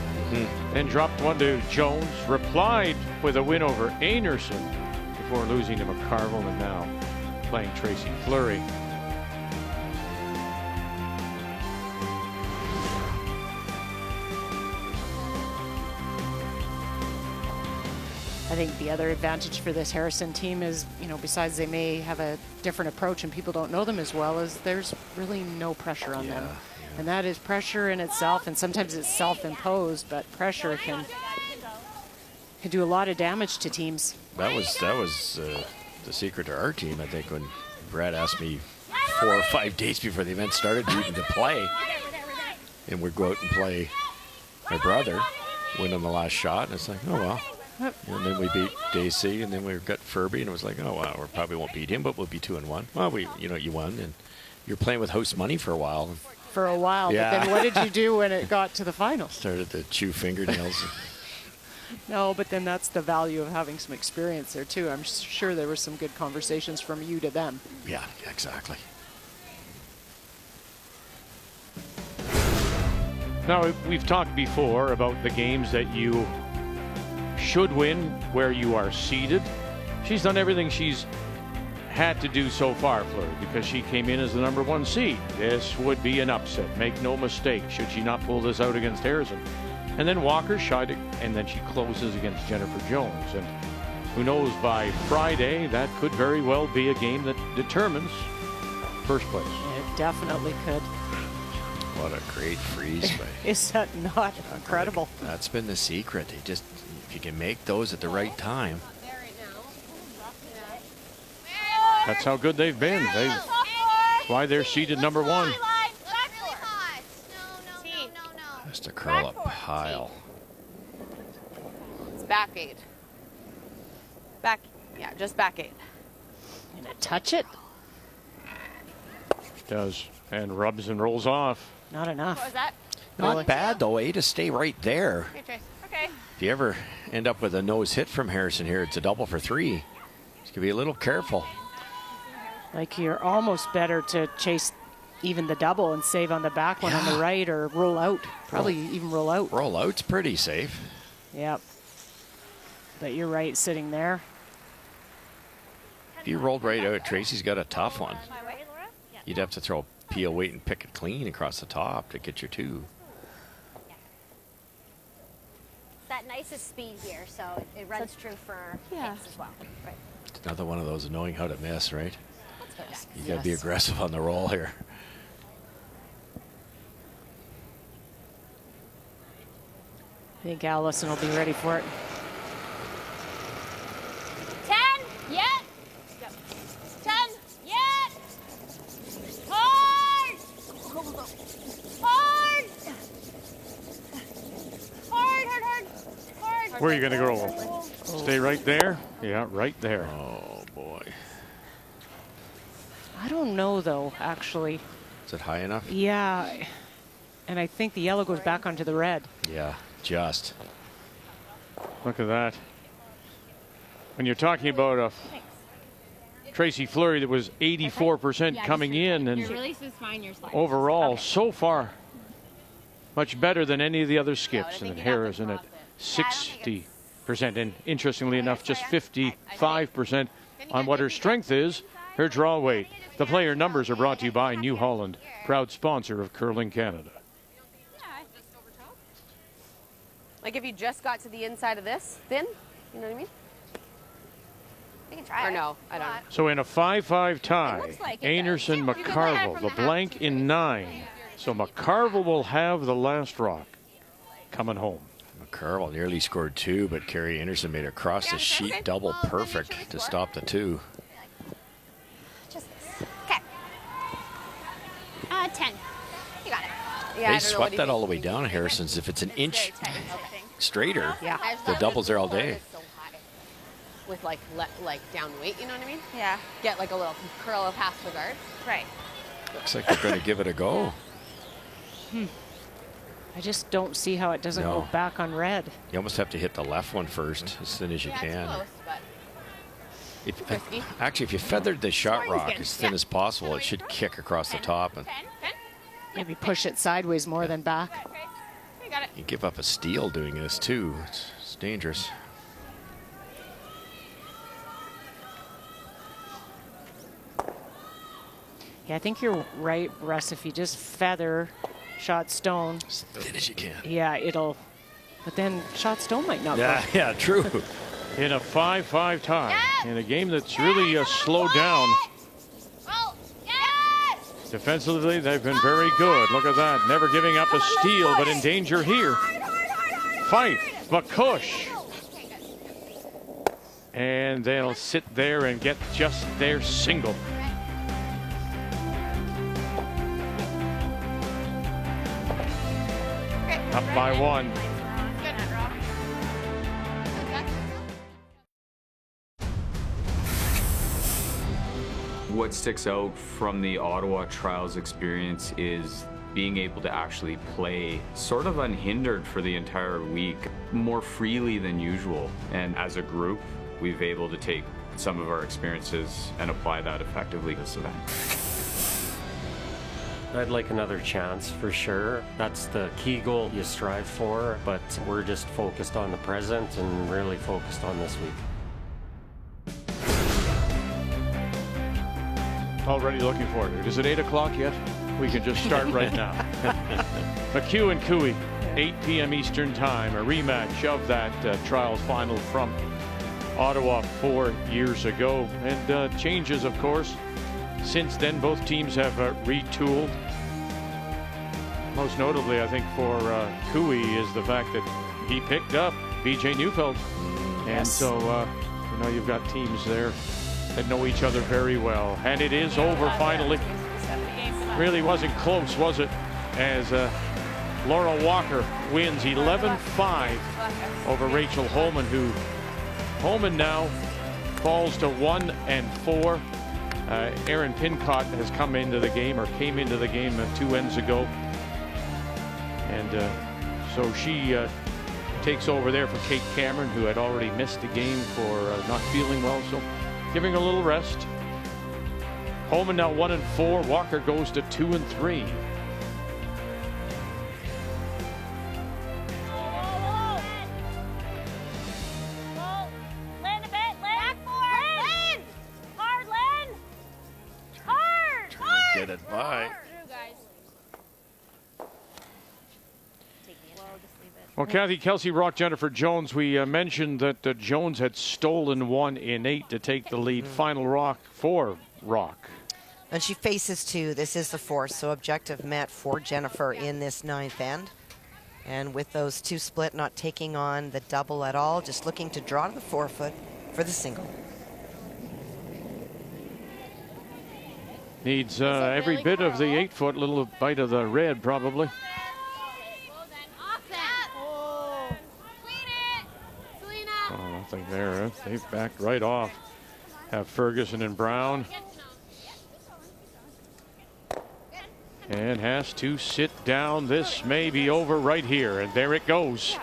then dropped one to Jones, replied with a win over Einarson before losing to McCarville, and now playing Tracy Fleury. I think the other advantage for this Harrison team is, you know, besides they may have a different approach and people don't know them as well, is there's really no pressure on them. And that is pressure in itself, and sometimes it's self-imposed, but pressure can do a lot of damage to teams. That was the secret to our team, I think, when Brad asked me 4 or 5 days before the event started even to play. And we'd go out and play my brother, win on the last shot, and it's like, oh, well. And then we beat Daisy, and then we got Furby, and it was like, oh, wow, we probably won't beat him, but we'll be 2-1. Well, you won, and you're playing with host money for a while. For a while, yeah. But then what did you do when it got to the finals? Started to chew fingernails. No, but then that's the value of having some experience there, too. I'm sure there were some good conversations from you to them. Yeah, exactly. Now, we've talked before about the games that you should win where you are seeded. She's done everything she's had to do so far, Fleury, because she came in as the #1 seed. This would be an upset, make no mistake, should she not pull this out against Harrison. And then Walker shied it, and then she closes against Jennifer Jones. And who knows, by Friday, that could very well be a game that determines first place. It definitely could. What a great freeze. Is that not incredible? That's been the secret. If you can make those at the right time. That's how good they've been. That's why they're seeded #1. Just to curl a pile. It's back 8. Back, yeah, just back 8. Gonna touch it? Does, and rubs and rolls off. Not enough. What was that? Not bad, though, to stay right there. Okay, Trace. Okay. If you ever end up with a nose hit from Harrison here, it's a double for 3. Just gotta be a little careful. Like, you're almost better to chase even the double and save on the back one on the right, or roll out. Probably even roll out. Roll out's pretty safe. Yep. But you're right, sitting there. If you rolled right out, Tracy's got a tough one. You'd have to throw peel weight and pick it clean across the top to get your 2. It's that nicest speed here, so it runs true for hits as well. Right. It's another one of those knowing how to miss, right? Yes. You got to be aggressive on the roll here. I think Allison will be ready for it. 10, yet. 10, yet. Hard. Hard. Hard. Where are you going to go? Stay right there? Yeah, right there. Oh, boy. I don't know, though, actually. Is it high enough? Yeah. And I think the yellow goes back onto the red. Yeah, just. Look at that. When you're talking about a Tracy Fleury that was 84% coming in, and overall, so far, much better than any of the other skips. And Harrison at 60%. And interestingly enough, just 55% on what her strength is, her draw weight. The player numbers are brought to you by New Holland, proud sponsor of Curling Canada. Like if you just got to the inside of this, thin, you know what I mean? We can try or no, I don't know. So in a 5-5 tie, like Einarson, McCarville, the blank in 9. So McCarville will have the last rock coming home. McCarville nearly scored 2, but Carrie Einarson made across the sheet double perfect to stop the 2. Just this. Okay. 10. You got it. Yeah, they swept that all the way down, Harrison's. If it's an inch straighter, the doubles there all day. With like down weight, you know what I mean? Yeah. Get like a little curl past the guard. Right. Looks like they're going to give it a go. I just don't see how it doesn't go back on red. You almost have to hit the left one first as soon as you can. It's close, but Actually, if you feathered the shot rock as thin as possible, it should kick across the top. And maybe push it sideways more than back. You got it. you give up a steal doing this, too. It's dangerous. Yeah, I think you're right, Russ. If you just feather shot stone. As thin as you can. Yeah, it'll. But then shot stone might not work. Yeah, true. In a 5-5 tie, in a game that's really slowed down. Defensively, they've been very good. Look at that. Never giving up a steal, but in danger here. Fife, McCush. And they'll sit there and get just their single. Up by 1. What sticks out from the Ottawa trials experience is being able to actually play sort of unhindered for the entire week, more freely than usual. And as a group, we've been able to take some of our experiences and apply that effectively to this event. I'd like another chance for sure. That's the key goal you strive for, but we're just focused on the present and really focused on this week. Already looking forward to it. Is it 8 o'clock yet? We can just start right now. McHugh and Cooey, 8 p.m. Eastern Time, a rematch of that trials final from Ottawa 4 years ago. And changes, of course. Since then, both teams have retooled. Most notably, I think, for Cooey is the fact that he picked up B.J. Neufeld. And so, you know, you've got teams there that know each other very well. And it is over finally. Really wasn't close, was it? As Laura Walker wins 11-5 over Rachel Holman, who Holman now falls to 1-4. Erin Pincott has come into the game, or came into the game 2 ends ago. And so she takes over there for Kate Cameron, who had already missed the game for not feeling well. So giving her a little rest. Holman now 1-4. Walker goes to 2-3. Get it by. Well, Kathy, Kelsey, Rock, Jennifer Jones, we mentioned that Jones had stolen 1 in 8 to take the lead. Final rock for Rock. And she faces 2. This is the 4th, so objective met for Jennifer in this 9th end. And with those 2 split, not taking on the double at all, just looking to draw to the 4-foot for the single. Needs every bit of the 8-foot, little bite of the red, probably. Oh, nothing there. They've backed right off. Have Ferguson and Brown. and has to sit down. This may be over right here, and there it goes.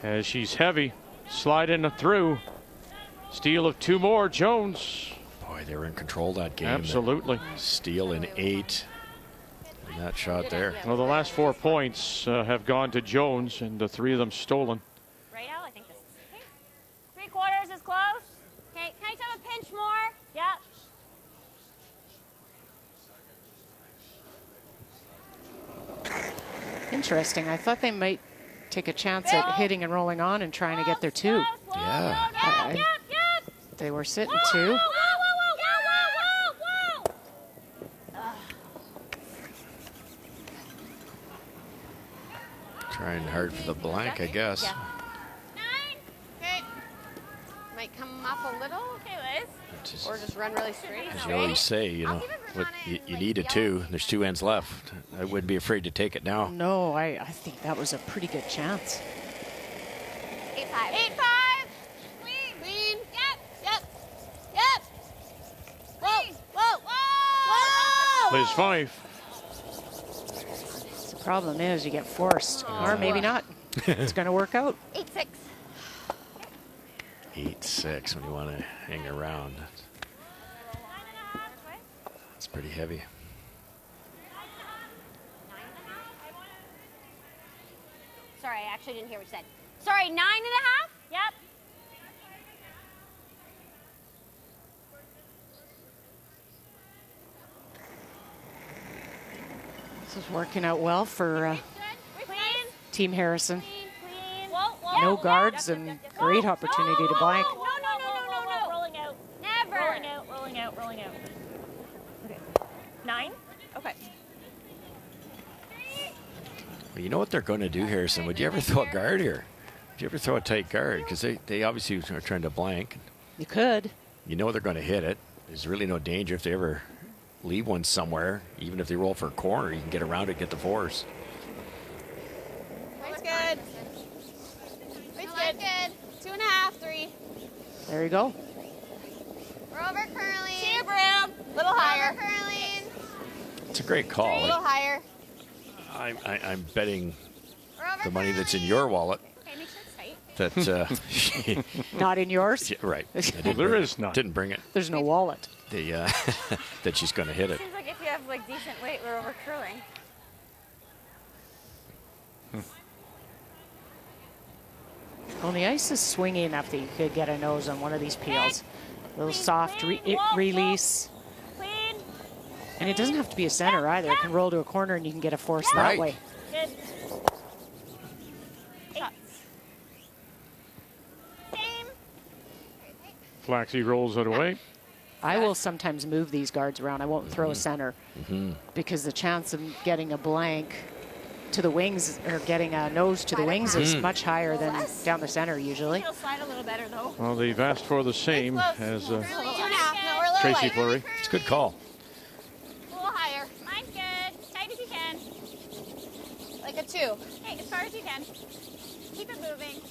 As she's heavy, sliding through. Steal of 2 more, Jones. Boy, they were in control that game. Absolutely. Steal in 8. And that shot there. Well, the last 4 points have gone to Jones, and the 3 of them stolen. Right, Al? I think this is okay. 3/4 is close. Okay, can I just have a pinch more? Yep. Interesting. I thought they might take a chance at hitting and rolling on and trying to get their 2. Yeah. They were sitting 2. Trying hard for the blank, I guess. 9. Okay. Might come up a little. Okay, Liz. Or just run really straight. As you always say, you know, what you need a 2. There's 2 ends left. I wouldn't be afraid to take it now. No, I think that was a pretty good chance. 8-5. 8-5. Clean. Yep. Whoa. Liz 5. The problem is you get forced, or maybe not. It's going to work out. 8-6. 8-6 when you want to hang around. It's pretty heavy. Sorry, I actually didn't hear what you said. Sorry, 9.5? Yep. This is working out well for Team Harrison. No guards and great opportunity to blank. No. Rolling out. Never. Rolling out. Okay. 9. Okay. Well, you know what they're going to do, Harrison? Would you ever throw a guard here? Would you ever throw a tight guard? Because they obviously are trying to blank. You could. You know they're going to hit it. There's really no danger if they ever leave one somewhere. Even if they roll for a corner, you can get around it, get the force. Weight's good. Weight's good. 2.5, 3. There you go. We're over curling. See you, Bram. Little higher. Over curling. It's a great call. A little higher. I'm betting the money that's in your wallet. Okay, make sure it's tight. That Not in yours? yeah, right. There is none. Didn't bring it. There's no wallet. That she's going to hit it. Seems like if you have like decent weight, we're over curling. Well, the ice is swingy enough that you could get a nose on one of these peels. A little soft release. And it doesn't have to be a center either. It can roll to a corner and you can get a force that way. Good. Flaxie rolls it away. I will sometimes move these guards around. I won't throw a center because the chance of getting a blank to the wings or getting a nose to the wings is much higher than down the center usually. It'll slide a little better though. Well, they've asked for the same as 2.5. No, we're a little Tracy light. Fleury. It's a good call. A little higher. Mine's good. Tight as you can. Like a 2. Hey, as far as you can. Keep it moving.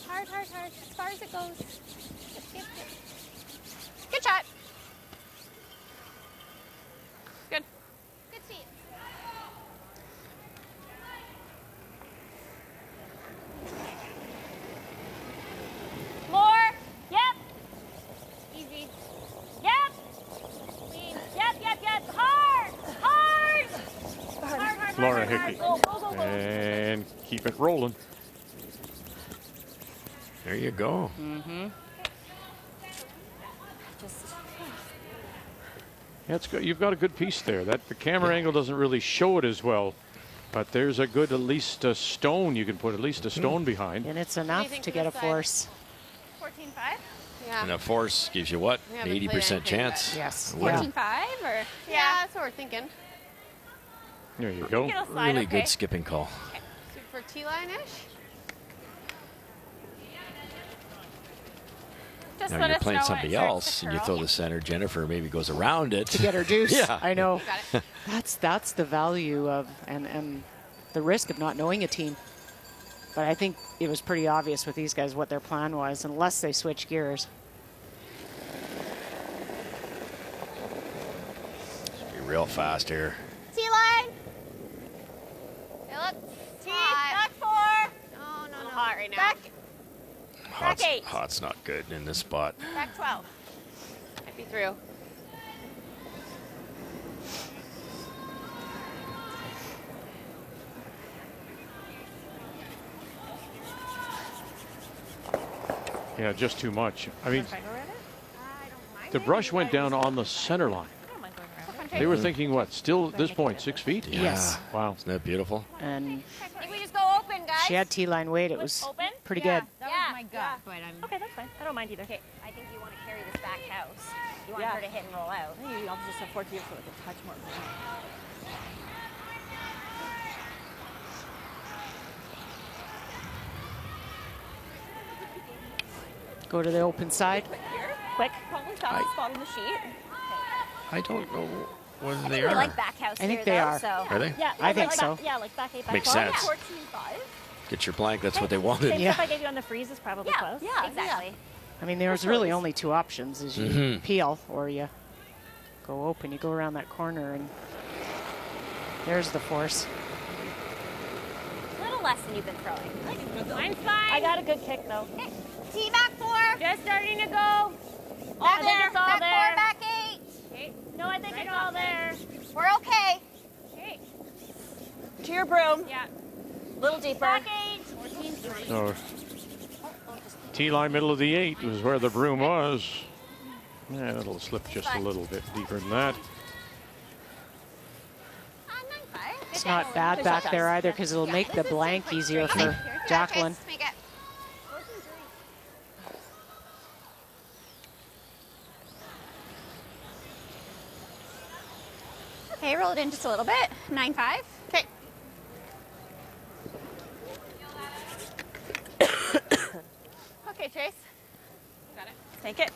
Hard. As far as it goes. Yep. Good shot. Good. Good feet. More. Yep. Easy. Yep. Clean. Yep. Hard. Laura Hickey. Go. And keep it rolling. There you go. Yeah, it's good. You've got a good piece there. That the camera angle doesn't really show it as well, but there's a good at least a stone you can put at least a stone behind. And it's enough to get a force. 14.5. Yeah. And a force gives you what? We haven't played 80% anything, chance. but- Yes. Winning. 14.5 or? Yeah, that's what we're thinking. There you go. It'll slide, Really okay. good skipping call. Super T-line-ish. Just Now let you're us playing know when somebody it starts else to and you curl. throw the center. Jennifer maybe goes around it. To get her deuce. Yeah. I know. Got it. That's the value of and the risk of not knowing a team. But I think it was pretty obvious with these guys what their plan was, unless they switch gears. Should be real fast here. T-line. It looks hot. Back 4. No, no, no. Hot right now. Back 8. Hot's not good in this spot. Back 12. Might be through. Yeah, just too much. I mean, the brush went down on the center line. They were thinking, what, still at this point, 6 feet? Yeah. Yes. Wow. Isn't that beautiful? And I think we just go open, guys. she had T-line weight. It was pretty good. That was my gut, but I'm... Okay, that's fine. I don't mind either. Okay, I think you want to carry this back house. You want her to hit and roll out. Maybe I'll just afford to give her like a touch more. Go to the open side. Quick. Probably fastest spot on the sheet. I don't know whether they We are. like back house I think here, they though, are. So. Are they? Yeah, I think like so. Yeah, like back 8, back Makes 12. sense. 14.5. Get your blank. That's what they wanted. Same Yeah. stuff I gave you on the freeze is probably close. Yeah, exactly. I mean, there's really only 2 options: is you Mhm. peel or you go open. You go around that corner, and there's the force. A little less than you've been throwing. Mine's fine. I got a good kick, though. Okay. T back 4. Just starting to go. Back I think there. it's all Back there. 4, back 8. Okay. No, I think it's all there. We're okay. Okay. To your broom. Yeah. Little deeper. Back 8. 14. So, T-line middle of the 8 was where the broom was. Yeah, that'll slip just a little bit deeper than that. It's not bad back there either, because it'll make the blank easier for Jacqueline. Make it. Okay, roll it in just a little bit. 9-5. Okay. Okay, Trace. Got it. Take it.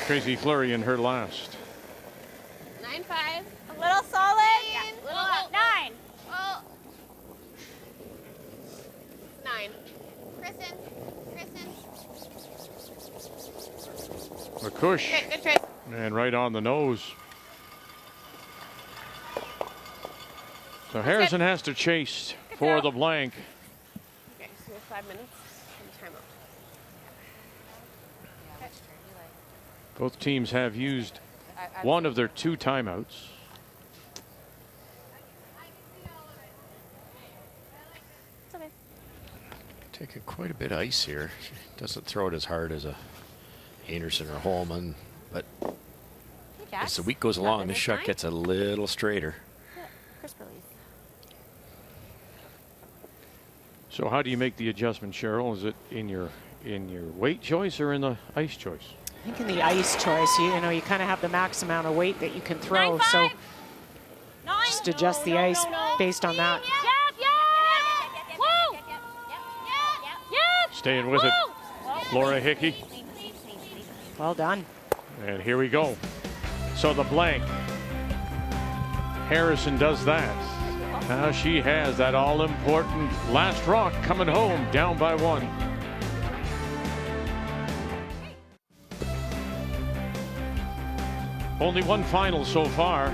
Tracy Fleury in her last. 9-5. A little solid. Yeah. Little up. 9. Oh. 9. Kristen. Kristen. McCush. Okay, good Trace. And right on the nose. So Harrison has to chase for the blank. Okay, so we have 5 minutes and timeout. Both teams have used one of their 2 timeouts. It's okay. Taking quite a bit of ice here. She doesn't throw it as hard as a Anderson or Holman, but as the week goes along, this shot gets a little straighter. Crisp release. So how do you make the adjustment, Cheryl? Is it in your weight choice or in the ice choice? I think in the ice choice, you know, you kind of have the max amount of weight that you can throw. 9-5. So 9. just adjust the ice based on that. Yep. Woo. Yep. Staying with it, Laura Hickey. Well done. And here we go. So the blank. Harrison does that. Now she has that all-important last rock coming home, down by 1. Only one final so far.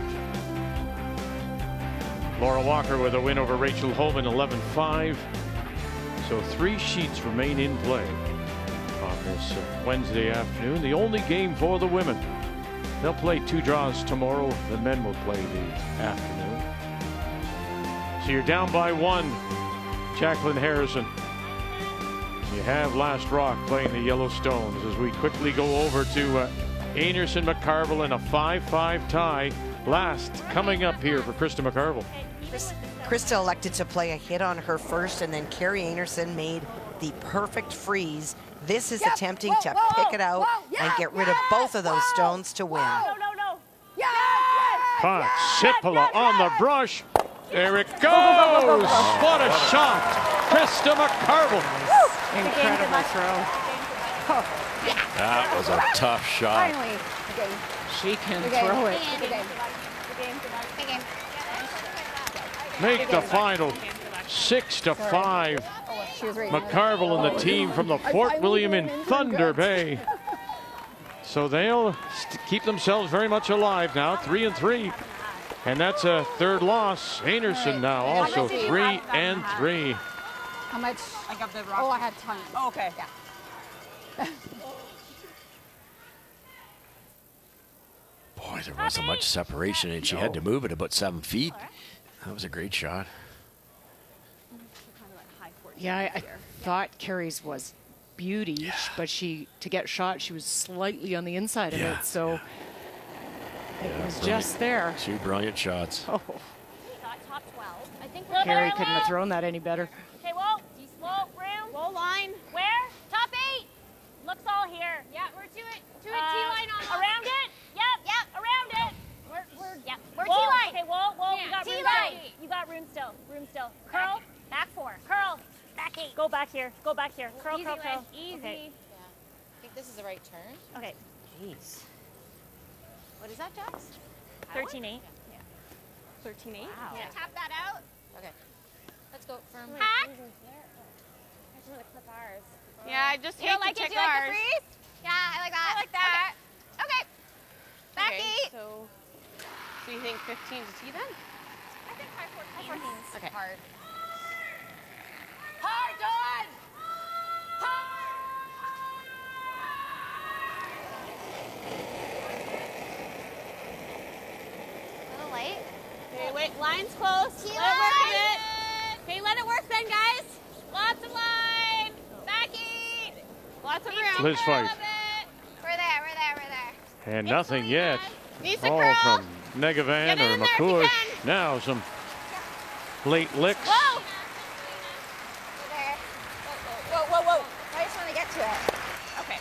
Laura Walker with a win over Rachel Holman, 11-5. So 3 sheets remain in play on this Wednesday afternoon. The only game for the women. They'll play 2 draws tomorrow. The men will play the afternoon. So you're down by 1, Jacqueline Harrison. You have Last Rock playing the Yellowstones as we quickly go over to Anderson McCarville in a 5-5 tie. Last coming up here for Krista McCarville. Krista elected to play a hit on her first, and then Carrie Anderson made the perfect freeze. This is attempting to pick it out and get rid of both of those stones to win. Sipala on the brush. There it goes. What a shot. Krista McCarville. Incredible throw. That was a tough shot. Finally. She can throw it. make the final 6-5. McCarville and the team from the Fort William in Thunder Bay. So they'll keep themselves very much alive now, 3-3. And that's a third loss. Anderson now also 3-3. How much? I got the rock. Oh, I had tons. Oh, okay. Yeah. Boy, there wasn't much separation, and she had to move it about 7 feet. That was a great shot. Yeah, I thought Carrie's was beauty, but to get shot, she was slightly on the inside of it, so it was just there. 2 brilliant shots. Oh. Top 12. I think Carrie couldn't have thrown that any better. Okay, whoa, room. Whoa, line. Where? Top 8. Looks all here. Yeah, we're to it. To a T-line on. Around it? Yep, around it. We're T-line. Okay, whoa, yeah, you got T-line. You got room still. Curl, back 4. Curl, back 8. Go back here. Curl, easy, curl. Easy. Okay. Yeah. I think this is the right turn. Okay. Jeez. What is that, Jess? 13-8. Yeah. 13-8. Wow. Yeah. Tap that out. Okay. Let's go firm. Hack. I just want to clip ours. Yeah, I just hate to like check it? Do you like ours. the freeze? Yeah, I like that. I like that. Okay. Back 8. So you think 15 to tee then? I think high 14. Okay. Hard. Hard, Dawn! A little light. Okay, wait, line's close. Key Let it work a line. bit. Okay, let it work then, guys. Lots of line. Back 8. Lots of room. Liz Fife. We're there. And nothing yet. Needs to All curl. from Negavan or McCoy. Now some late licks. Whoa. There. Whoa. I just want to get to it. Okay.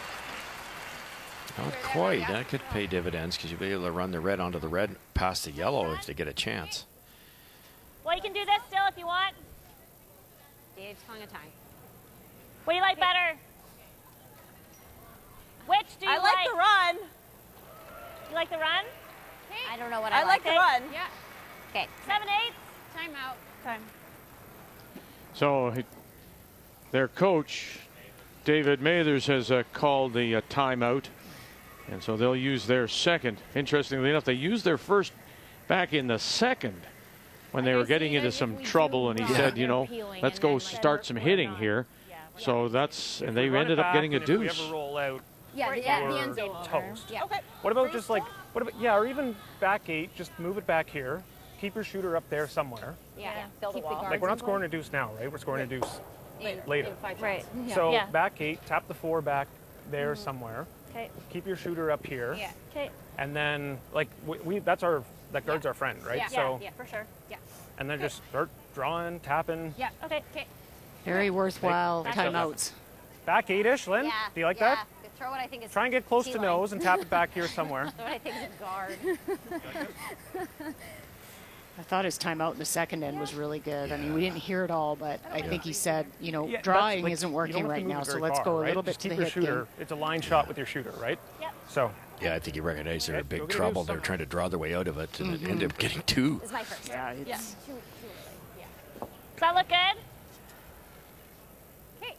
Not quite. That could pay dividends because you'll be able to run the red onto the red past the yellow if they get a chance. Well, you can do this still if you want. Dave's calling a time. What do you like better? Which do you I like the run. You like the run? I don't know what I like the run. Yeah. Okay. 7-8. Time out. Time. So their coach, David Mathers, has called the timeout. And so they'll use their second. Interestingly enough, they used their first back in the second when they were getting into some trouble. And he said, you know, let's go start some hitting here. So that's, and they ended up getting a deuce. If we ever roll out, Yeah, the end zone. toast. Yeah. Okay. What about just like, or even back 8, just move it back here. Keep your shooter up there somewhere. Yeah. Build a wall. Like we're not scoring a deuce now, right? We're scoring a deuce later. Right. So back 8, tap the 4 back there somewhere. Okay. Keep your shooter up here. Yeah. Okay. And then like that guard's our friend, right? Yeah. So Yeah, for sure. Yeah. and then just start drawing, tapping. Yeah. Okay. Very worthwhile Back timeouts. Back 8-ish, Lynn. Yeah. Do you like that? Throw what I think is. Try and get close to T-line. nose and tap it back here somewhere. Throw what I think is a guard. I thought his timeout in the second end was really good. I mean, we didn't hear it all, but I think he said, you know, Yeah, drawing like, isn't you working don't have to right move now, it so very let's far, go a right? little bit Just to the keep your hit shooter. game. It's a line shot with your shooter, right? Yep. So Yeah, I think you recognize they're in big we're gonna trouble. do They're some- trying to draw their way out of it and end up getting 2. This is my first. Yeah, it's Does that look good? Okay.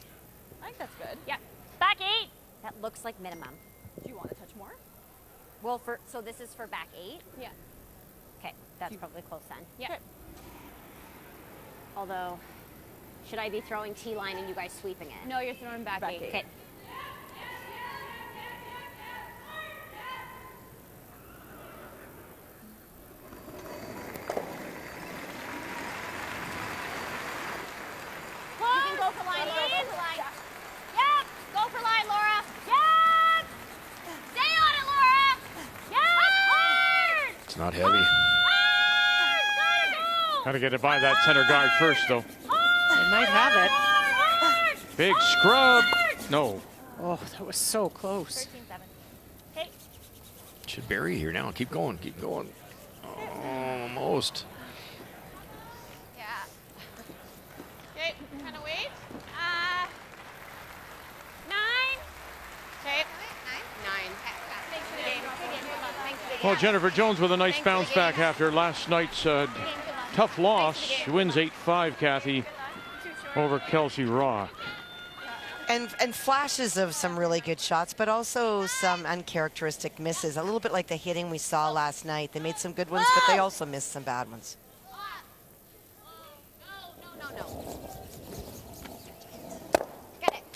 I think that's good. Yeah. Back 8. That looks like minimum. Do you want to touch more? Well, so this is for back 8. Yeah. Okay, that's probably close then. Yeah. Although, should I be throwing T-line and you guys sweeping it? No, you're throwing back 8. Okay. You can go for line. Yep. Go for line, Laura. Yep. Stay on it, Laura. Yep. Hard. It's not heavy. Hard. Gotta go. Got to get it by that center guard first, though. They might have it. Hard. Big scrub. No. Oh, that was so close. 13-7. Okay. Should bury here now. Keep going. Keep going. Almost. Yeah. Okay, kind of wait. 9. Okay. 9. Thanks for the game. Well, Jennifer Jones with a nice bounce back after last night's tough loss. She wins 8-5, Kathy, over Kelsey Rock. And flashes of some really good shots, but also some uncharacteristic misses. A little bit like the hitting we saw last night. They made some good ones, but they also missed some bad ones.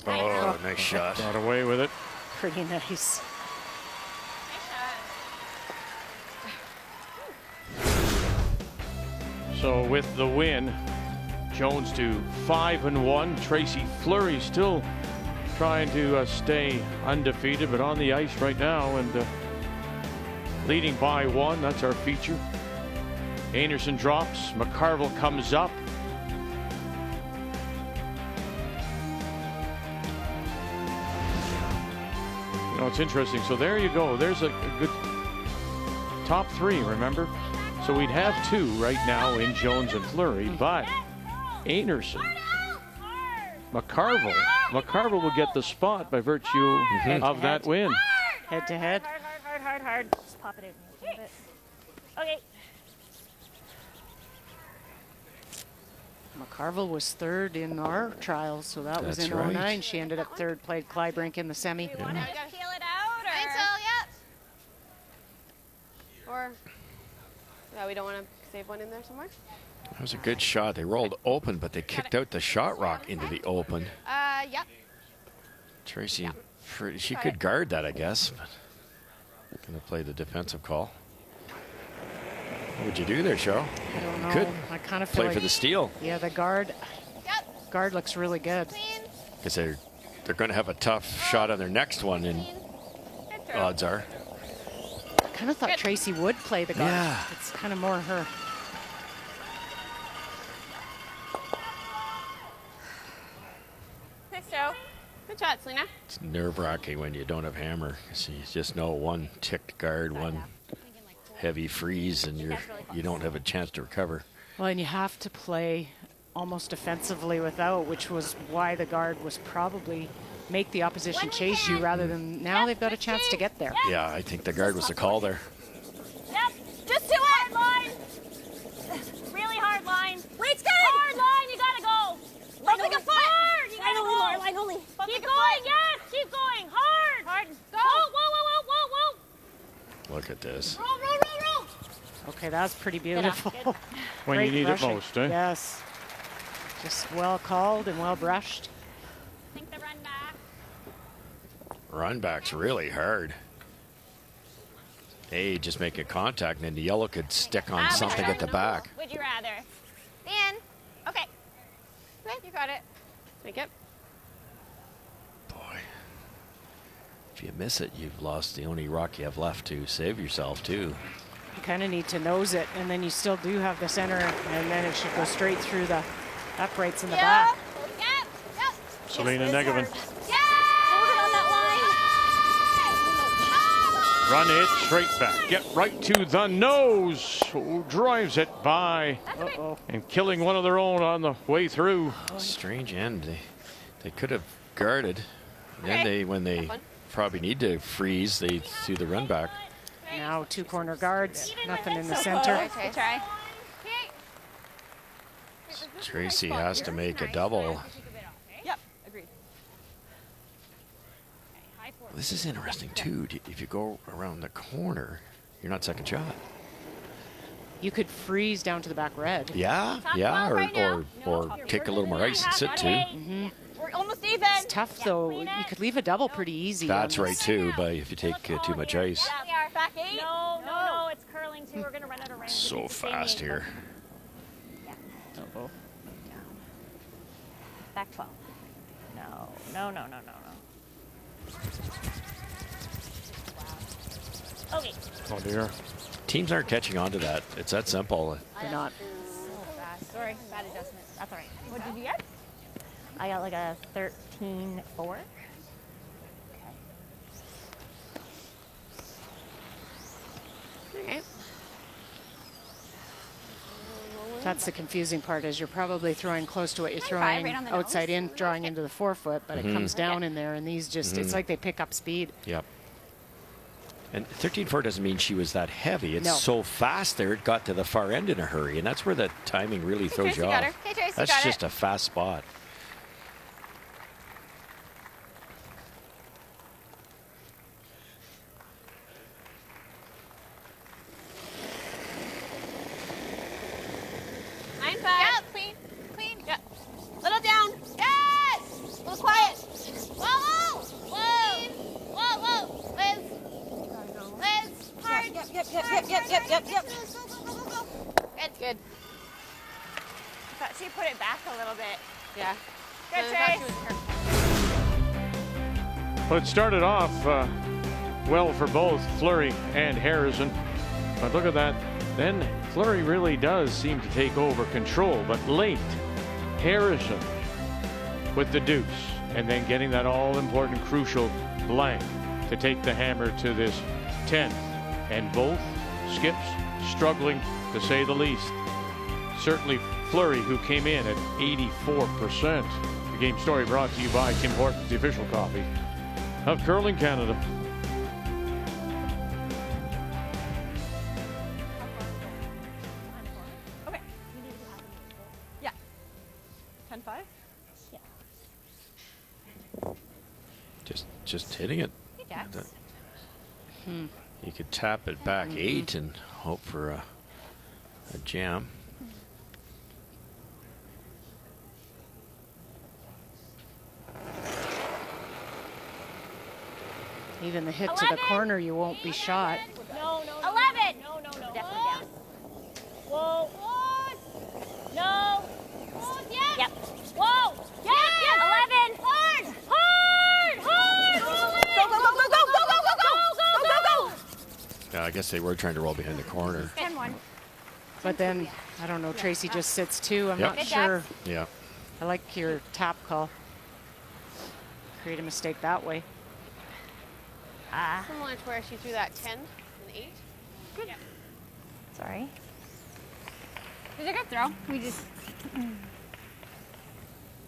Oh, nice shot. Got away with it. Pretty nice. So with the win, Jones to 5-1. Tracy Fleury still trying to stay undefeated, but on the ice right now and leading by 1. That's our feature. Anderson drops. McCarville comes up. You know, it's interesting. So there you go. There's a good top 3, remember? So we'd have 2 right now in Jones and Fleury, but Anderson, McCarville will get the spot by virtue of that win. Head to head. Hard. Just pop it in a little bit. Okay. McCarville was 3rd in our trials, so that was in 09. She ended up 3rd, played Clybrink in the semi. You want to peel it out, or? I think so, yep. Or, yeah, we don't want to save one in there somewhere? That was a good shot. They rolled open, but they kicked out the shot rock into the open. Yep. Tracy, she could guard that, I guess. But gonna play the defensive call. What would you do there, Cheryl? I don't know. Could I kind of feel play like for the steal. Yeah, the guard looks really good. Because they're going to have a tough shot on their next one, and odds are. I kind of thought Tracy would play the guard. Yeah. It's kind of more her. Thanks, Joe. Good shot, Selena. It's nerve-wracking when you don't have hammer. So you just know one ticked guard, one heavy freeze, and you don't have a chance to recover. Well, and you have to play almost defensively without, which was why the guard was probably make the opposition chase you rather than now they've got a chance to get there. Yeah, I think the guard was the call there. Yep. Just do it. Hard line. Really hard line. Weight's good. Hard line. You gotta go. Like a foot. Hard. You gotta go. Line only. Keep going. Yes. Keep going. Hard. Hard. Go. Whoa. Look at this. Roll. Okay, that's pretty beautiful. When you Great need rushing. it most, eh? Yes. Just well called and well brushed. I think the run back. Run back's really hard. Hey, just make a contact, and then the yellow could stick on something at the back. Would you rather? Dan. Okay. Okay, you got it. Make it. Boy. If you miss it, you've lost the only rock you have left to save yourself, too. You kind of need to nose it, and then you still do have the center, and then it should go straight through the uprights in the back. Yep. Selena Negovin. Yeah! Hold it on that line. Run it straight back. Get right to the nose. Drives it by. And killing one of their own on the way through. Strange end. They could have guarded. Then when they probably need to freeze, they do the run back. Now 2 corner guards, nothing in the center. Okay, try. Tracy has to make a double. Yep, agreed. This is interesting, too. If you go around the corner, you're not second shot. You could freeze down to the back red. Yeah, or take a little more ice and sit, too. We're almost even. It's tough, though. You could leave a double pretty easy. That's right, too, but if you take too much ice. Yeah, we are. Back 8. No, it's curling too. We're going to run out of range. So fast here. Uh-oh. Back 12. No. Okay. Oh, dear. Teams aren't catching on to that. It's that simple. They're not. Sorry, bad adjustment. That's all right. What did you get? I got like a 13-4. Okay. That's the confusing part, is you're probably throwing close to what you're throwing outside in, drawing into the forefoot, but it comes down in there, and these just, it's like they pick up speed. Yep. And 13-4 doesn't mean she was that heavy. It's No. so fast there, it got to the far end in a hurry. And that's where the timing really throws Tracy you got off. her. Hey, Tracy, That's got just it. a fast spot. Nine, five. Yep. Clean. Clean. Yep. Little down. Yes. Little quiet. Whoa. Whoa. Whoa. Whoa. Liz. Liz. Hard. Yep. Good. Good. I thought she put it back a little bit. Yeah. Good, Trace. Well, it started off well for both Fleury and Harrison. But look at that. Then Fleury really does seem to take over control. But late, Harrison with the deuce. And then getting that all-important, crucial blank to take the hammer to this 10th. And both skips struggling, to say the least. Certainly Fleury, who came in at 84%. The game story brought to you by Tim Hortons, the official coffee of Curling Canada. Okay. Yeah. 10-5? Yeah. Just hitting it. Hey, Jax. You could tap it back 8 and hope for a jam. Even the hit to the corner, you won't be shot. No. 11. No. Definitely down. Whoa. No. Yes. Yep. Whoa. Yes. 11. Hard. Roll it. Go. Yeah, I guess they were trying to roll behind the corner. 10-1. But then, I don't know, Tracy just sits too. I'm Yep. not sure. Yeah. I like your tap call. Create a mistake that way. Similar to where she threw that 10 and 8. Good. Sorry. It was a good throw. We just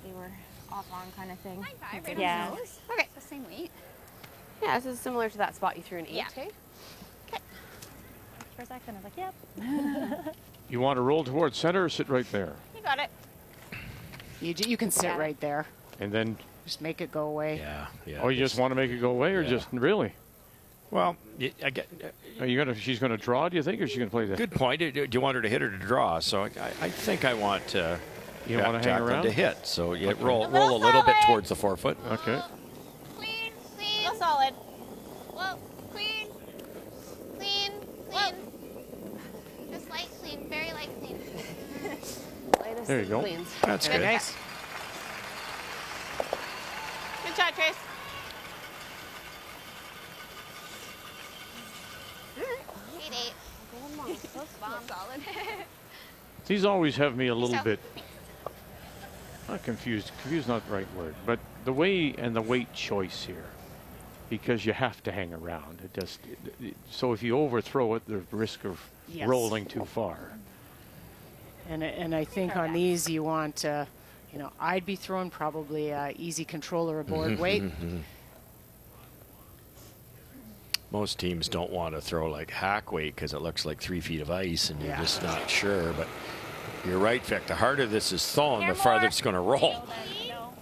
they were off on kind of thing. 9-5. Right Yeah. on the nose. Okay. It's the same weight. Yeah, this is similar to that spot you threw an 8. Yeah. Hey? For a second, I was like, yep. You want to roll towards center or sit right there? You got it. You can sit right there. And then, Just make it go away. Yeah. oh, you just want to make it go away or just really? Well, I get. Are you gonna? She's gonna draw, do you think, or is she gonna play that? Good point. Do you want her to hit or to draw? So I think I want You don't want to hang Jacqueline around? to hit. So you Okay. roll a little bit towards the forefoot. Okay. Clean. Real solid. Whoa. Clean. Just light clean. Very light clean. Lightest There you go. cleans. That's good. Nice. Good shot, Trace. Eight. Solid. These always have me a little bit, not confused. Confused, not the right word, but the way and the weight choice here, because you have to hang around. It just so if you overthrow it, there's risk of Yes. rolling too far. And I think on these you want, I'd be throwing probably easy controller aboard weight. Most teams don't want to throw like hack weight because it looks like 3 feet of ice and you're just not sure. But you're right, Vic. The harder this is thrown, the farther it's going to roll.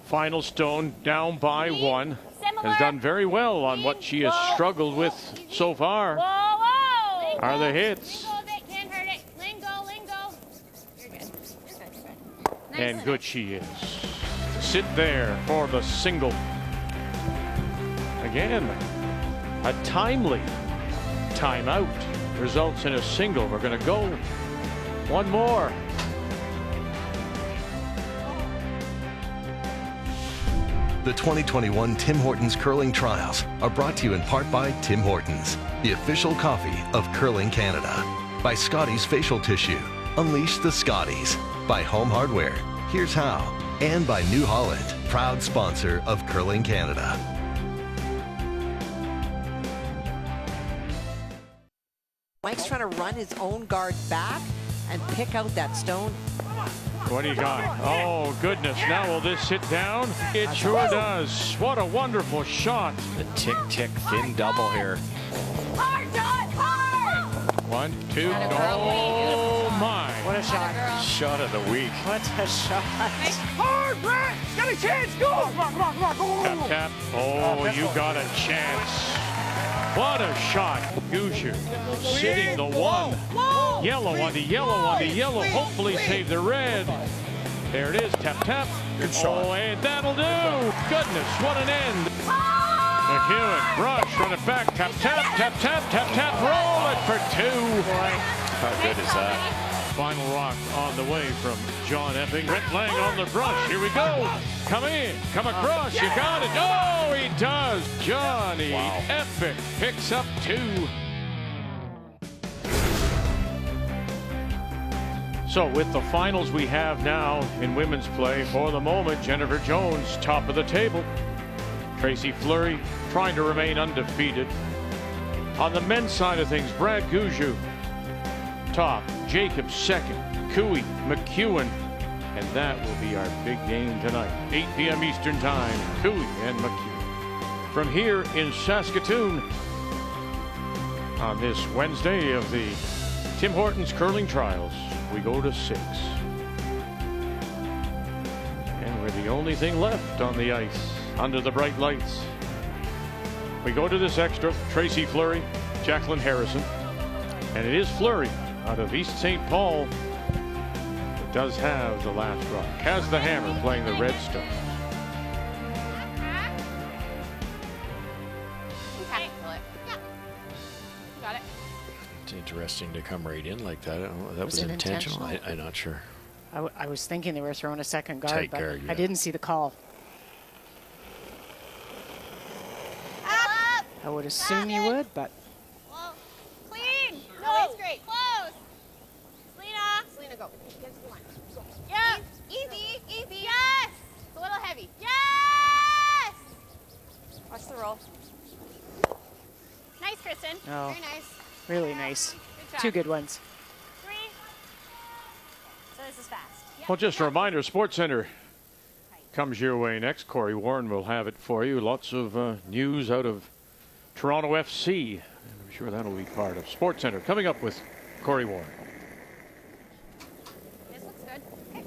Final stone down by 1. Has done very well on what she has struggled with so far. Whoa. Are the hits. Can't hurt it. Lingo. You're good. And good she is. Sit there for the single. Again, a timely timeout results in a single. We're going to go one more. The 2021 Tim Hortons Curling Trials are brought to you in part by Tim Hortons, the official coffee of Curling Canada. By Scotties Facial Tissue, unleash the Scotties. By Home Hardware, here's how. And by New Holland, proud sponsor of Curling Canada. Mike's trying to run his own guard back and pick out that stone. What do you got? Oh, goodness. Now will this sit down? It sure does. What a wonderful shot. The tick-tick thin double here. Hard. shot. Hard. 1, 2. Oh my! What a shot! Shot of the week. What a shot! Hard, Brett. Got a chance. Go. Come on, come on, come on. Go. Tap, tap. Oh, you got a chance. What a shot. Gushue sitting the one. Yellow on the yellow on the yellow. Hopefully save the red. There it is. Tap, tap. Good shot. Oh, and that'll do. Goodness, what an end. McEwen, rush, run it back. Tap, tap, tap, tap, tap, tap. Roll it for 2. How good is that? Final rock on the way from John Epping. Brett Lang on the brush. Here we go. Come in. Come across. You got it. Oh, he does. Johnny Epic picks up 2. So with the finals we have now in women's play, for the moment, Jennifer Jones top of the table. Tracy Fleury trying to remain undefeated. On the men's side of things, Brad Gushue top, Jacobs second, Cooey, McEwen, and that will be our big game tonight. 8 p.m. Eastern Time, Cooey and McEwen. From here in Saskatoon on this Wednesday of the Tim Hortons Curling Trials, we go to 6. And we're the only thing left on the ice under the bright lights. We go to this extra, Tracy Fleury, Jacqueline Harrison, and it is Fleury out of East St. Paul that does have the last rock. Has the hammer playing the red stone. Okay. Yeah. Got it. It's interesting to come right in like that. I don't know, that was intentional. I'm not sure. I was thinking they were throwing a second guard, Tight but guard, yeah. I didn't see the call. I would assume you would, but Clean. No, it's great. Close. Selena, go. Get to the line. Yeah. Easy, easy. Yes. It's a little heavy. Yes. Watch the roll. Nice, Kristen. Oh. Very nice. really nice. Good job. 2 good ones. 3. So this is fast. Well, just a reminder, Sports Center comes your way next. Corey Warren will have it for you. Lots of news out of Toronto FC. I'm sure that'll be part of Sports Center. Coming up with Corey Warren. This looks good. Okay.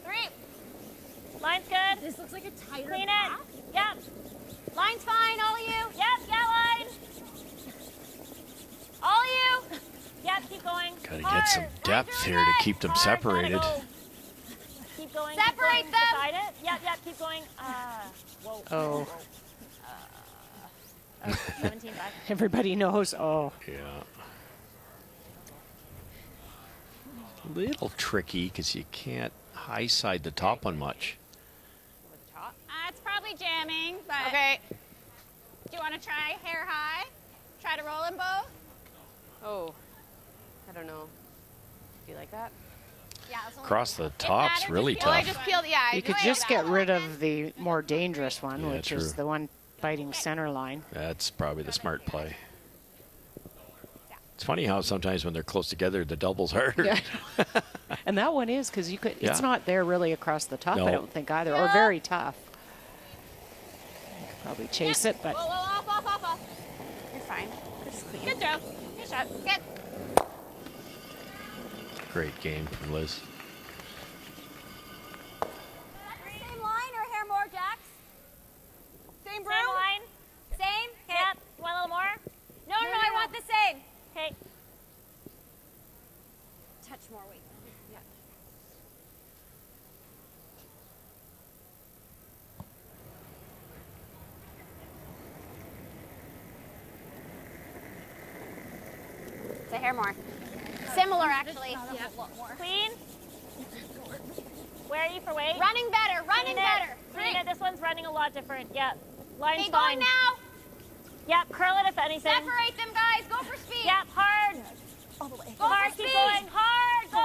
3. Line's good. This looks like a tighter Clean path. it. Yep. Line's fine, all of you. Yep, yeah, line. All of you. Yep, keep going. Got to get some depth here to keep them separated. Keep going. Separate keep going. them. Beside it. Yep, yep, keep going. Whoa. Oh. 17-5. Everybody knows. Oh. Yeah. A little tricky because you can't high side the top one much. It's probably jamming, but. Okay. Do you want to try hair high? Try to roll them both? Oh, I don't know. Do you like that? Yeah. That's Across the top's really Well, I tough. just peeled, yeah. You could just get rid of the more dangerous one, Yeah, which is true. the one fighting center line. That's probably the smart play. It's funny how sometimes when they're close together, the double's harder. Yeah. And that one is because you could. Yeah. It's not there really across the top. No. I don't think either, or very tough. You could probably chase it, but Whoa, whoa, off. You're fine. Just clean. Good throw. Good shot. Good. Great game from Liz. Same line or hair more, Jax? Same broom? Same line. Same? Yep. Want a little more? No, I want the same. Okay. Touch more weight. Yeah. Say hair more. Similar, actually. Clean. Where are you for weight? Running better. Running Clean it. better. Clean it. This one's running a lot different. Yep. Line's Okay, fine. going now. Yep. Curl it if anything. Separate them, guys. Go for speed. Yep. Hard. All the way. Go hard. Keep going. Hard. Go.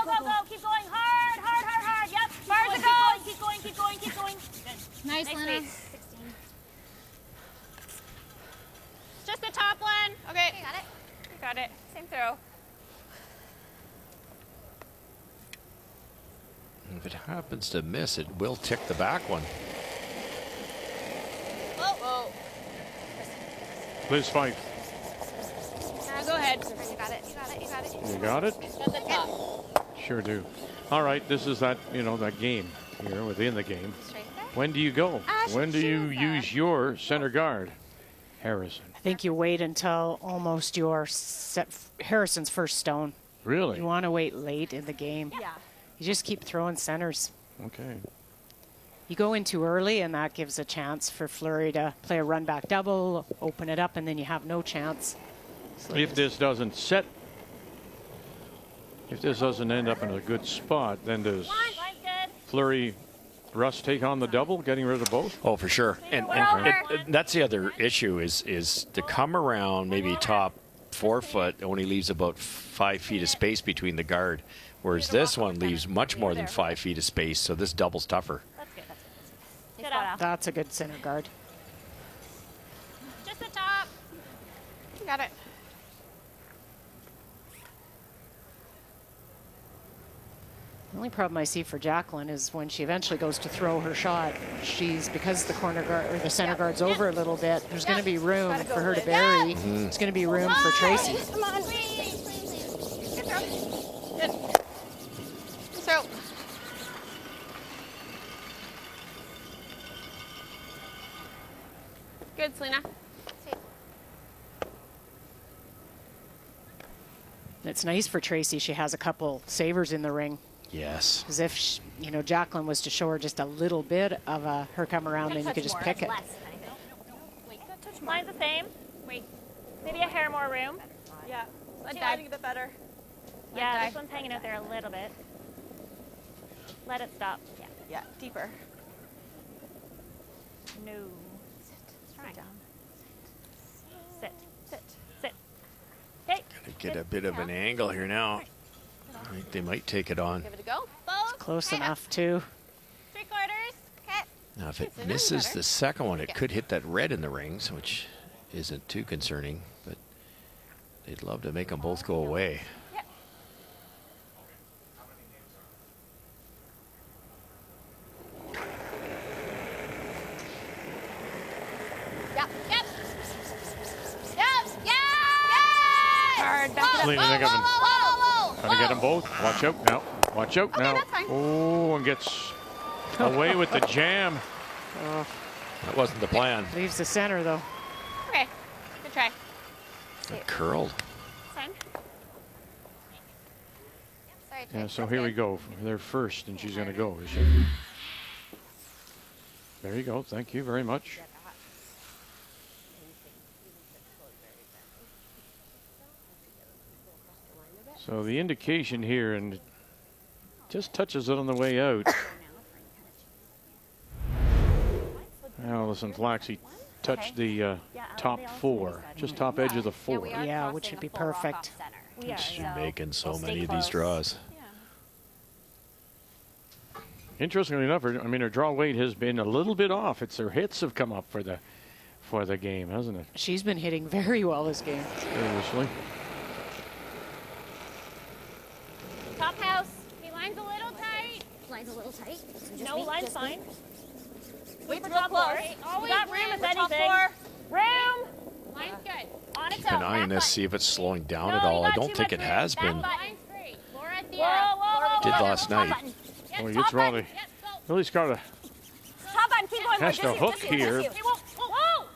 Keep going. Hard. Yep. Hard to go. Keep going. Good. Nice, Lena. weight. 16. Just the top one. Okay. Got it. Got it. Same throw. If it happens to miss, it will tick the back one. Whoa. Liz Fife. Go ahead. You got it. You got it. You got it. You got it? At the top. Sure do. All right, this is that, that game here within the game. When do you go? When do you use your center guard? Harrison. I think you wait until almost your Harrison's first stone. Really? You want to wait late in the game. Yeah. You just keep throwing centers. Okay. You go in too early, and that gives a chance for Fleury to play a run-back double, open it up, and then you have no chance. So If this doesn't end up in a good spot, then does Fleury Russ take on the double, getting rid of both? Oh, for sure. And that's the other issue is to come around maybe top 4 foot only leaves about 5 feet of space between the guard, whereas this one leaves much more than 5 feet of space, so this double's tougher. That's a good center guard. Just the top. You got it. The only problem I see for Jacqueline is when she eventually goes to throw her shot, because the corner guard or the center guard's over a little bit, there's going to be room for her to bury. There's going to be room for Tracy. Come on. Good throw. Good. Good throw. Good, Selena. It's nice for Tracy. She has a couple savers in the ring. Yes. Because if, Jacqueline was to show her just a little bit of her come around, then you could just pick it. Mine's the same. Wait. Maybe a hair more room. Yeah. Sliding a bit better. Yeah, this one's hanging out there a little bit. Let it stop. Yeah. Yeah, deeper. No. Sit down. Sit. Sit. Sit. Okay. Gotta get a bit of an angle here now. I think they might take it on. Give it a go. It's close enough, too. 3/4. Okay. Now, if it misses the second one, it could hit that red in the rings, which isn't too concerning, but they'd love to make them both go away. Yep. Yep. Yep. Yep. Yes. Hard. Back it up. Selena, trying to get them both. Watch out now. Watch out now. That's fine. Oh, and gets away with the jam. That wasn't the plan. Leaves the center, though. Okay. Good try. It curled. Fine. Sorry. Yeah, so here we go. They're first, and she's going to go, is she? There you go. Thank you very much. So the indication here, and it just touches it on the way out. Allison Flaxey touched the top 4, just top edge of the 4. Yeah, which would be perfect. She's making so many of these draws. Interestingly enough, her draw weight has been a little bit off. It's her hits have come up for the game, hasn't it? She's been hitting very well this game. Seriously. Top house. He line's a little tight. Line's a little tight. No, line's fine. Wait for top close. four. Always Got room win. if Top anything. Room. Line's good. On its Keep an own. eye on Back this, button. see if it's slowing down No, at all. you I got don't too think much it has room. been. Back Line's free. Laura at the Whoa, arrow. whoa, whoa, Did whoa. last Top night. button. Well, Top it's button. really got a Top button. Keep going. Has Just to you, hook just you, here. just you. Whoa, whoa.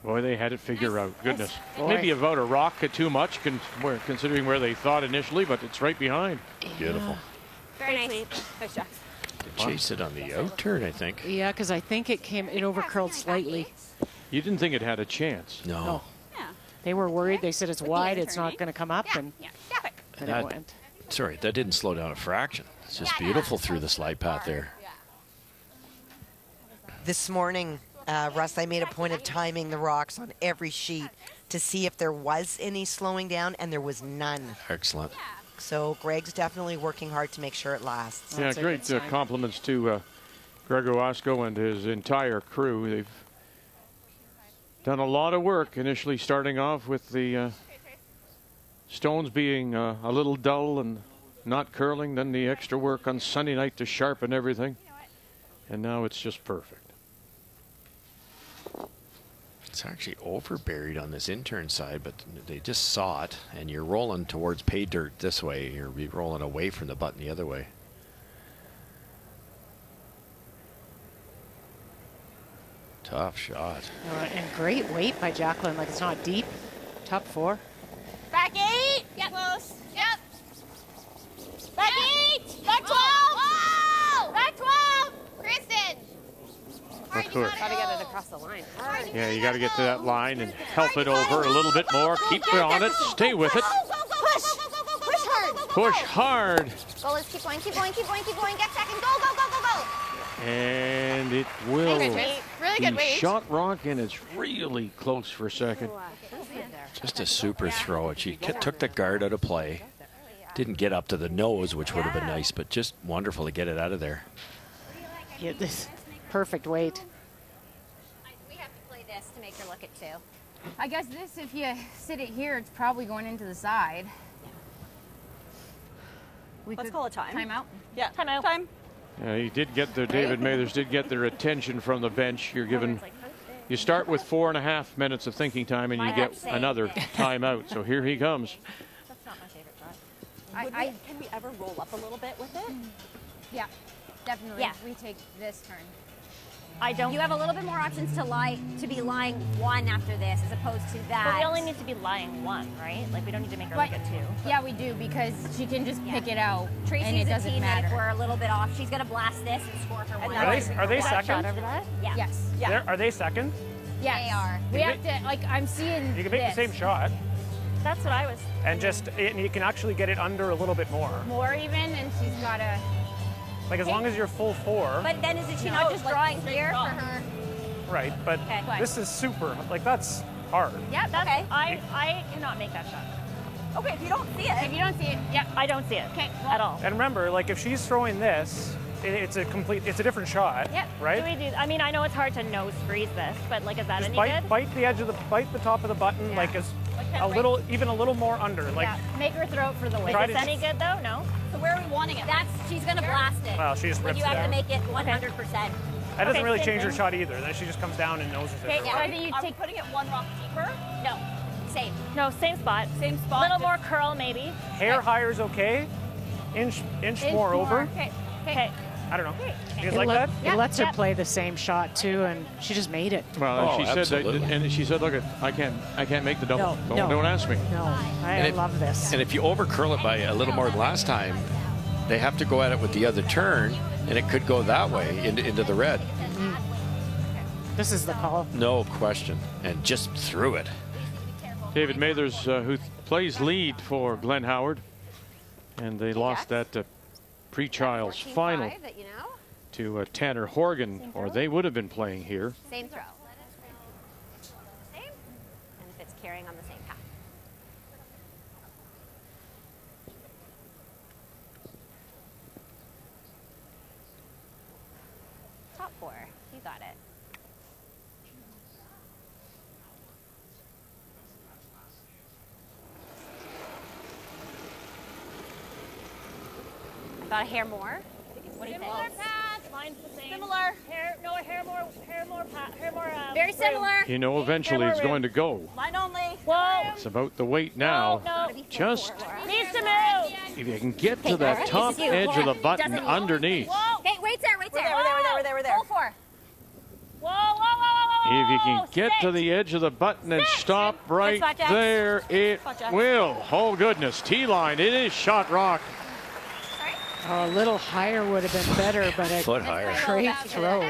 Boy, they had it figured out. Goodness. Boy. Maybe about a rock too much, considering where they thought initially, but it's right behind. Beautiful. Very nice. Nice shot. Chase it on the out turn, I think. Yeah, because I think it overcurled slightly. You didn't think it had a chance. No. They were worried. They said it's wide. It's not going to come up, and then That- it went. Sorry, that didn't slow down a fraction. It's just beautiful through the slide path there. This morning, Russ, I made a point of timing the rocks on every sheet to see if there was any slowing down, and there was none. Excellent. So Greg's definitely working hard to make sure it lasts. Yeah, great compliments to Gregor Wasco and his entire crew. They've done a lot of work initially, starting off with the stones being a little dull and not curling, then the extra work on Sunday night to sharpen everything, and now it's just perfect. It's actually over buried on this intern side, but they just saw it, and you're rolling towards pay dirt this way. You're rolling away from the button the other way. Tough shot. And great weight by Jacqueline. Like, it's not deep. Top 4. Back 8. Yep. Close. Yep. Back 8. Back 12. Whoa! Back 12. Kristen. Of course. Gotta get it across the line. Yeah, you got to get to that line and help it over a little bit more. Keep it on it. Stay with it. Push. Push hard. Push hard. Go, let's keep going, keep going, keep going, keep going. Get second. Go, go, go, go, go. And it will Really good be weight. shot rock, and it's really close for second. Just a super throw. She took the guard out of play. Didn't get up to the nose, which would have been nice, but just wonderful to get it out of there. Yeah, this perfect weight. We have to play this to make her look at 2. I guess this, if you sit it here, it's probably going into the side. Let's call a time. Time out. Yeah, time out. Time. You did get the David Mathers did get their attention from the bench. You're given. You start with 4.5 minutes of thinking time, and you get another timeout. So here he comes. That's not my favorite shot. Can we ever roll up a little bit with it? Yeah, definitely. Yeah. We take this turn. I don't. You have a little bit more options to be lying 1 after this as opposed to that. But we only need to be lying 1, right? Like, we don't need to make her look at 2. Yeah, we do, because she can just pick it out, Tracy's and it a doesn't team that matter. if we're a little bit off, she's going to blast this and score her 1. Are they second? Over that? Yeah. Yes. Yeah. Are they second? Yes. They are. We have to, like, I'm seeing You can make the same shot, That's what I was. and you can actually get it under a little bit more. more even, and she's got to... Like as long as you're full 4. But then is she not just drawing here for her? Right, but Okay. this is super. Like that's hard. Yeah, that's. Okay. I cannot make that shot. Okay, if you don't see it. If you don't see it, yeah. I don't see it. Okay. At all. And remember, like if she's throwing this, it's a different shot. Yep. Right. Do we do? I mean, I know it's hard to nose freeze this, but like, is that Just any good? bite the top of the button, like as even a little more under. Like Yeah. Make her throw it for the weight. Try Is to this any good though? No. So where are we wanting it? She's going to blast it. Well, she just But rips you it have to out. make it 100%. That doesn't really same change her thing. shot either. Then she just comes down and noses it. Okay. or Yeah. whatever. I think you Are we take. putting it 1 rock deeper? No, same. No, same spot. Same spot. A little just- more curl, maybe. Hair higher is okay. Inch more over. Okay. Okay. I don't know. You guys It, like that? it lets her play the same shot too, and she just made it. Well, Oh, she said absolutely. that, and she said, "Look, I can't make the double. No, Don't ask me." No, I love this. And if you over curl it by a little more than last time, they have to go at it with the other turn, and it could go that way into the red. This is the call. No question. And just threw it. David Mathers, who plays lead for Glenn Howard, and they lost that pre-trials final That you know. to Tanner Horgan, or they would have been playing here. Same throw. Same. And if it's carrying on the same path. Top 4. You got it. I thought a hair more. What do you think? Similar path. Mine's the same. Similar. Hair more. Very similar. You know, eventually it's going to go. Line only. Whoa. It's about the weight now. No. Just Needs to move. if you can get to that top edge of the button underneath. Whoa. Hey, wait there, wait there. We're there. Full 4. Whoa. Whoa. Whoa. Whoa. If you can get to 6. the edge of the button and stop right spot, Jax. there, it will. Oh, goodness. T-line. It is shot rock. Oh, a little higher would have been better, but a Foot higher. great throw.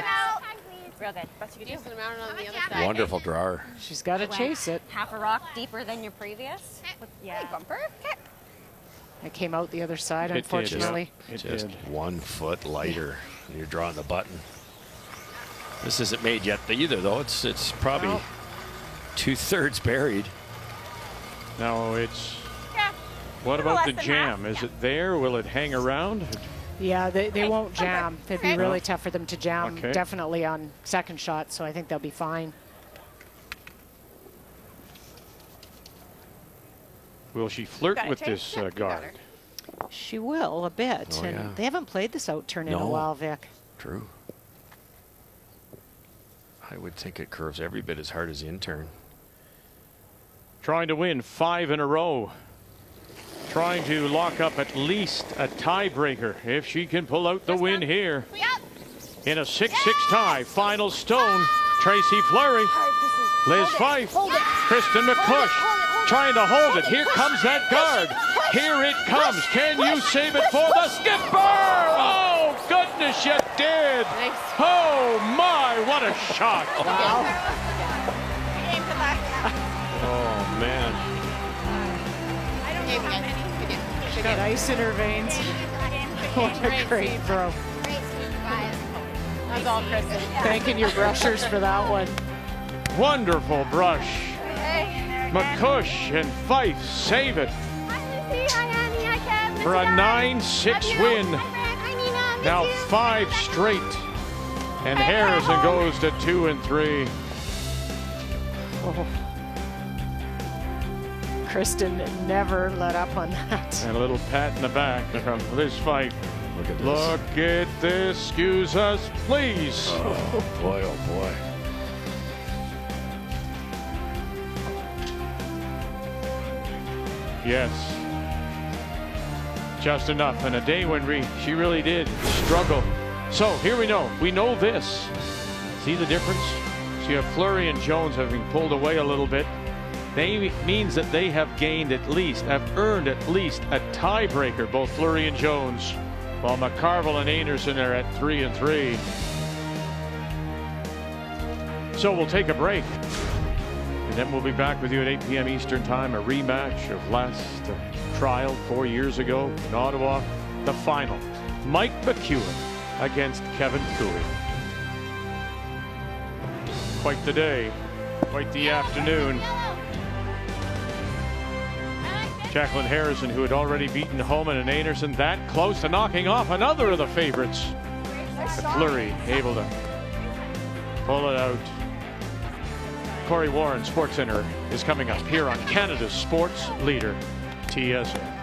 Real good. Decent amount on the other side. Wonderful drawer. She's got to chase it. Half a rock deeper than your previous. Yeah. Hey, bumper. It came out the other side, It did, unfortunately. It Just did. 1 foot lighter. And you're drawing the button. This isn't made yet either, though. It's probably No. 2/3 buried. Now it's. Yeah. What Little about the less than jam? Is it there? Will it hang around? Yeah, they won't jam. It'd be really tough for them to jam, Okay. definitely on second shot, so I think they'll be fine. Will she flirt Got it, with Chase? this Yeah, you got guard? her. She will, a bit. Oh, and yeah. they haven't played this out turn in a No. while, Vic. True. I would think it curves every bit as hard as the intern. Trying to win 5 in a row. Trying to lock up at least a tiebreaker if she can pull out the win here. In a 6-6 tie, final stone, Tracy Fleury, Liz Fife, Kristen McCush trying to hold it. Here comes that guard. Here it comes. Can you save it for the skipper? Oh, goodness, you did. Oh, my, what a shot. Wow. Oh, man. She got ice in her veins. What a great throw. That's all, Kristen. Thanking your brushers for that one. Wonderful brush. McCush and Fife save it for a 9-6 win. Now 5 straight. And Harrison goes to 2 and 3. Oh. Kristen never let up on that. And a little pat in the back from Liz Fife. Look at this. Look at this. Excuse us, please. Oh, boy, oh, boy. Yes. Just enough. And a day when she really did struggle. So here we know this. See the difference? So you have Fleury and Jones having pulled away a little bit. They means that they have earned at least a tiebreaker, both Fleury and Jones, while McCarville and Anderson are at 3 and 3. So we'll take a break. And then we'll be back with you at 8 p.m. Eastern Time, a rematch of last trial 4 years ago in Ottawa, the final. Mike McEwen against Kevin Cooey. Quite the day, quite the afternoon. Jacqueline Harrison, who had already beaten Homan and Anderson, that close to knocking off another of the favorites. But Fleury able to pull it out. Corey Warren, SportsCenter, is coming up here on Canada's sports leader, TSN.